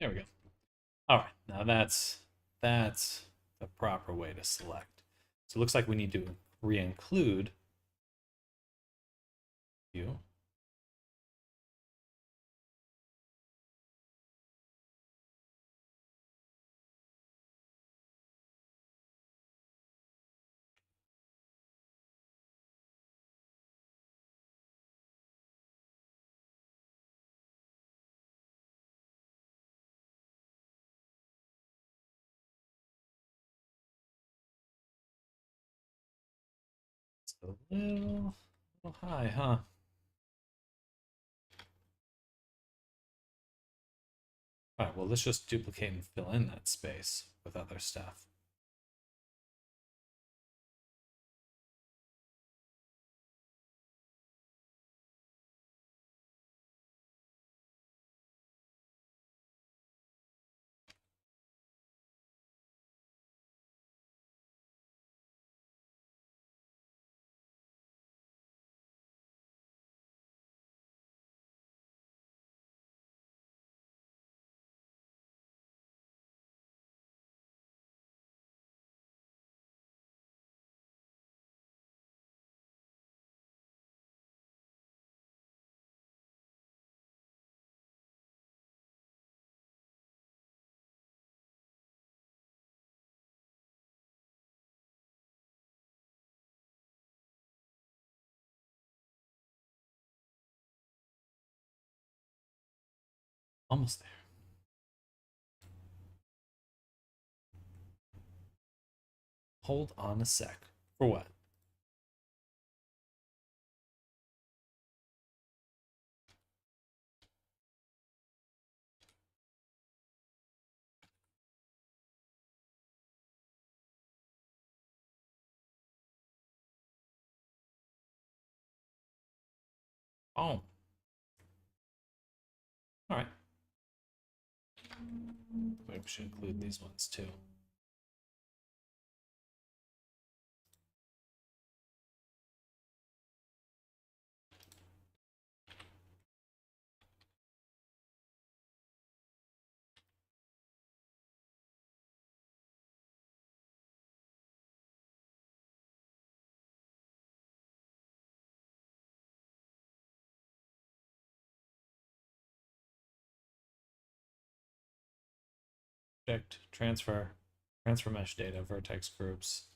Speaker 1: there we go. All right, now that's the proper way to select. So it looks like we need to re-include you. It's a little high, huh? All right, well, let's just duplicate and fill in that space with other stuff. Almost there. Hold on a sec. For what? Oh. All right. Maybe we should include these ones too. Object, transfer mesh data, vertex groups,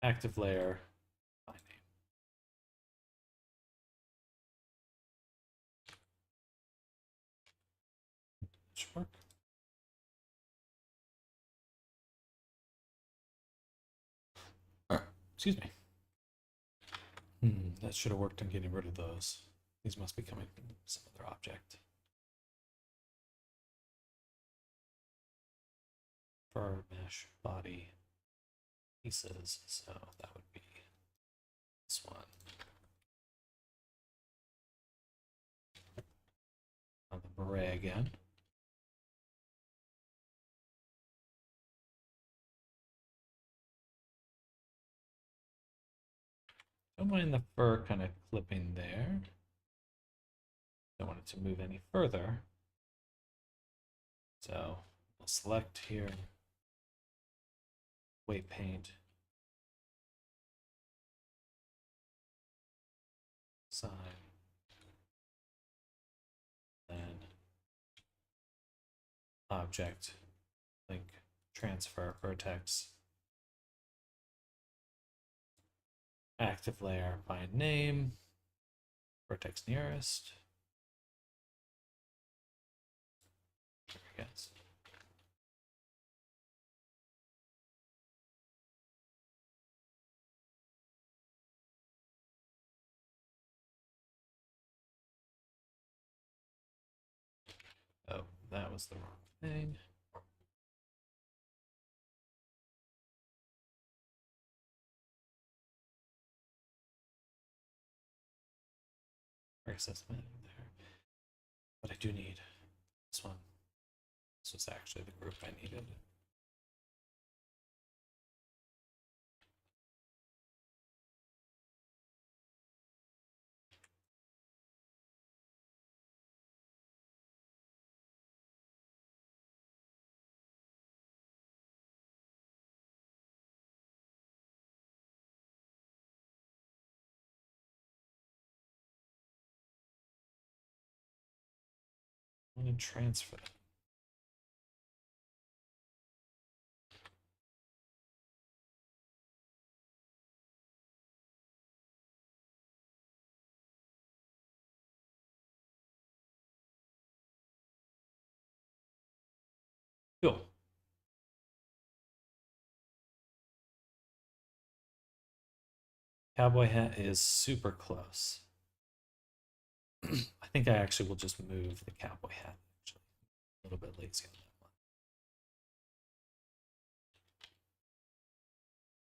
Speaker 1: active layer, by name. Should work. Excuse me. That should have worked on getting rid of those. These must be coming from some other object. Fur, mesh, body, pieces. So that would be this one. On the beret again. Don't mind the fur kind of clipping there. Don't want it to move any further. So we'll select here, weight paint, sign, then object, link, transfer, vertex, active layer, find name, vertex nearest. Yes. Oh, that was the wrong thing. Access menu there. But I do need this one. This was actually the group I needed. I'm going to transfer that. Cool. Cowboy hat is super close. I think I actually will just move the cowboy hat, actually. A little bit lazy on that one.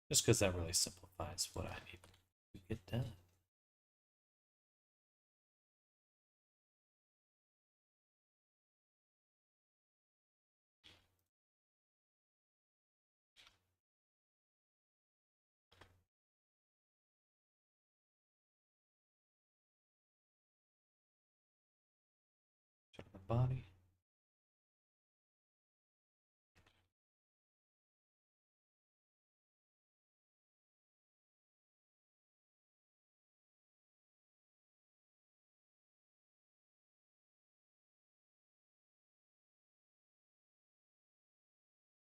Speaker 1: Just because that really simplifies what I need to get done. Check the body.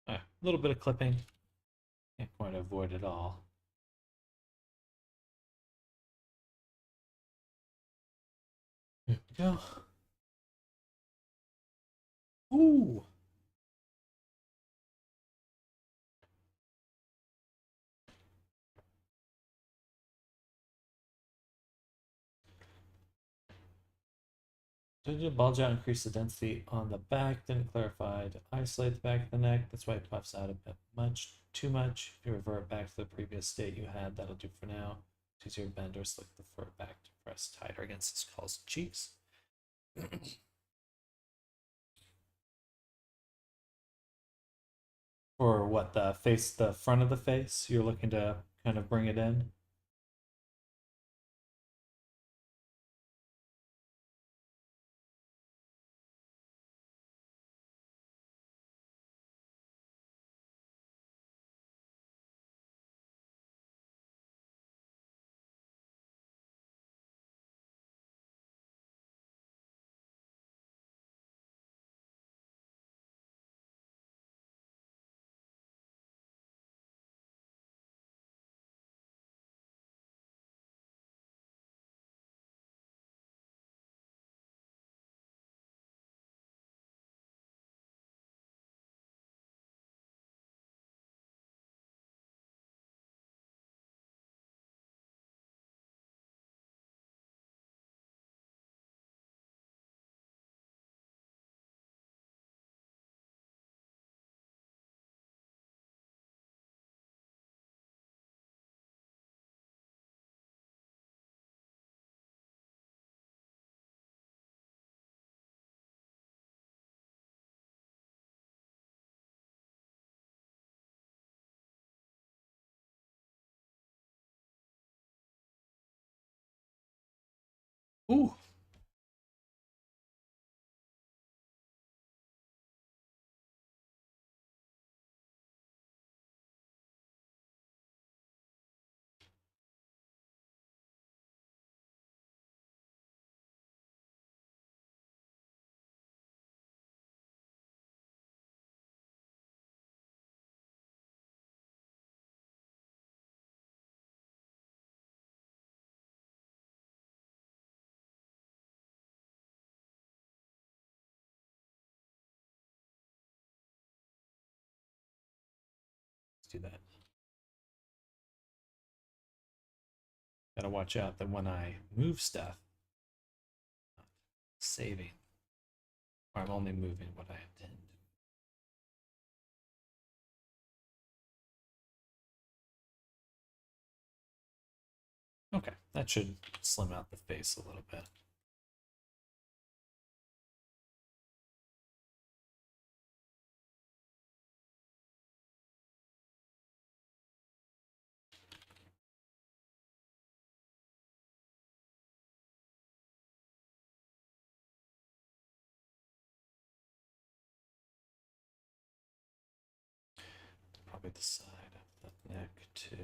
Speaker 1: A little bit of clipping. Can't quite avoid it all. There we go. Ooh. Did you bulge out, increase the density on the back? Didn't clarify to isolate the back of the neck. That's why it puffs out a bit too much. If you revert back to the previous state you had, that'll do for now. It's easier to bend or slick the fur back to press tighter against the skulls and cheeks. Or what, the face, the front of the face? You're looking to kind of bring it in? Ooh. Let's do that. Gotta watch out that when I move stuff, I'm saving, or I'm only moving what I intend. Okay, that should slim out the face a little bit. Probably the side of the neck too.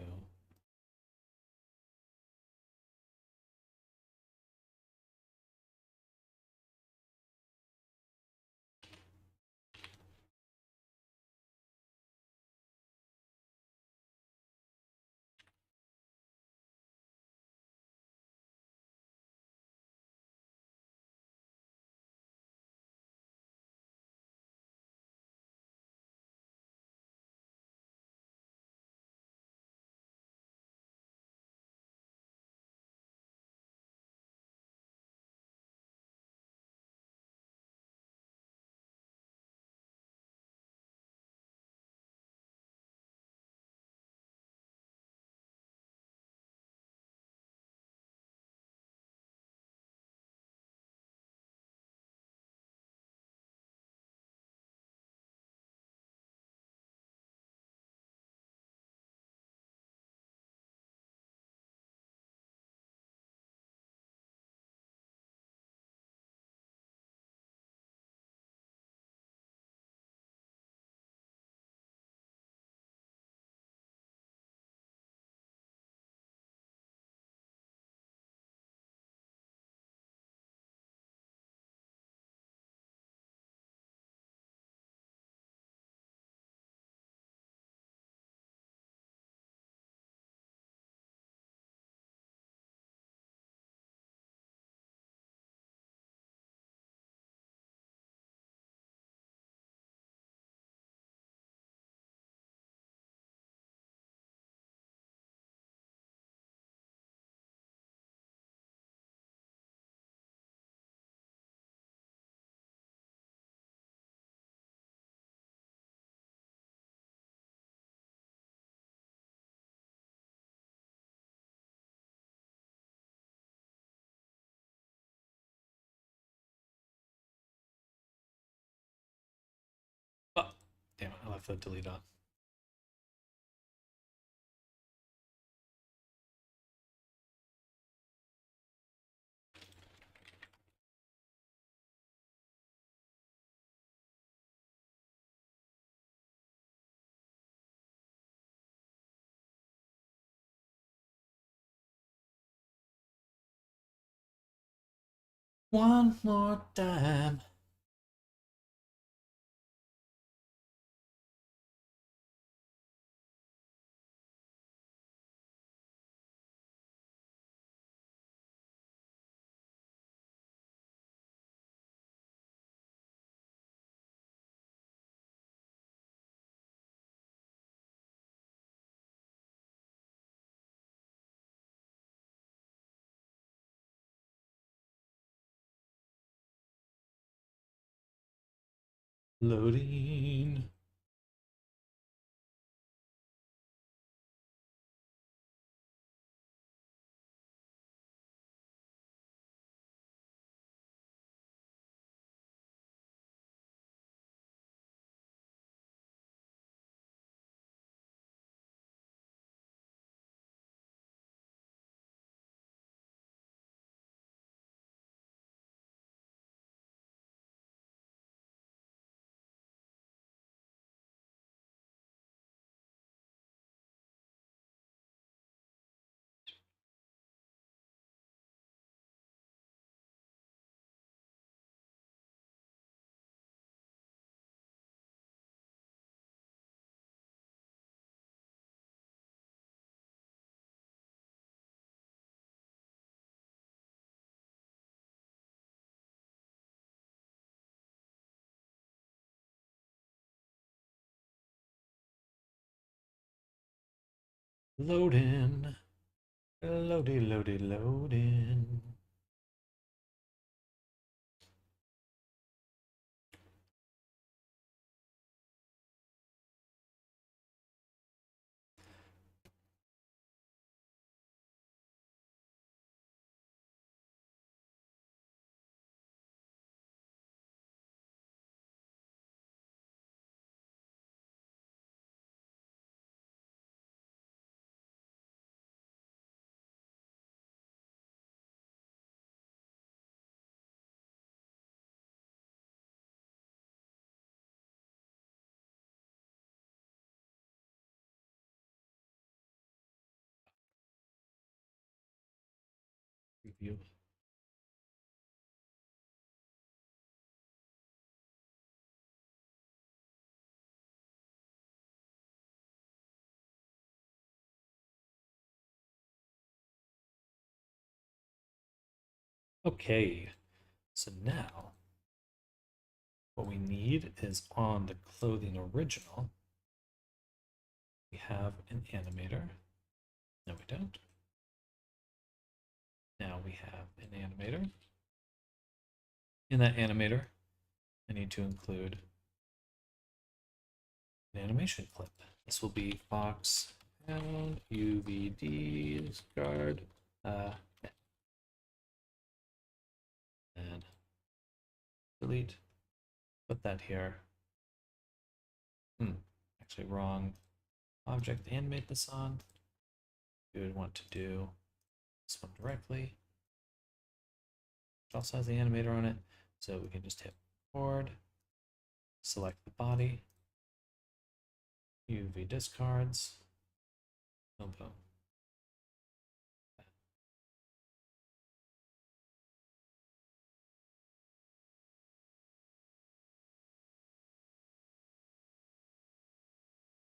Speaker 1: Damn it, I left the delete on. One more time. Loading. Loading. Loading. Review. Okay, so now what we need is on the clothing original, we have an animator. No, we don't. Now we have an animator. In that animator, I need to include an animation clip. This will be Fox and UVD guard. And delete. Put that here. Actually wrong object to animate this on. We would want to do this one directly, which also has the animator on it. So we can just hit record, select the body, UV discards, boom, boom.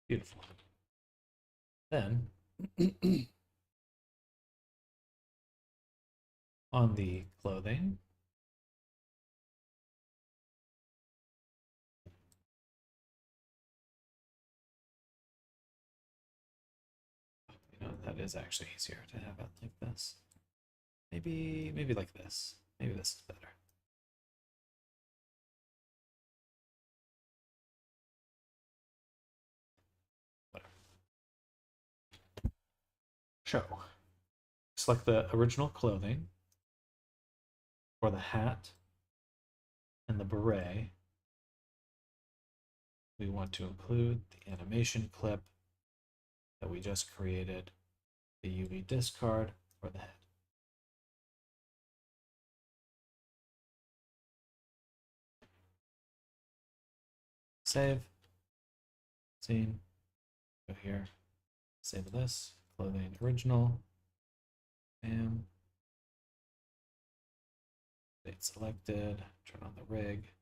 Speaker 1: Beautiful. Then on the clothing, you know, that is actually easier to have it like this. Maybe like this. Maybe this is better. Whatever. Show. Select the original clothing for the hat and the beret. we want to include the animation clip that we just created, the UV discard for the head. Save, scene, go here, save this, clothing original, bam, date selected, turn on the rig,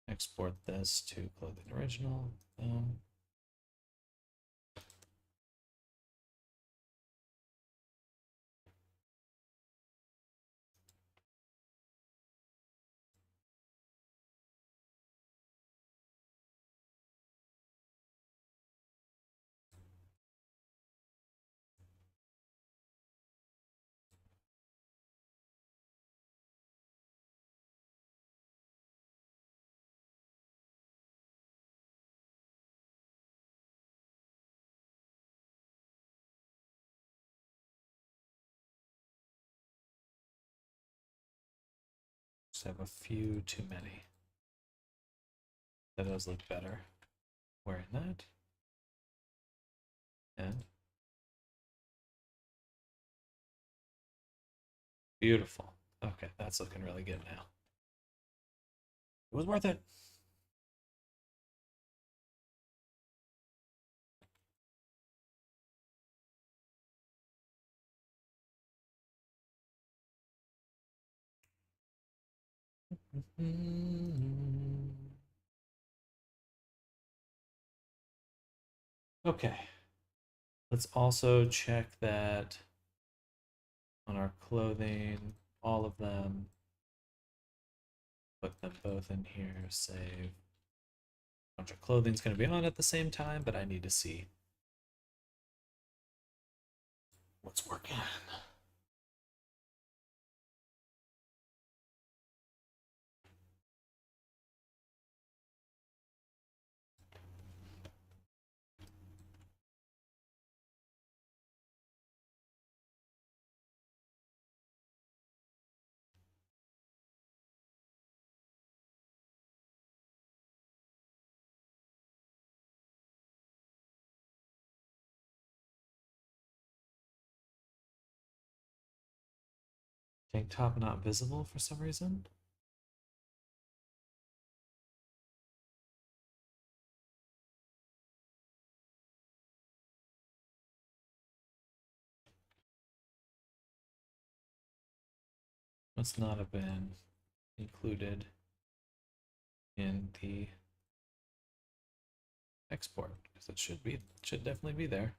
Speaker 1: export this to clothing original, boom. Just have a few too many. That does look better. Wearing that. And beautiful. Okay, that's looking really good now. It was worth it. Okay. Let's also check that on our clothing, all of them. Put them both in here, save. A bunch of clothing's going to be on at the same time, but I need to see what's working. Tank top not visible for some reason. Must not have been included in the export because it should definitely be there.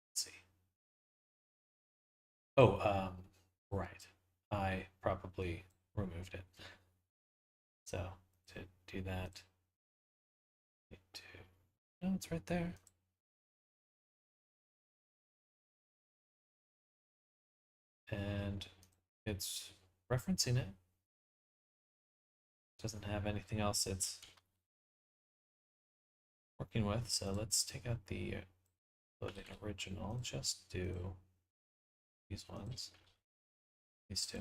Speaker 1: Let's see. Oh, right. I probably removed it. So to do that, need to, no, it's right there. And it's referencing it. Doesn't have anything else it's working with. So let's take out the clothing original. Just do these ones. These two.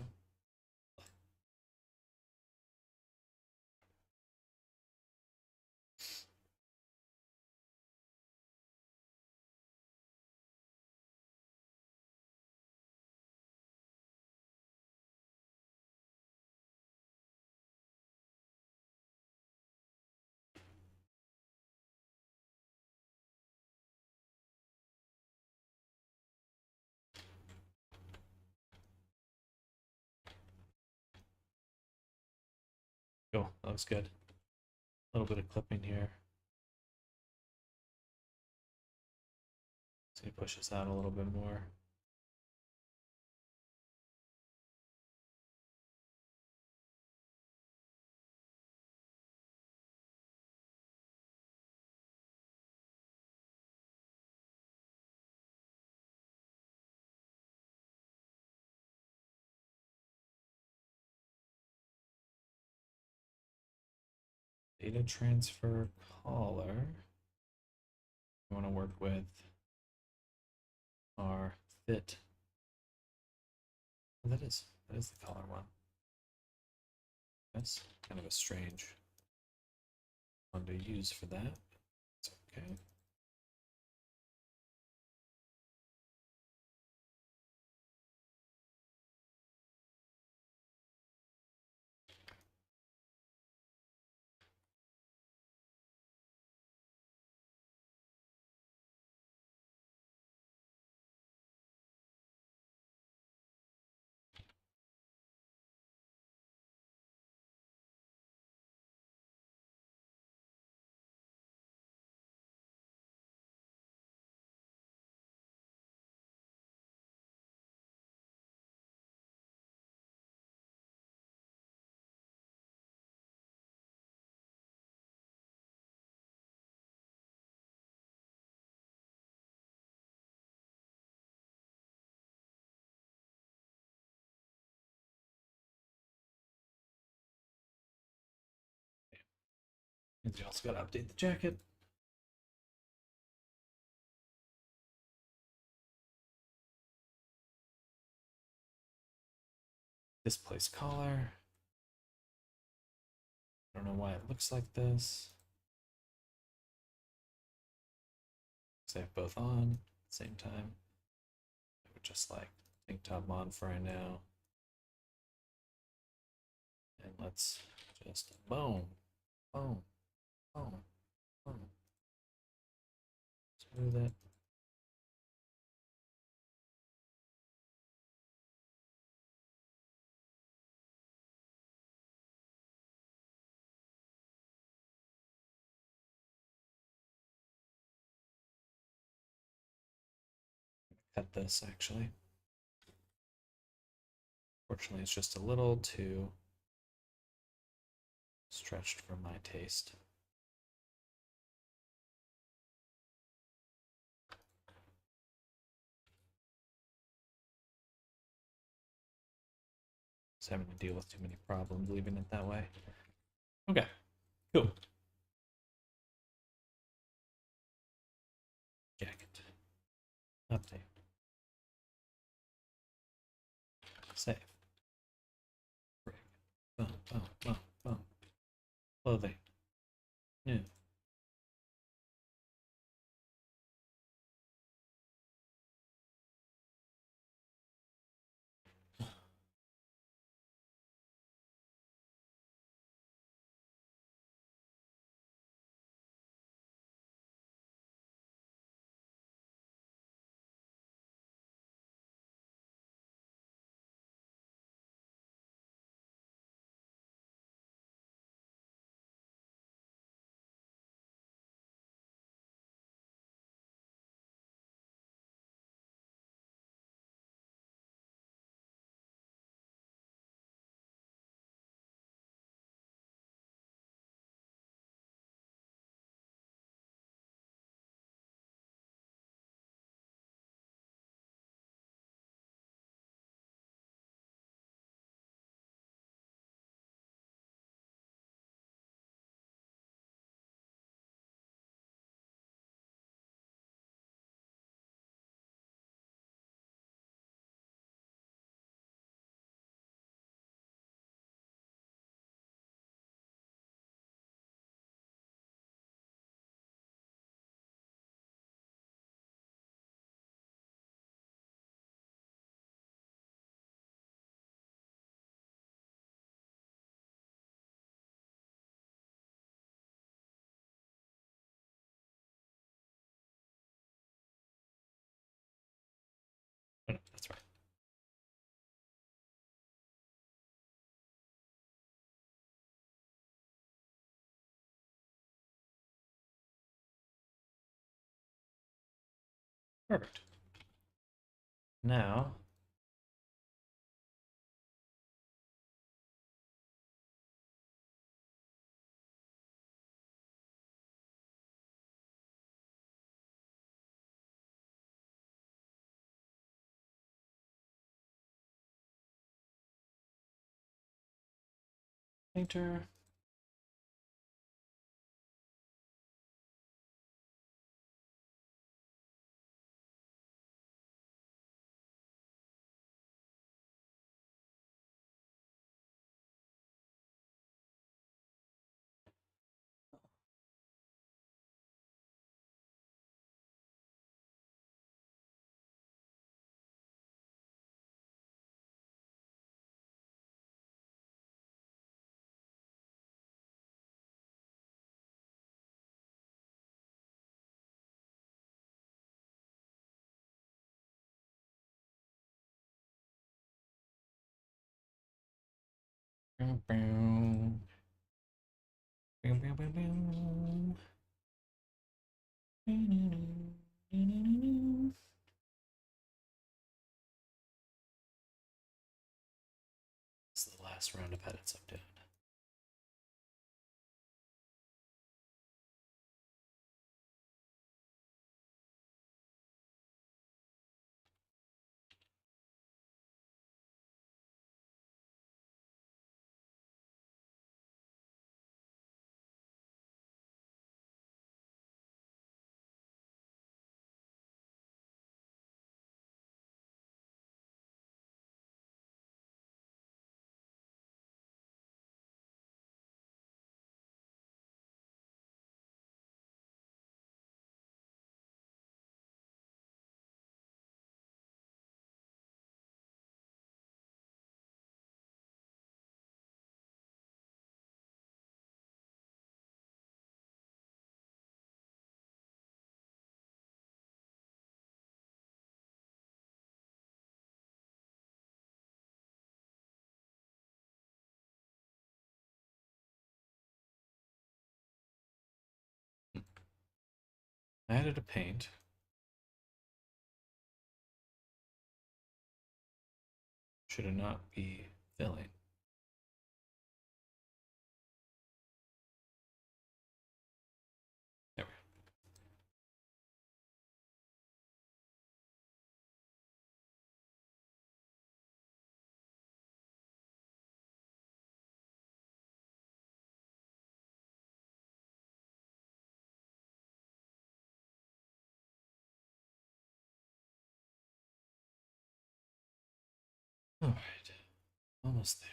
Speaker 1: Cool, that looks good. A little bit of clipping here. So he pushes out a little bit more. Data transfer collar. We want to work with our fit. Oh, that is the collar one. That's kind of a strange one to use for that. It's okay. And you also got to update the jacket. Displace collar. I don't know why it looks like this. Because I have both on at the same time. I would just like tank top on for right now. And let's just boom, boom, boom, boom. Smooth it. Cut this actually. Fortunately, it's just a little too stretched for my taste. Just having to deal with too many problems leaving it that way. Okay, cool. Jacket. Update. Save. Break. Boom, boom, boom, boom. Clothing. New. Oh, no, that's right. Perfect. Now, painter. This is the last round of edits I'm doing. I added a paint. Should it not be filling? There we go. All right, almost there.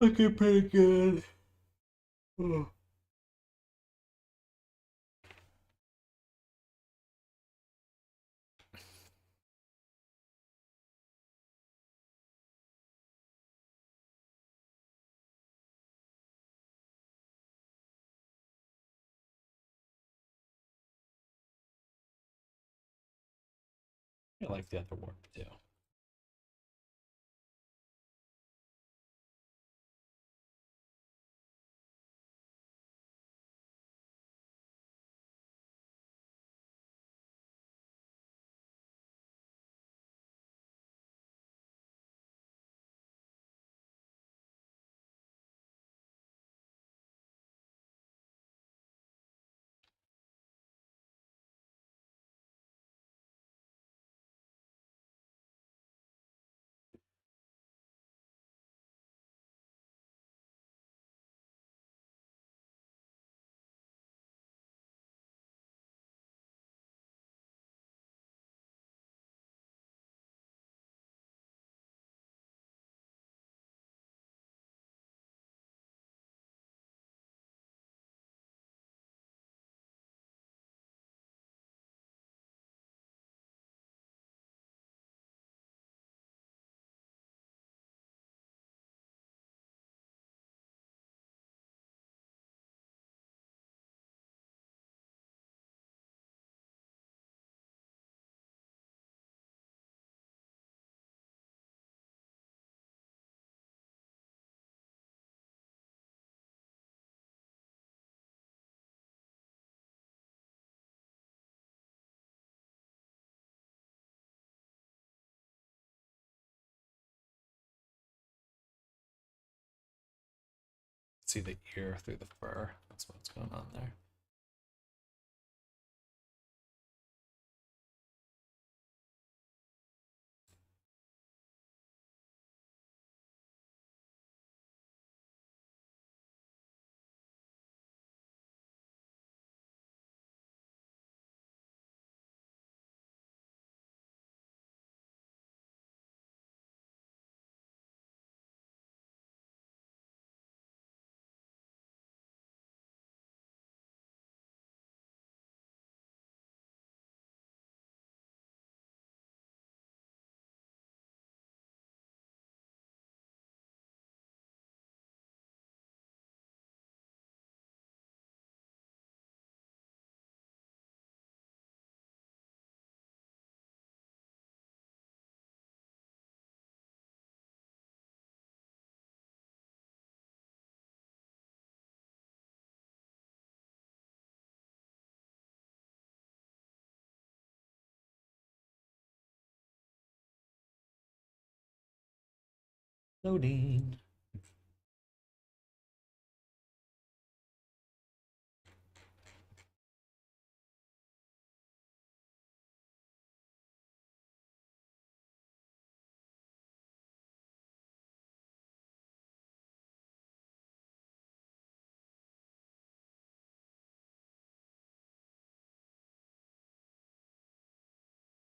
Speaker 1: Looking pretty good. Oh. I like the other warp too. See the ear through the fur. That's what's going on there. Loading.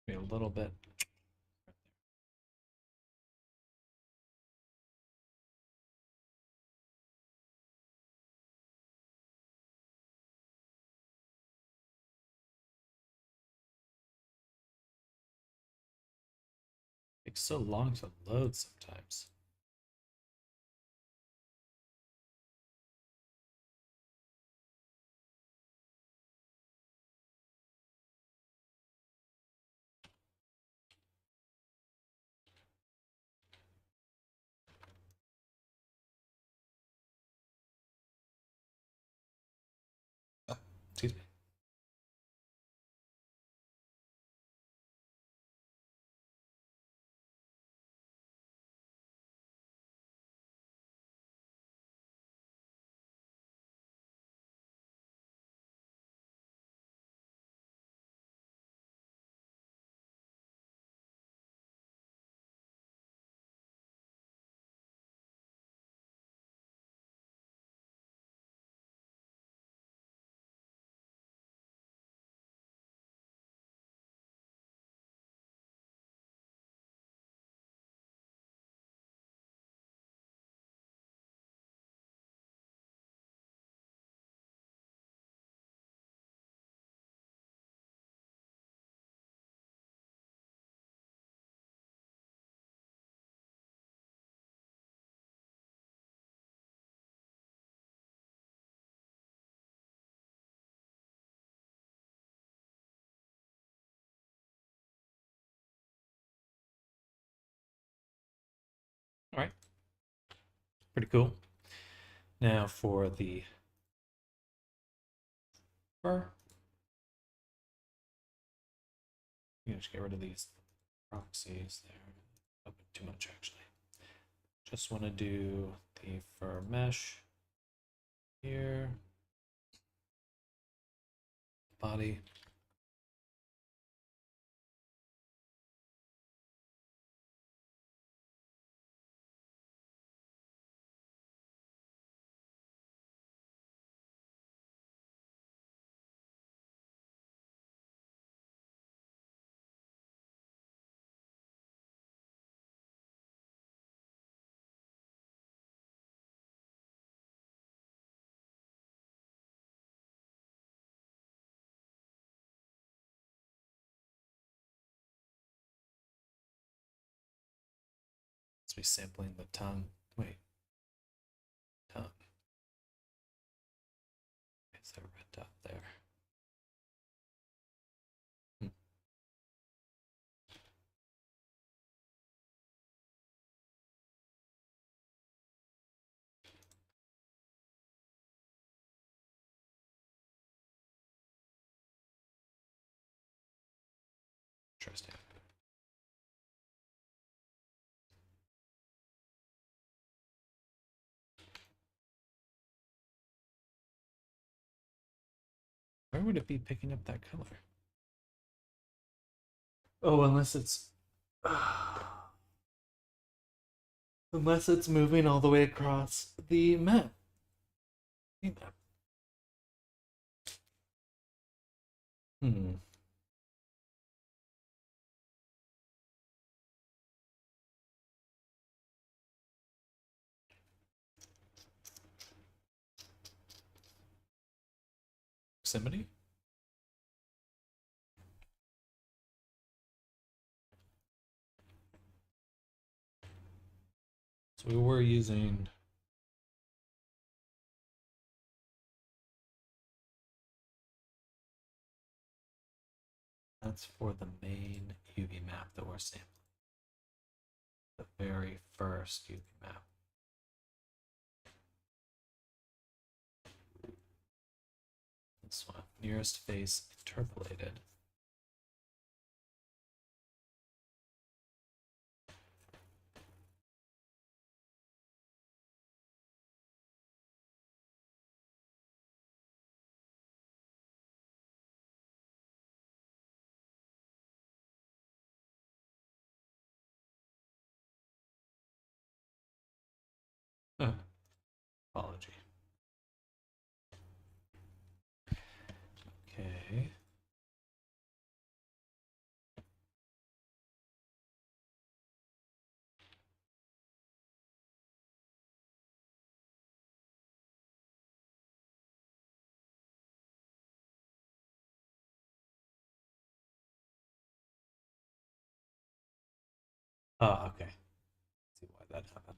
Speaker 1: Maybe a little bit. Takes so long to load sometimes. Excuse me. All right. Pretty cool. Now for the fur. You just get rid of these proxies there. Open too much actually. Just want to do the fur mesh here. Body. Let's be sampling the tongue. Wait. Tongue. Is there a red dot there? Interesting. Where would it be picking up that color? Oh, unless it's unless it's moving all the way across the map. Hmm. Proximity? So we were using that's for the main UV map that we're sampling. The very first UV map. This one, nearest face interpolated. Apology. Okay. Oh, okay. See why that happened.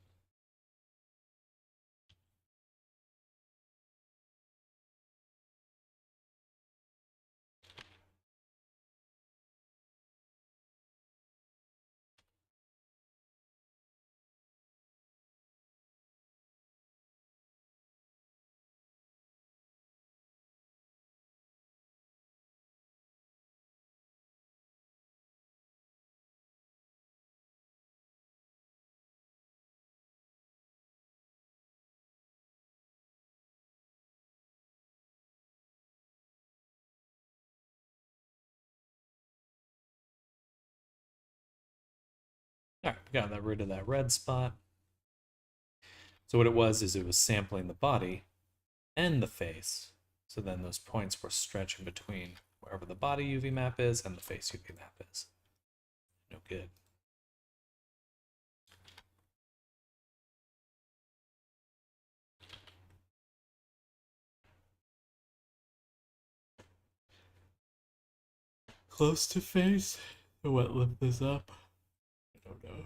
Speaker 1: All right, we got rid of that red spot. So what it was is it was sampling the body and the face. So then those points were stretching between wherever the body UV map is and the face UV map is. No good. Close to face? So what, lift this up? I don't know.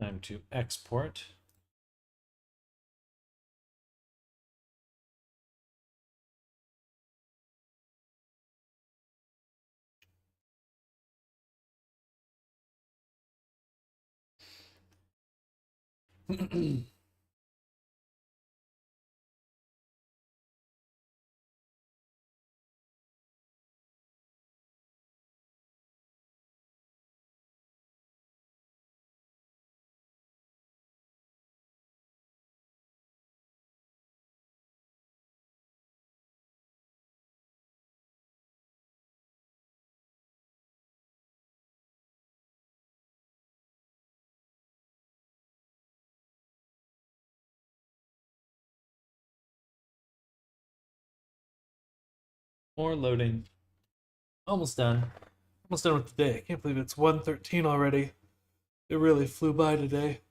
Speaker 1: Time to export. More loading. Almost done. Almost done with the day. I can't believe it's 1:13 already. It really flew by today.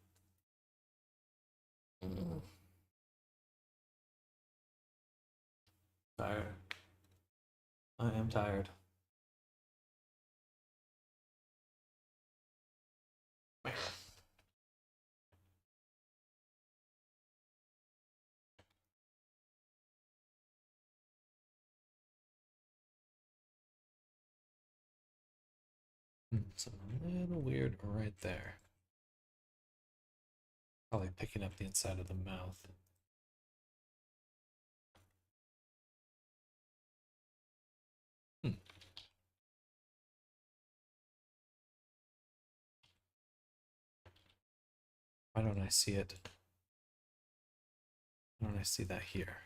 Speaker 1: Tired. I am tired. Something a little weird right there. Probably picking up the inside of the mouth. Hmm. Why don't I see it? Why don't I see that here?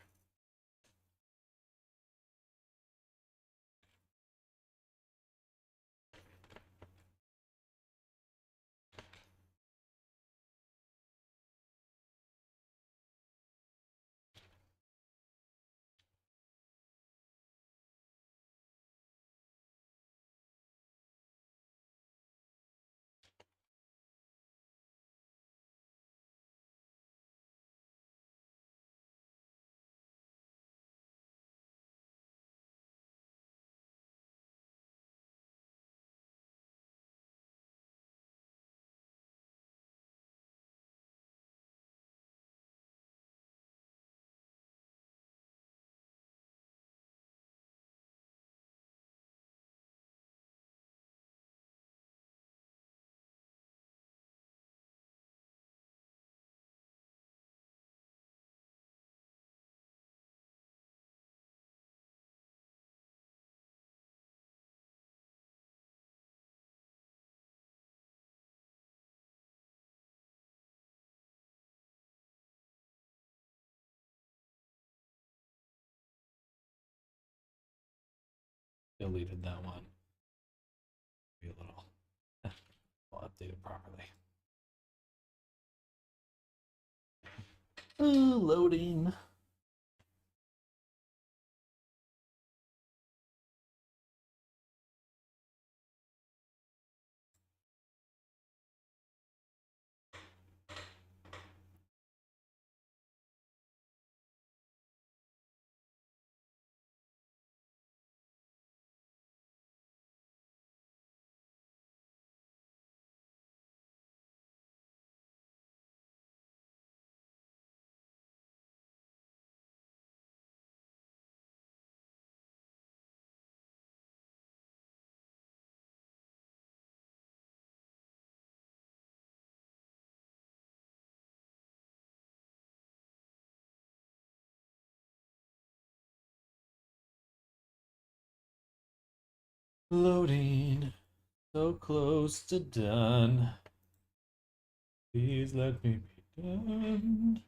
Speaker 1: deleted that one. Be a little. I'll update it properly. Loading. Loading. So close to done. Please let me be done.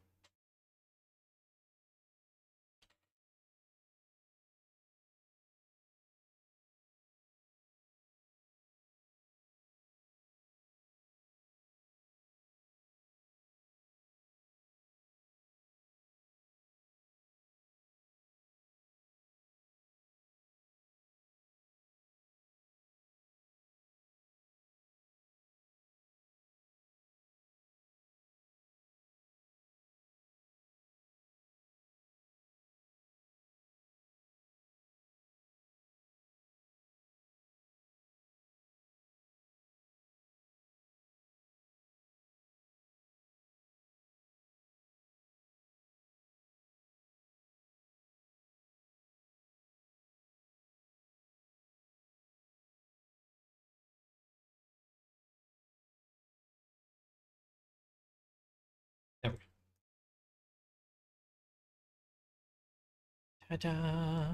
Speaker 1: There we go. Ta-da!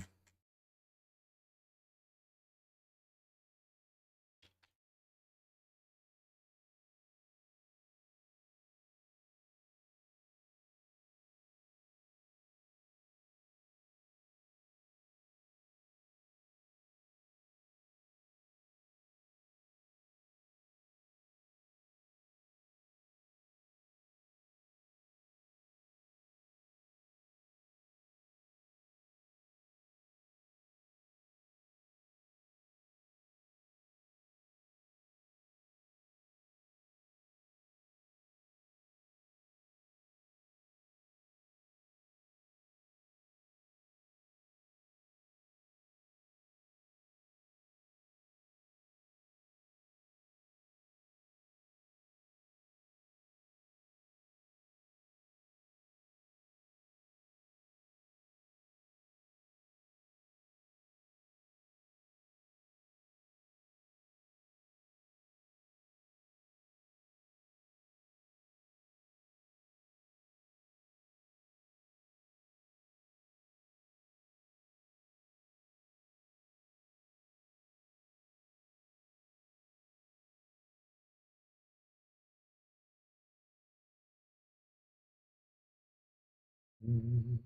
Speaker 1: Mm,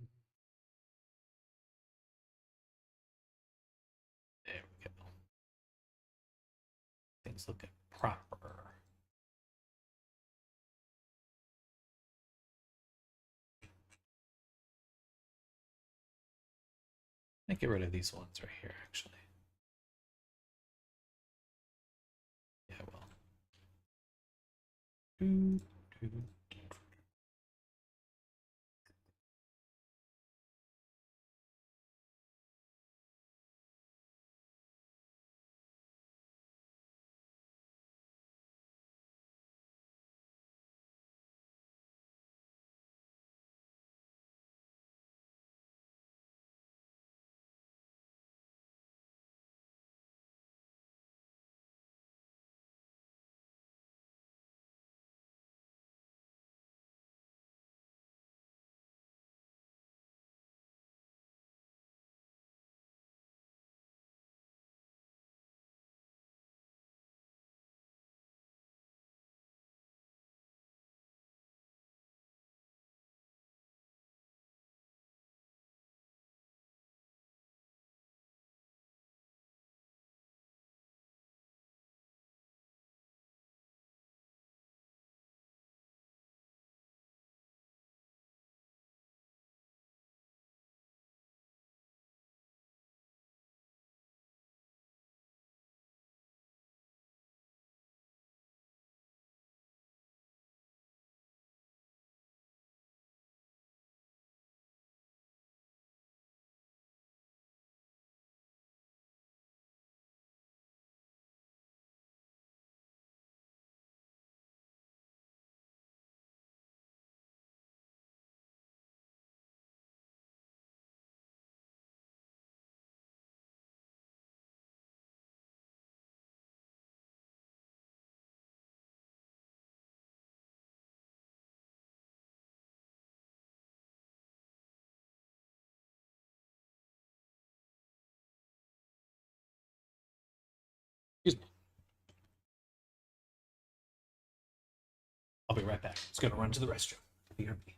Speaker 1: there we go. Things looking proper. I get rid of these ones right here, actually. Yeah, well. Doo, doo. be right back. Just gonna run to the restroom. BRB.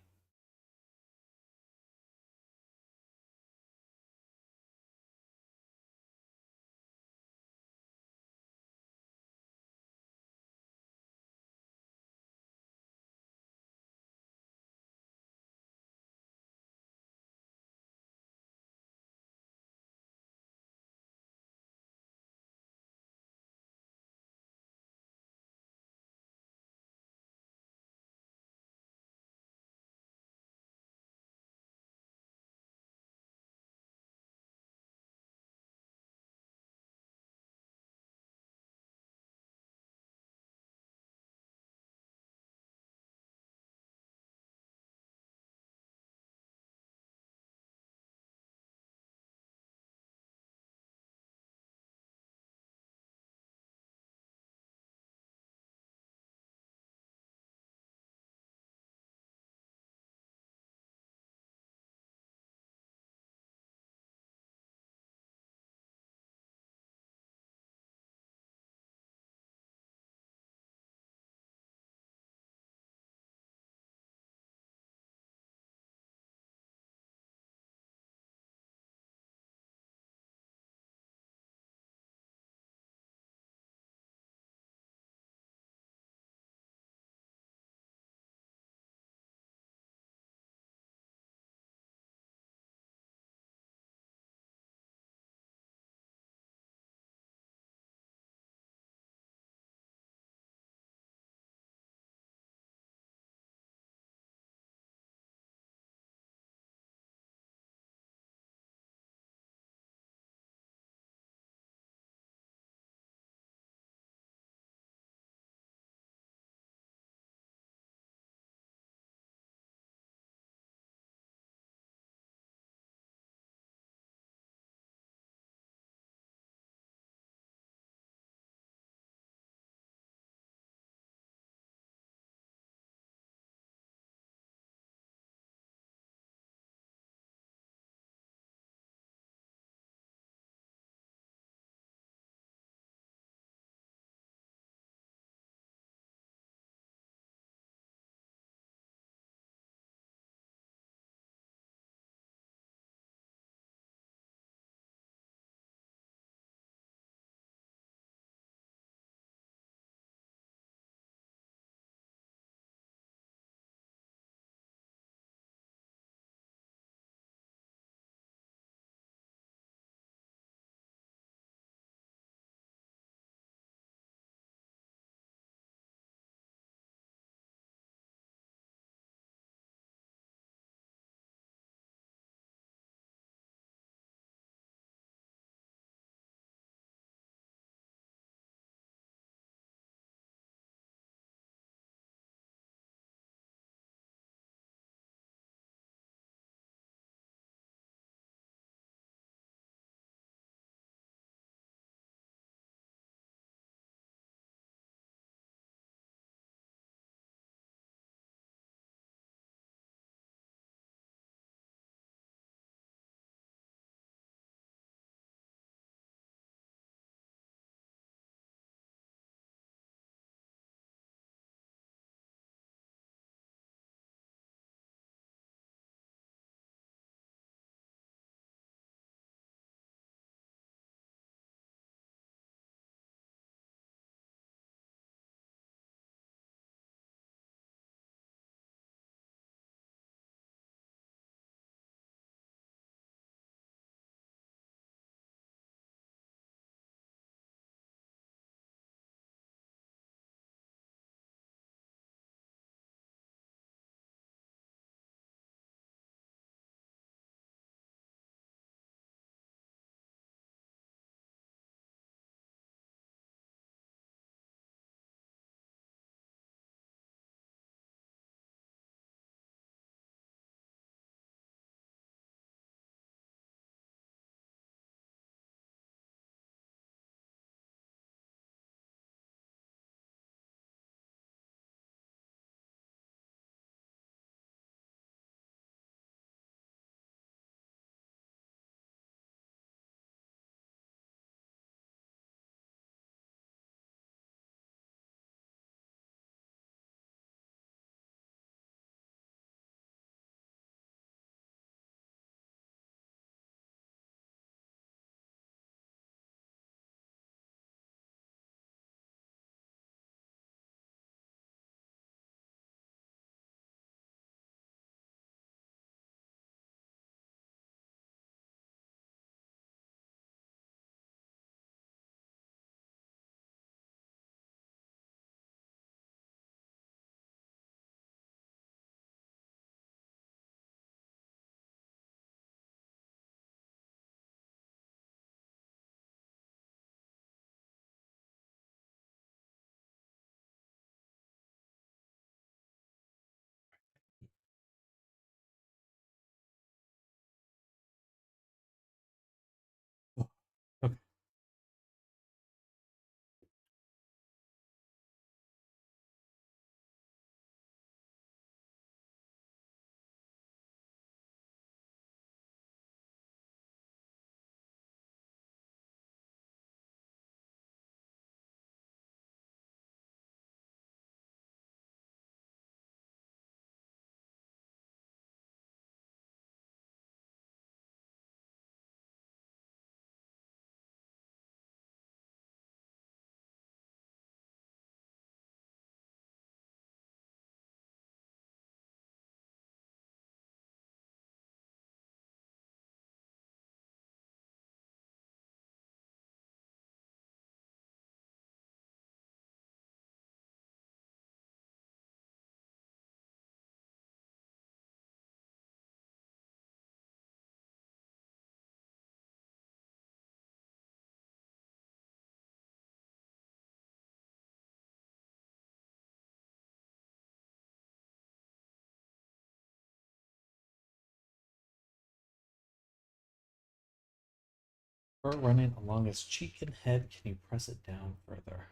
Speaker 1: Fur running along his cheek and head. Can you press it down further?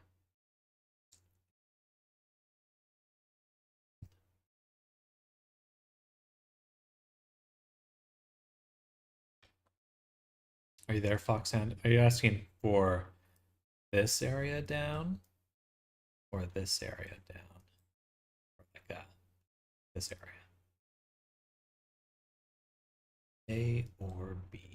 Speaker 1: Are you there, Foxhound? Are you asking for this area down or this area down? Or like that? This area. A or B?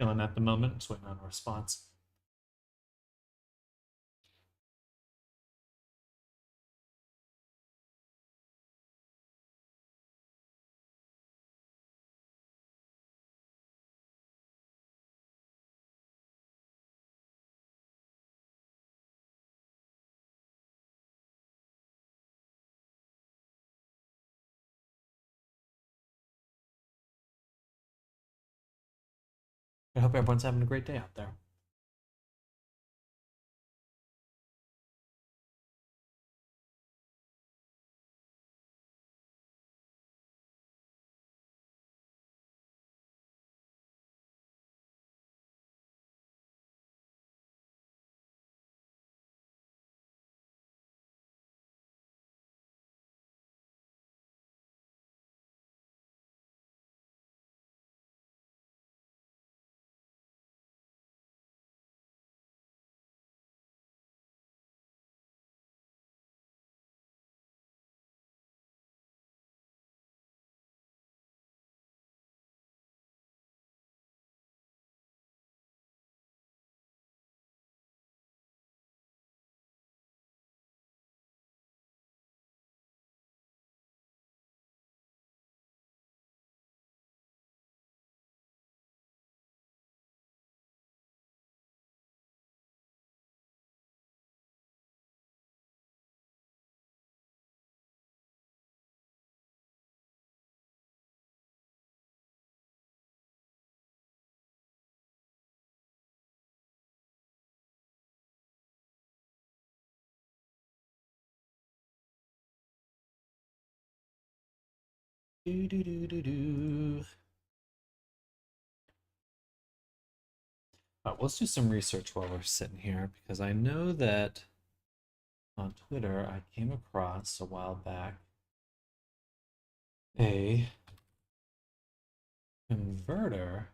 Speaker 1: Feeling at the moment. Just waiting on a response. I hope everyone's having a great day out there. Do do do do do. All right, let's do some research while we're sitting here because I know that on Twitter I came across a while back a converter.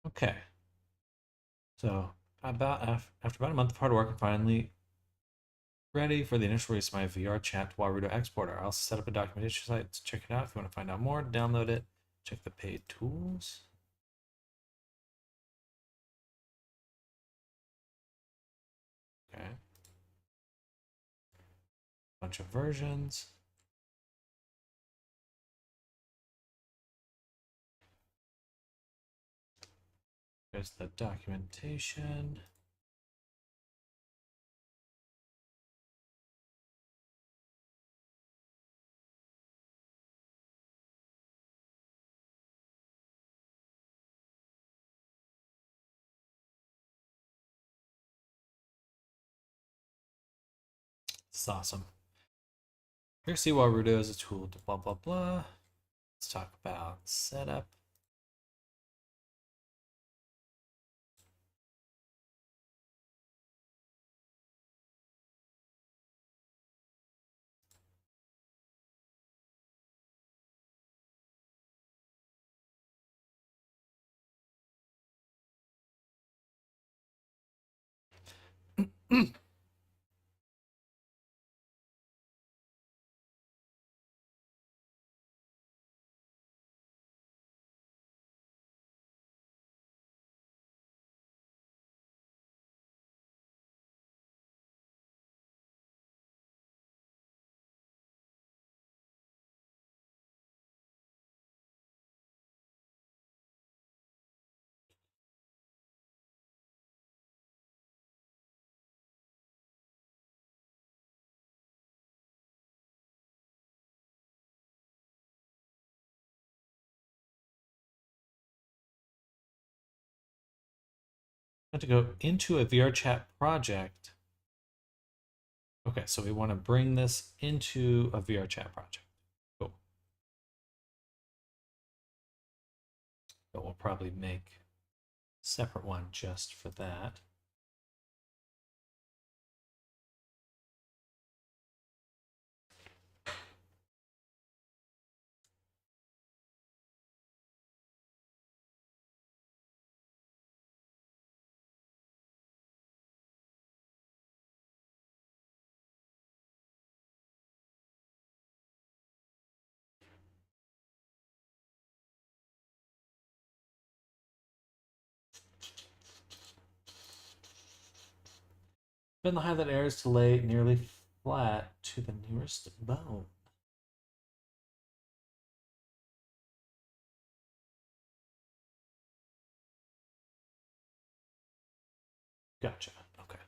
Speaker 1: Okay, so after about a month of hard work, I'm finally ready for the initial release of my VR chat to Warudo exporter. I also set up a documentation site to check it out if you want to find out more. Download it. Check the paid tools. Okay. Bunch of versions. There's the documentation. It's awesome. Here's see Warudo as a tool to blah blah blah. Let's talk about setup. To go into a VR chat project. Okay, so we want to bring this into a VR chat project. Cool. But we'll probably make a separate one just for that. Bend the highlight areas to lay nearly flat to the nearest bone. Gotcha. Okay.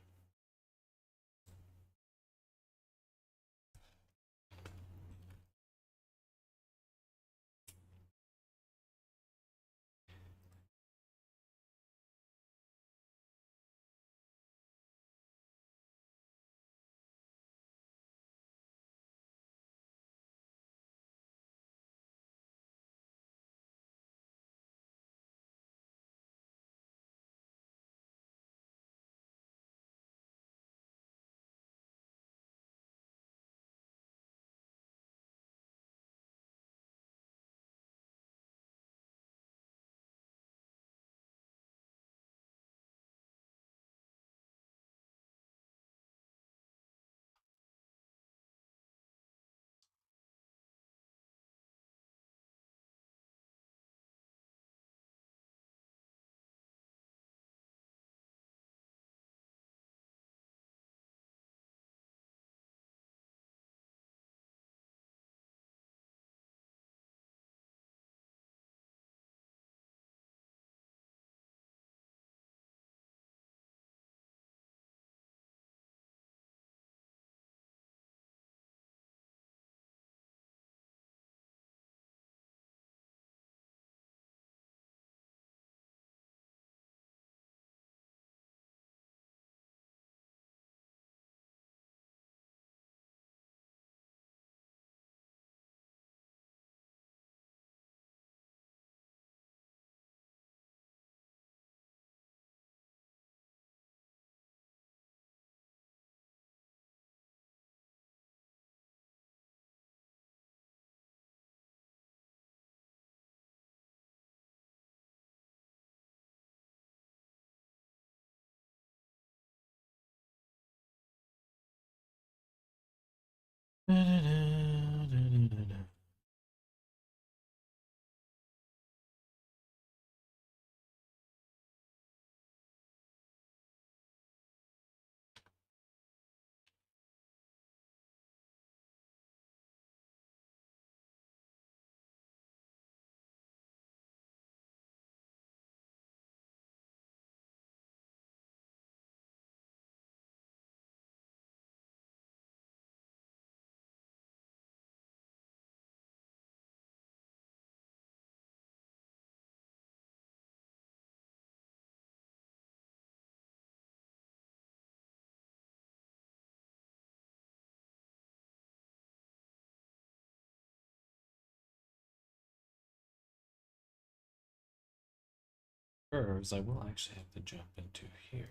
Speaker 1: Curves, I will actually have to jump into here.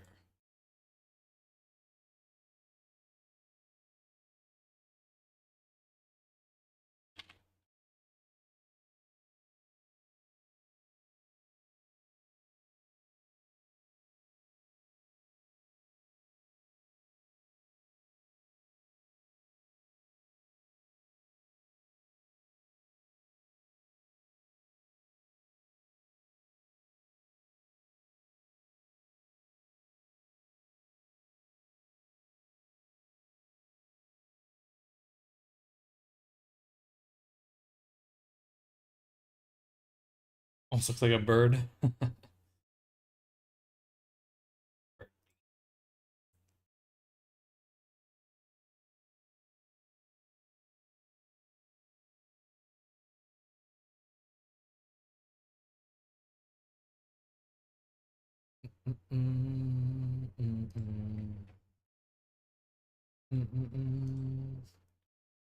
Speaker 1: Almost looks like a bird.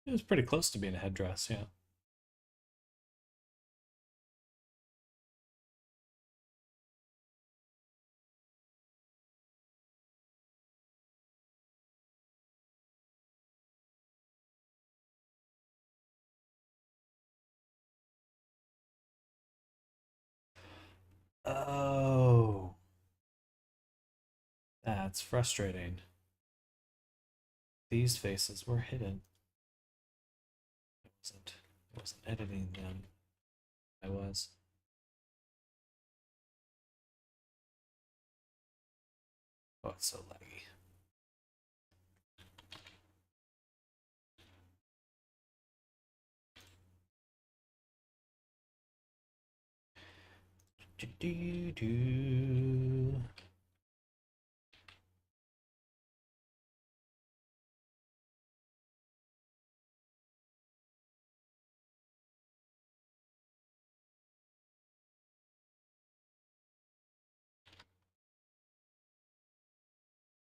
Speaker 1: It was pretty close to being a headdress, yeah. Oh, that's frustrating. These faces were hidden. I wasn't editing them. I was. Oh, it's so laggy. Do-do-do-do.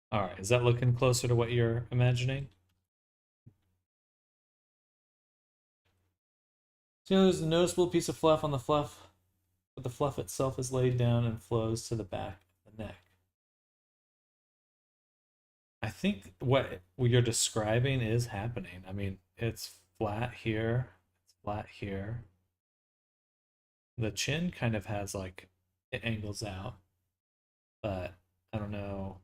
Speaker 1: All right, is that looking closer to what you're imagining? So there's a noticeable piece of fluff on the fluff, but the fluff itself is laid down and flows to the back of the neck. I think what you're describing is happening. I mean, it's flat here, it's flat here. The chin kind of has like, it angles out, but I don't know.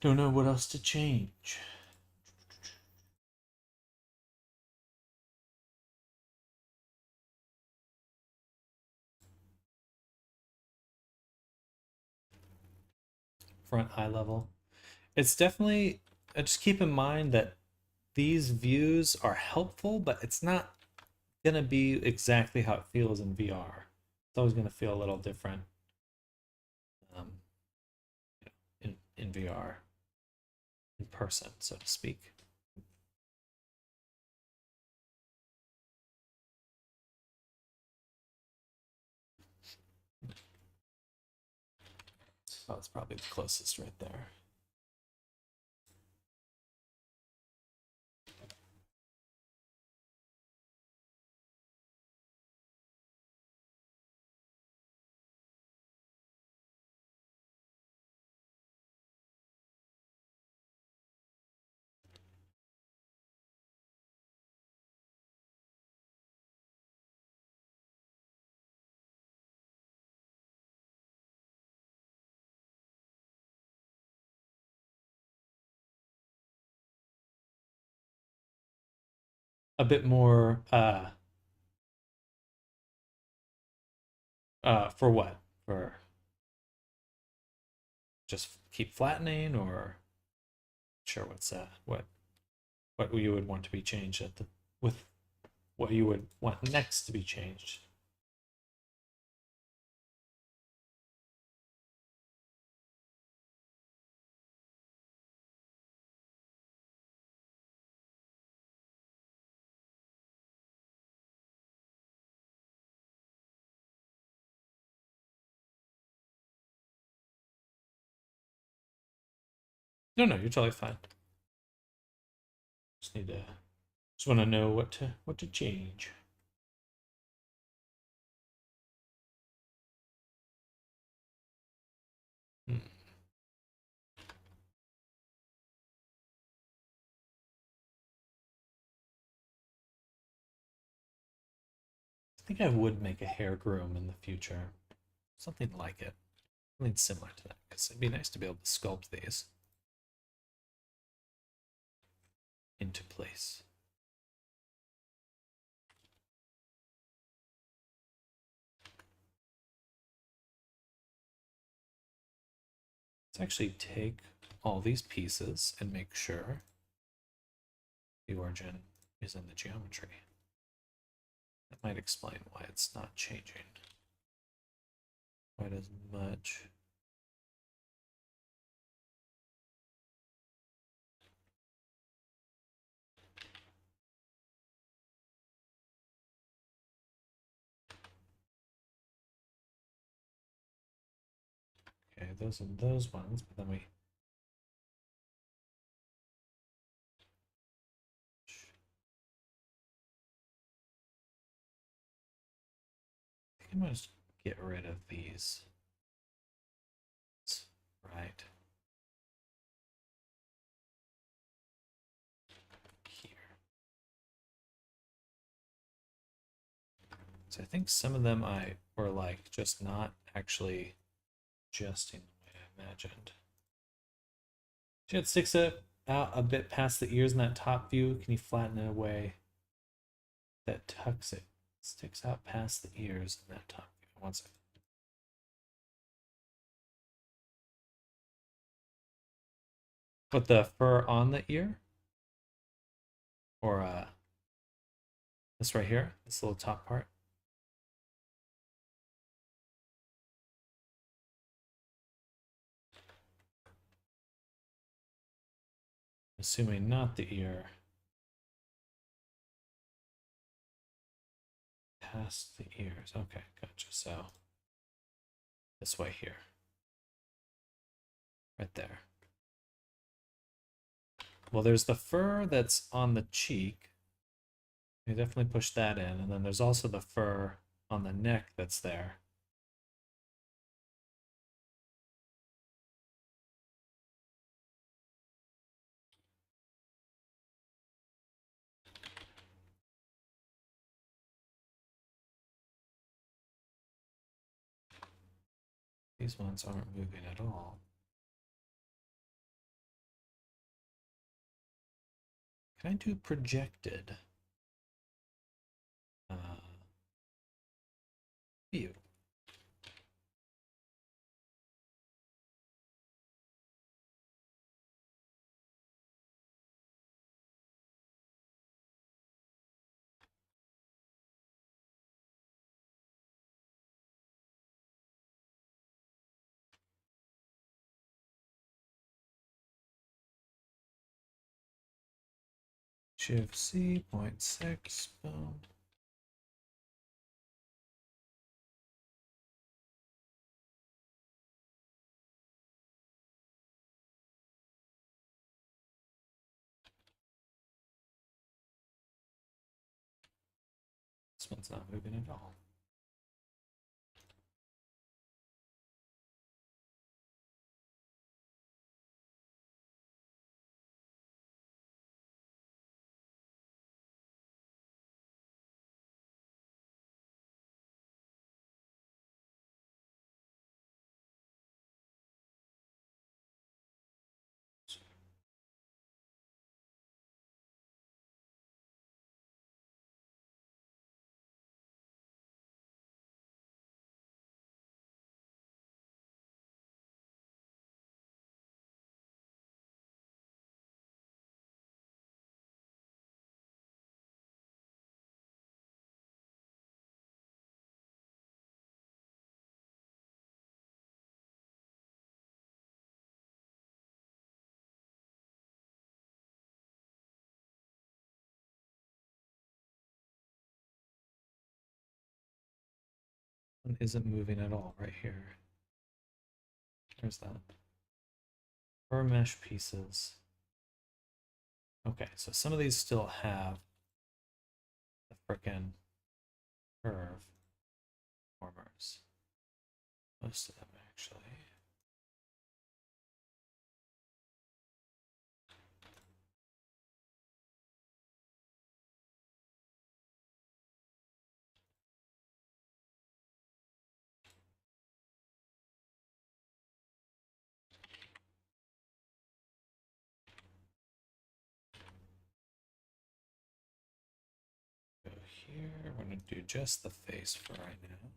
Speaker 1: Don't know what else to change. Front eye level. It's definitely, just keep in mind that these views are helpful, but it's not gonna be exactly how it feels in VR. It's always gonna feel a little different um, in VR, in person, so to speak. Oh, it's probably the closest right there. A bit more for what? For just keep flattening, or sure, what's what you would want to be changed at the with what you would want next to be changed. No, no, you're totally fine. Just need to just want to know what to change. Hmm. I think I would make a hair groom in the future. Something like it. Something similar to that. Because it'd be nice to be able to sculpt these into place. Let's actually take all these pieces and make sure the origin is in the geometry. That might explain why it's not changing quite as much. Okay, those are those ones, but then we I think I'm gonna just get rid of these. Right here. So I think some of them I were like just not actually adjusting the way I imagined. See, it sticks it out a bit past the ears in that top view. Can you flatten it away that tucks it? Sticks out past the ears in that top view. One second. But the fur on the ear? Or This right here, this little top part. Assuming not the ear. Past the ears. Okay, gotcha. So this way here. Right there. Well, there's the fur that's on the cheek. You definitely push that in. And then there's also the fur on the neck that's there. These ones aren't moving at all. Can I do projected? View. Shift C, 0.6, boom. This one's not moving at all. One isn't moving at all right here. There's that. Fur mesh pieces. Okay, so some of these still have the frickin' curve formers. Most of them, actually. Go here. We're going to do just the face for right now.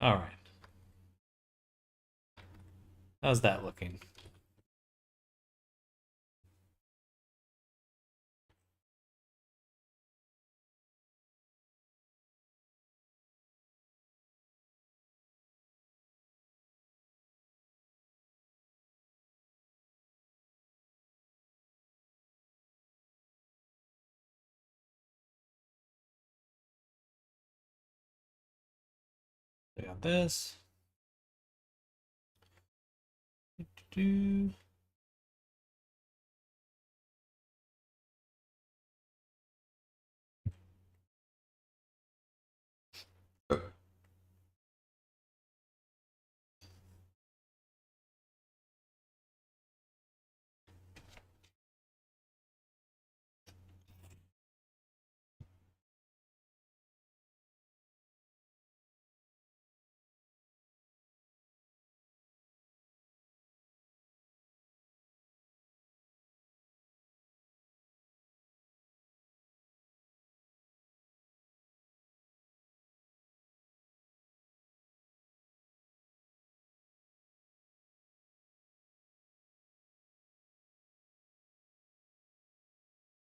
Speaker 1: All right. How's that looking? We got this. Do-do-do.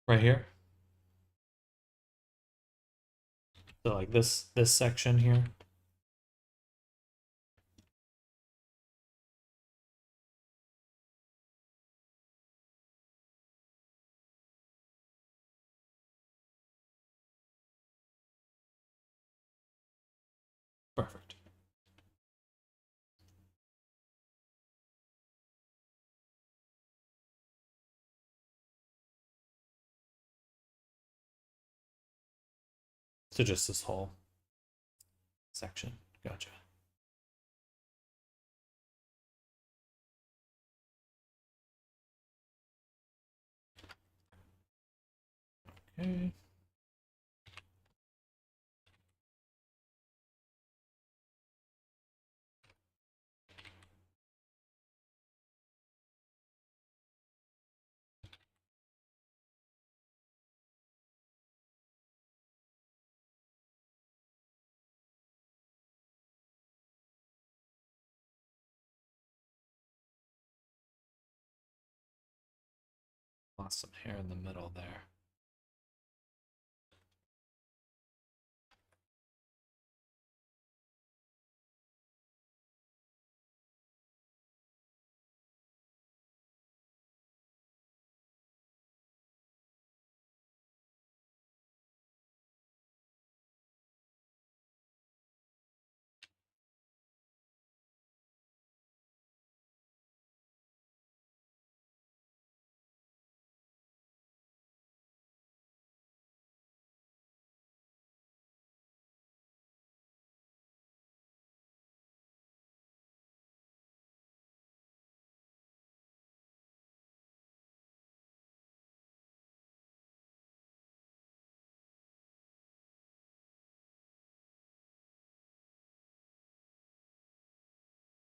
Speaker 1: Right here. So like this section here. Perfect. So just this whole section. Gotcha. Okay. Lost some hair in the middle there.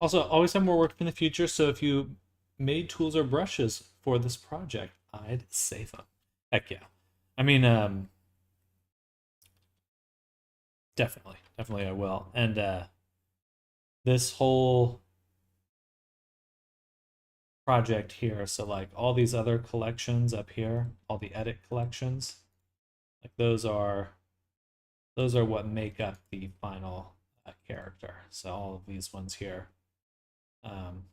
Speaker 1: Also, always have more work in the future, so if you made tools or brushes for this project, I'd save them. Heck yeah. I mean, definitely I will. And this whole project here, so like all these other collections up here, all the edit collections, like those are what make up the final character. So all of these ones here. Um,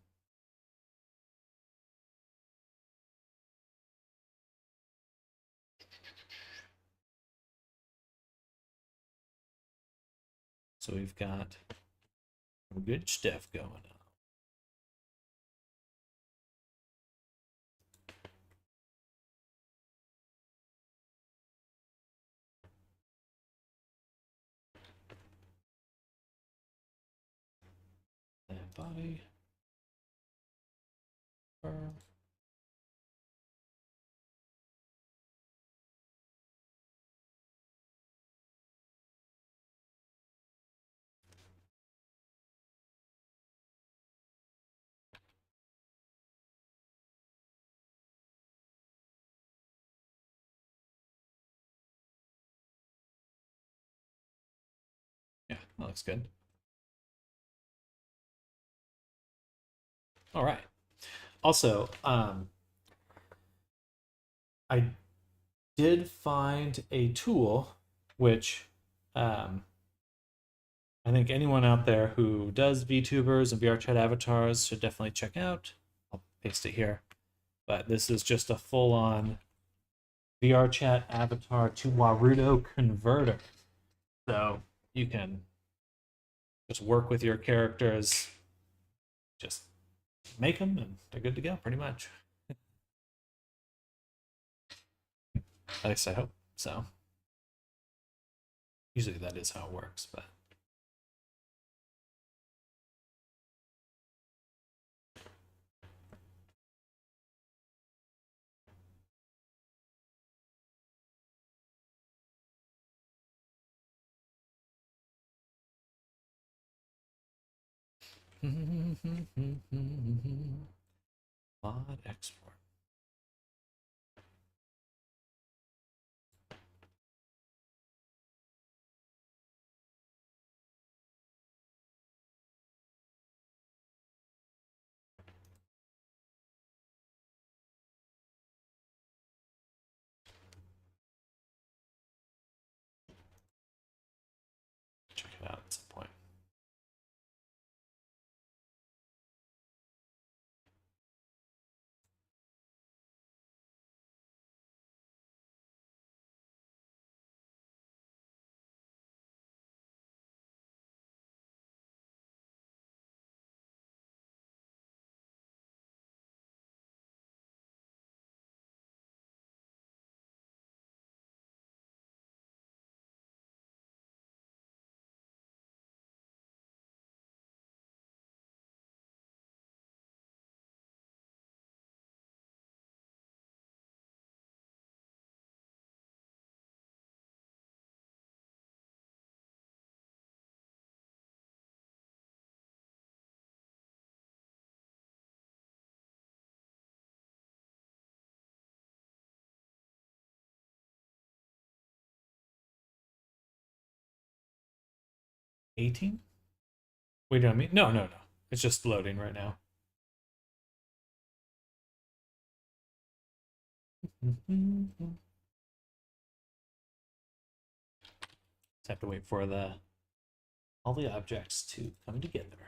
Speaker 1: so we've got some good stuff going on. And body, fur. Yeah, that looks good. All right. Also, I did find a tool which um, I think anyone out there who does VTubers and VR chat avatars should definitely check out. I'll paste it here. But this is just a full-on VR chat avatar to Warudo converter. So you can just work with your characters, just make them, and they're good to go, pretty much. At least I hope so. Usually that is how it works, but mod export. Check it out at some point. $18? Wait on me? No, no, no. It's just loading right now. Just have to wait for all the objects to come together.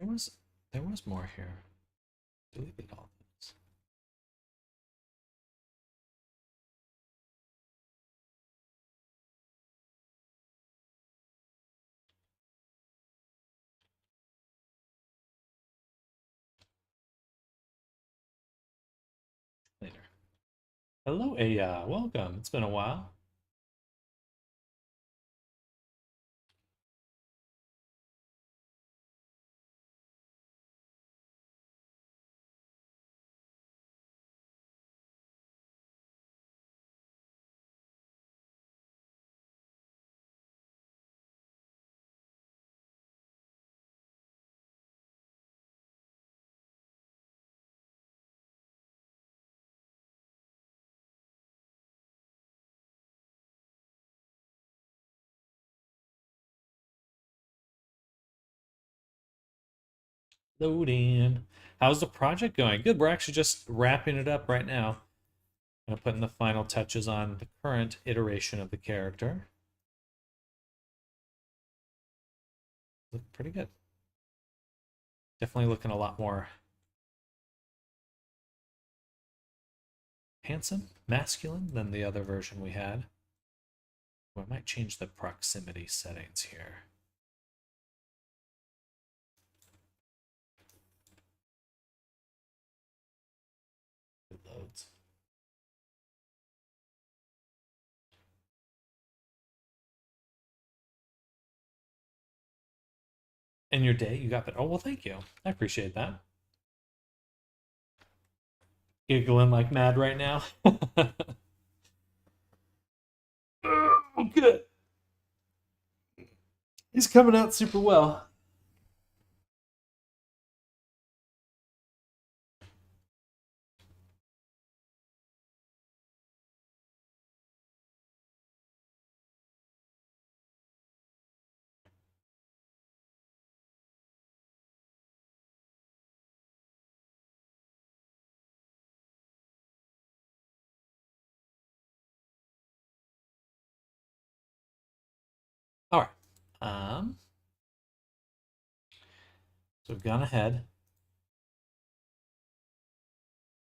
Speaker 1: There was there was more here. Deleted all this. Hello, Aya. Welcome. It's been a while. Loading. How's the project going? Good. We're actually just wrapping it up right now. I'm putting the final touches on the current iteration of the character. Look pretty good. Definitely looking a lot more handsome, masculine than the other version we had. Well, I might change the proximity settings here. It loads. In your day, you got that. Oh, well, thank you. I appreciate that. Giggling like mad right now. Oh, good. He's coming out super well. All right. So we've gone ahead,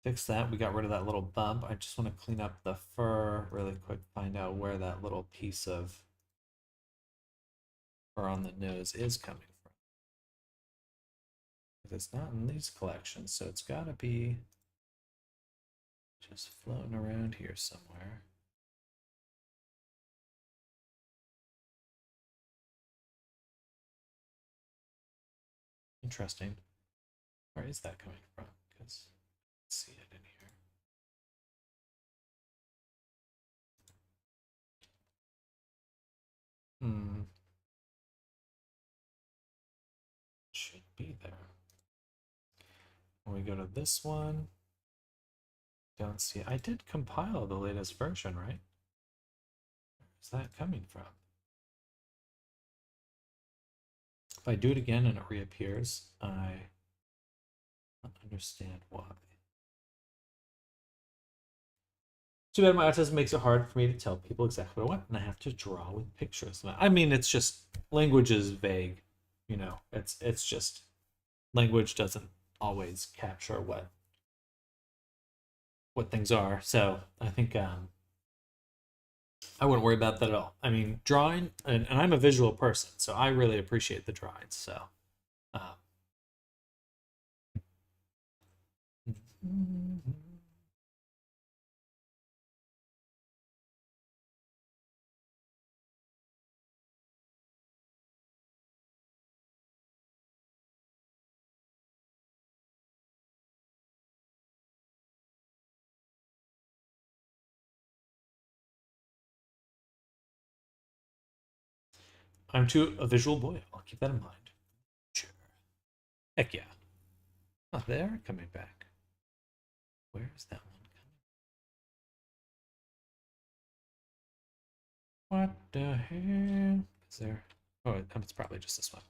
Speaker 1: fix that. We got rid of that little bump. I just want to clean up the fur really quick, find out where that little piece of fur on the nose is coming from. It's not in these collections, so it's got to be just floating around here somewhere. Interesting. Where is that coming from? Because I don't see it in here. Should be there. When we go to this one, don't see it. I did compile the latest version, right? Where's that coming from? If I do it again and it reappears, I don't understand why. Too bad my autism makes it hard for me to tell people exactly what I want, and I have to draw with pictures. I mean, it's just language is vague, you know. It's just language doesn't always capture what things are. So I think I wouldn't worry about that at all. I mean, drawing, and I'm a visual person, so I really appreciate the drawings. So. I'm too a visual boy. I'll keep that in mind. Sure. Heck yeah. Oh, they are coming back. Where is that one coming? What the hell? Is there? Oh, it's probably just this one.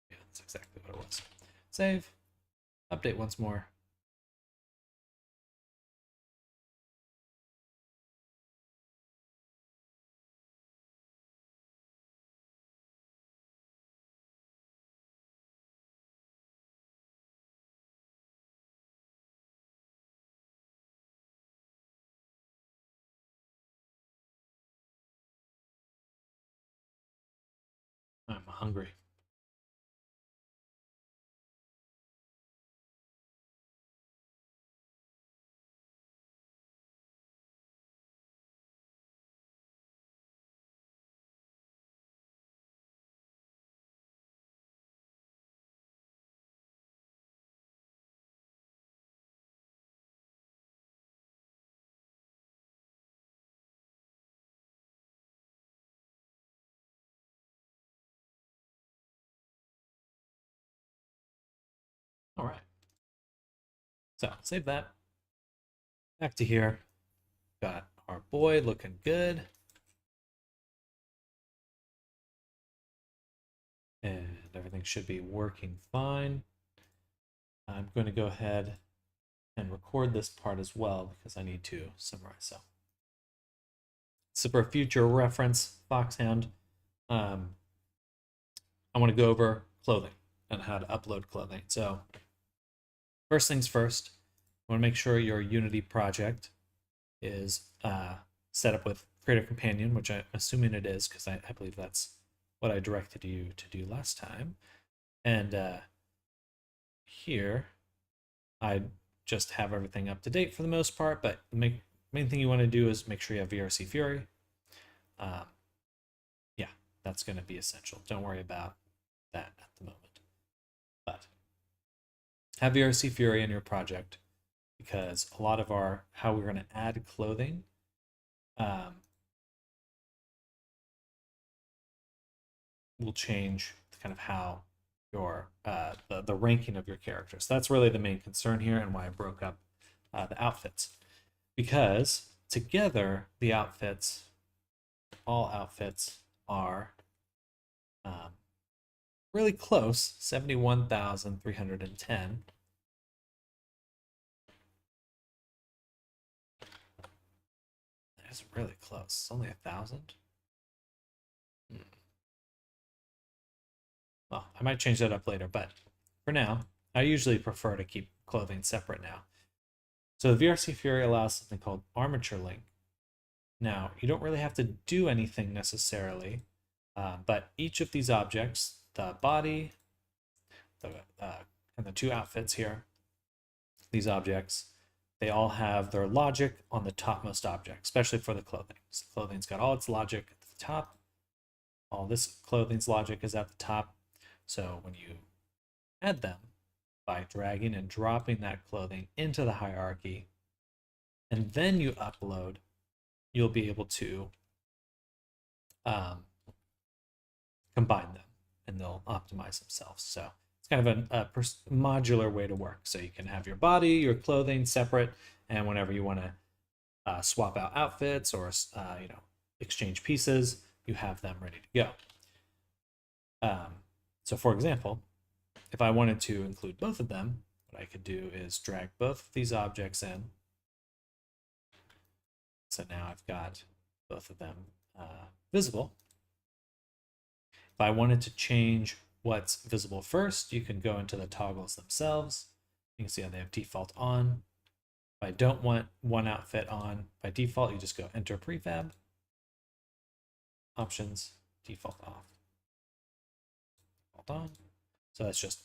Speaker 1: Yeah, that's exactly what it was. Save. Update once more. I'm hungry. All right. So save that. Back to here. Got our boy looking good. And everything should be working fine. I'm going to go ahead and record this part as well because I need to summarize. So for future reference, Foxhound, I want to go over clothing and how to upload clothing. So first things first, I want to make sure your Unity project is set up with Creator Companion, which I'm assuming it is because I believe that's what I directed you to do last time. And here, I just have everything up to date for the most part, but the main thing you want to do is make sure you have VRC Fury. Yeah, that's going to be essential. Don't worry about that at the moment. But have VRC Fury in your project because a lot of how we're going to add clothing will change kind of how your the ranking of your characters. That's really the main concern here and why I broke up the outfits. Because together, the outfits, all outfits are really close, 71,310. That's really close. It's only 1,000. Well, I might change that up later, but for now, I usually prefer to keep clothing separate now. So the VRC Fury allows something called Armature Link. Now, you don't really have to do anything necessarily, but each of these objects, the body, and the two outfits here, these objects, they all have their logic on the topmost object, especially for the clothing. So the clothing's got all its logic at the top. All this clothing's logic is at the top. So when you add them by dragging and dropping that clothing into the hierarchy, and then you upload, you'll be able to combine them and they'll optimize themselves. So it's kind of a modular way to work. So you can have your body, your clothing separate, and whenever you want to swap out outfits or exchange pieces, you have them ready to go. So for example, if I wanted to include both of them, what I could do is drag both of these objects in. So now I've got both of them visible. If I wanted to change what's visible first, you can go into the toggles themselves. You can see how they have default on. If I don't want one outfit on by default, you just go enter prefab, options, default off. Default on. So that's just,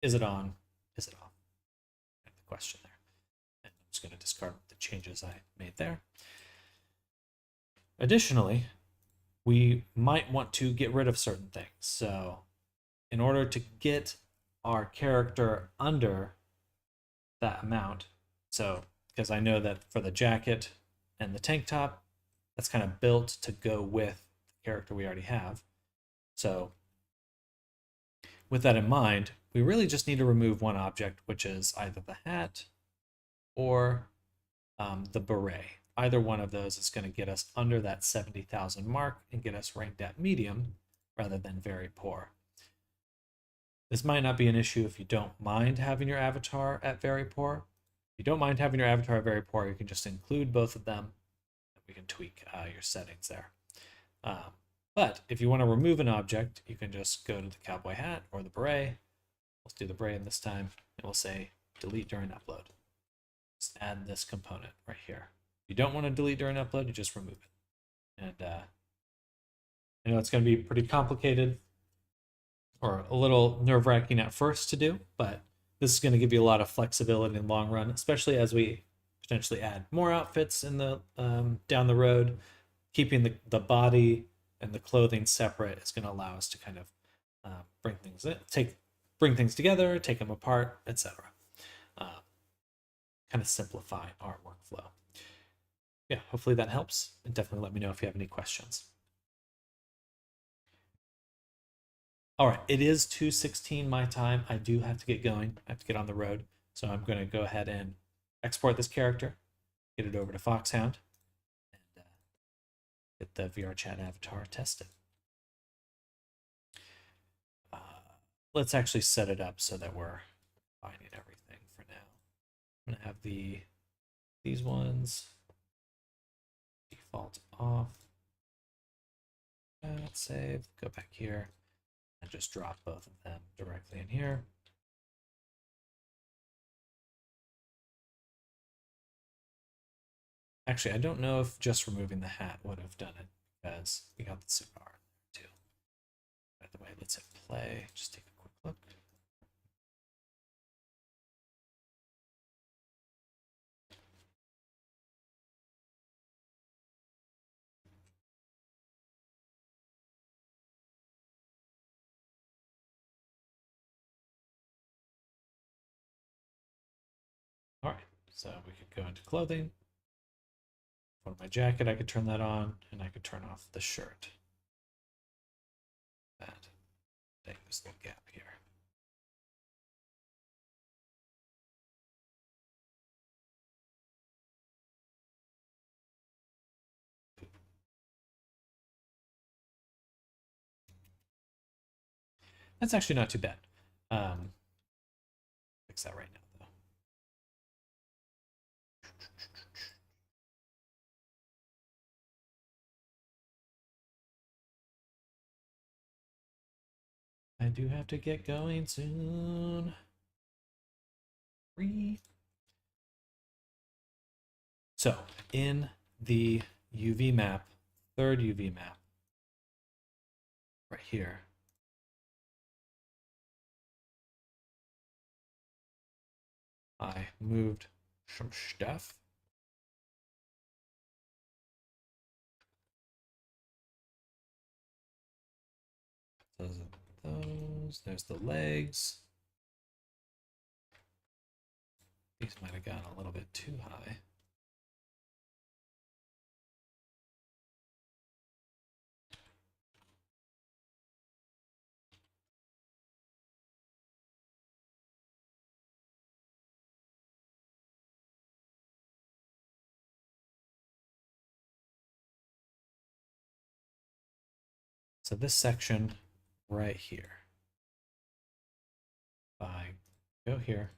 Speaker 1: is it on, is it off? The question there. And I'm just going to discard the changes I made there. Additionally, we might want to get rid of certain things. So in order to get our character under that amount, so because I know that for the jacket and the tank top, that's kind of built to go with the character we already have. So with that in mind, we really just need to remove one object, which is either the hat or the beret. Either one of those is going to get us under that 70,000 mark and get us ranked at medium rather than very poor. This might not be an issue if you don't mind having your avatar at very poor. If you don't mind having your avatar at very poor, you can just include both of them. We can tweak your settings there. But if you want to remove an object, you can just go to the cowboy hat or the beret. Let's do the beret this time. And we'll say delete during upload. Just add this component right here. If you don't want to delete during upload, you just remove it. And I know it's going to be pretty complicated. or a little nerve-wracking at first to do, but this is going to give you a lot of flexibility in the long run, especially as we potentially add more outfits in the down the road. Keeping the body and the clothing separate is going to allow us to kind of bring things together, take them apart, etc. Kind of simplify our workflow. Yeah, hopefully that helps, and definitely let me know if you have any questions. All right, it is 2:16 my time. I do have to get going. I have to get on the road. So I'm going to go ahead and export this character, get it over to Foxhound, and get the VRChat avatar tested. Let's actually set it up so that we're finding everything for now. I'm going to have these ones default off. Let's save, go back here, and just drop both of them directly in here. Actually, I don't know if just removing the hat would have done it, because we got the cigar too. By the way, let's hit play, just take a quick look. All right, so we could go into clothing. On my jacket, I could turn that on, and I could turn off the shirt. That. Take this little gap here. That's actually not too bad. Fix that right now, though. I do have to get going soon. So, in the UV map, third UV map, right here, I moved some stuff. Those, there's the legs. These might have gotten a little bit too high. So this section right here, if I go here,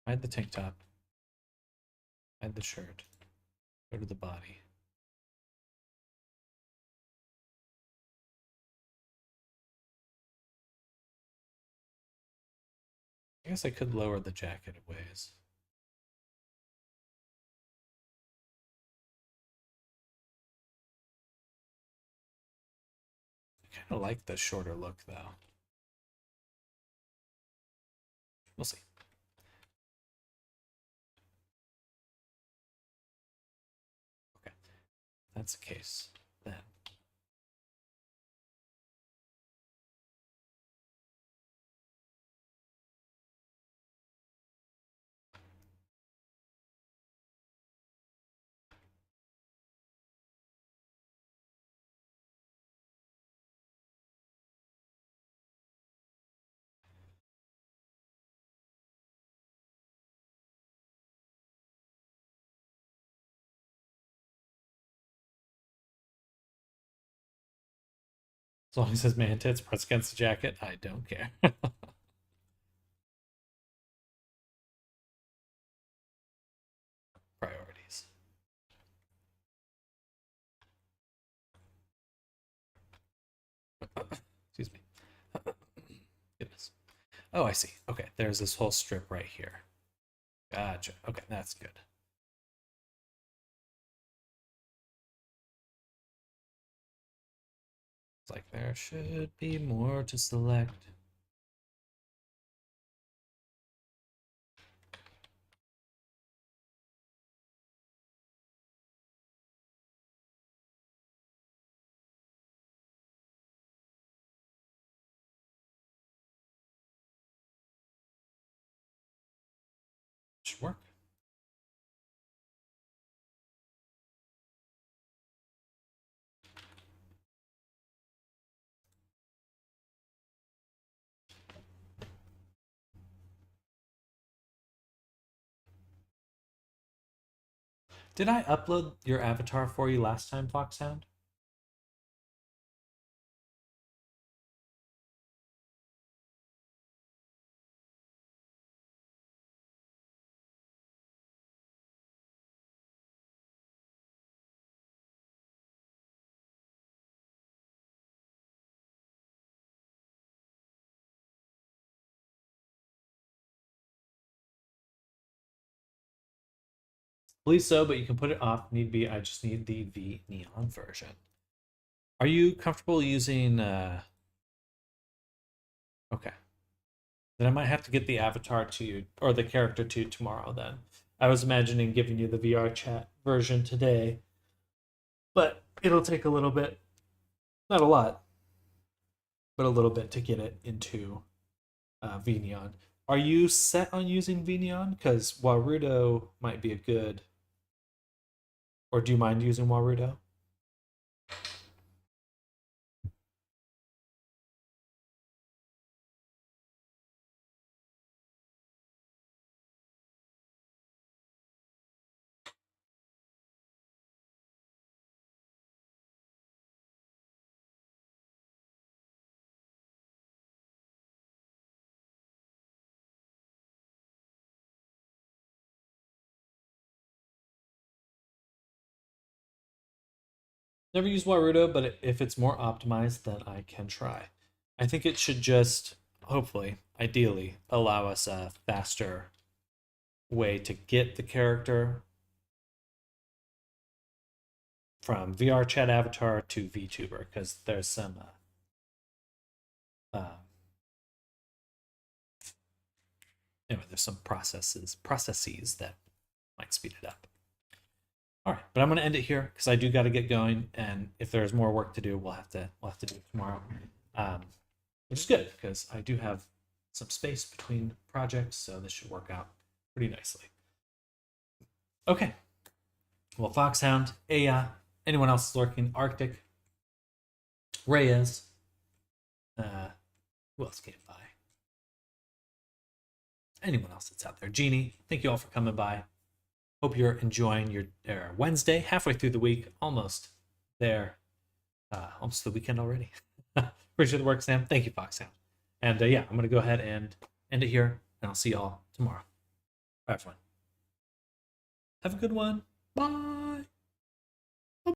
Speaker 1: hide the tank top, hide the shirt, go to the body. I guess I could lower the jacket a ways. I kind of like the shorter look, though. We'll see. Okay, that's the case then. As long as his man tits press against the jacket, I don't care. Priorities. Excuse me. Goodness. Oh, I see. Okay, there's this whole strip right here. Gotcha. Okay, that's good. It's like there should be more to select. Should work. Did I upload your avatar for you last time, Foxhound? Believe so, but you can put it off. Need be. I just need the V neon version. Are you comfortable using? Okay. Then I might have to get the avatar to you or the character to you tomorrow. Then I was imagining giving you the VR chat version today, but it'll take a little bit, not a lot, but a little bit to get it into VNeon. Are you set on using VNeon? Because Warudo might be a good. Or do you mind using Warudo? Never use Warudo, but if it's more optimized, then I can try. I think it should just, hopefully, ideally, allow us a faster way to get the character from VR chat avatar to VTuber, because there's some anyway, there's some processes that might speed it up. All right, but I'm gonna end it here because I do got to get going, and if there's more work to do, we'll have to do it tomorrow, which is good because I do have some space between projects, so this should work out pretty nicely. Okay, well, Foxhound, Aya, anyone else lurking, Arctic, Reyes, who else came by? Anyone else that's out there, Jeannie, thank you all for coming by. Hope you're enjoying your Wednesday, halfway through the week, almost there, almost the weekend already. Appreciate the work, Sam. Thank you, Foxhound. And yeah, I'm gonna go ahead and end it here, and I'll see y'all tomorrow. All right, everyone. Have a good one. Bye.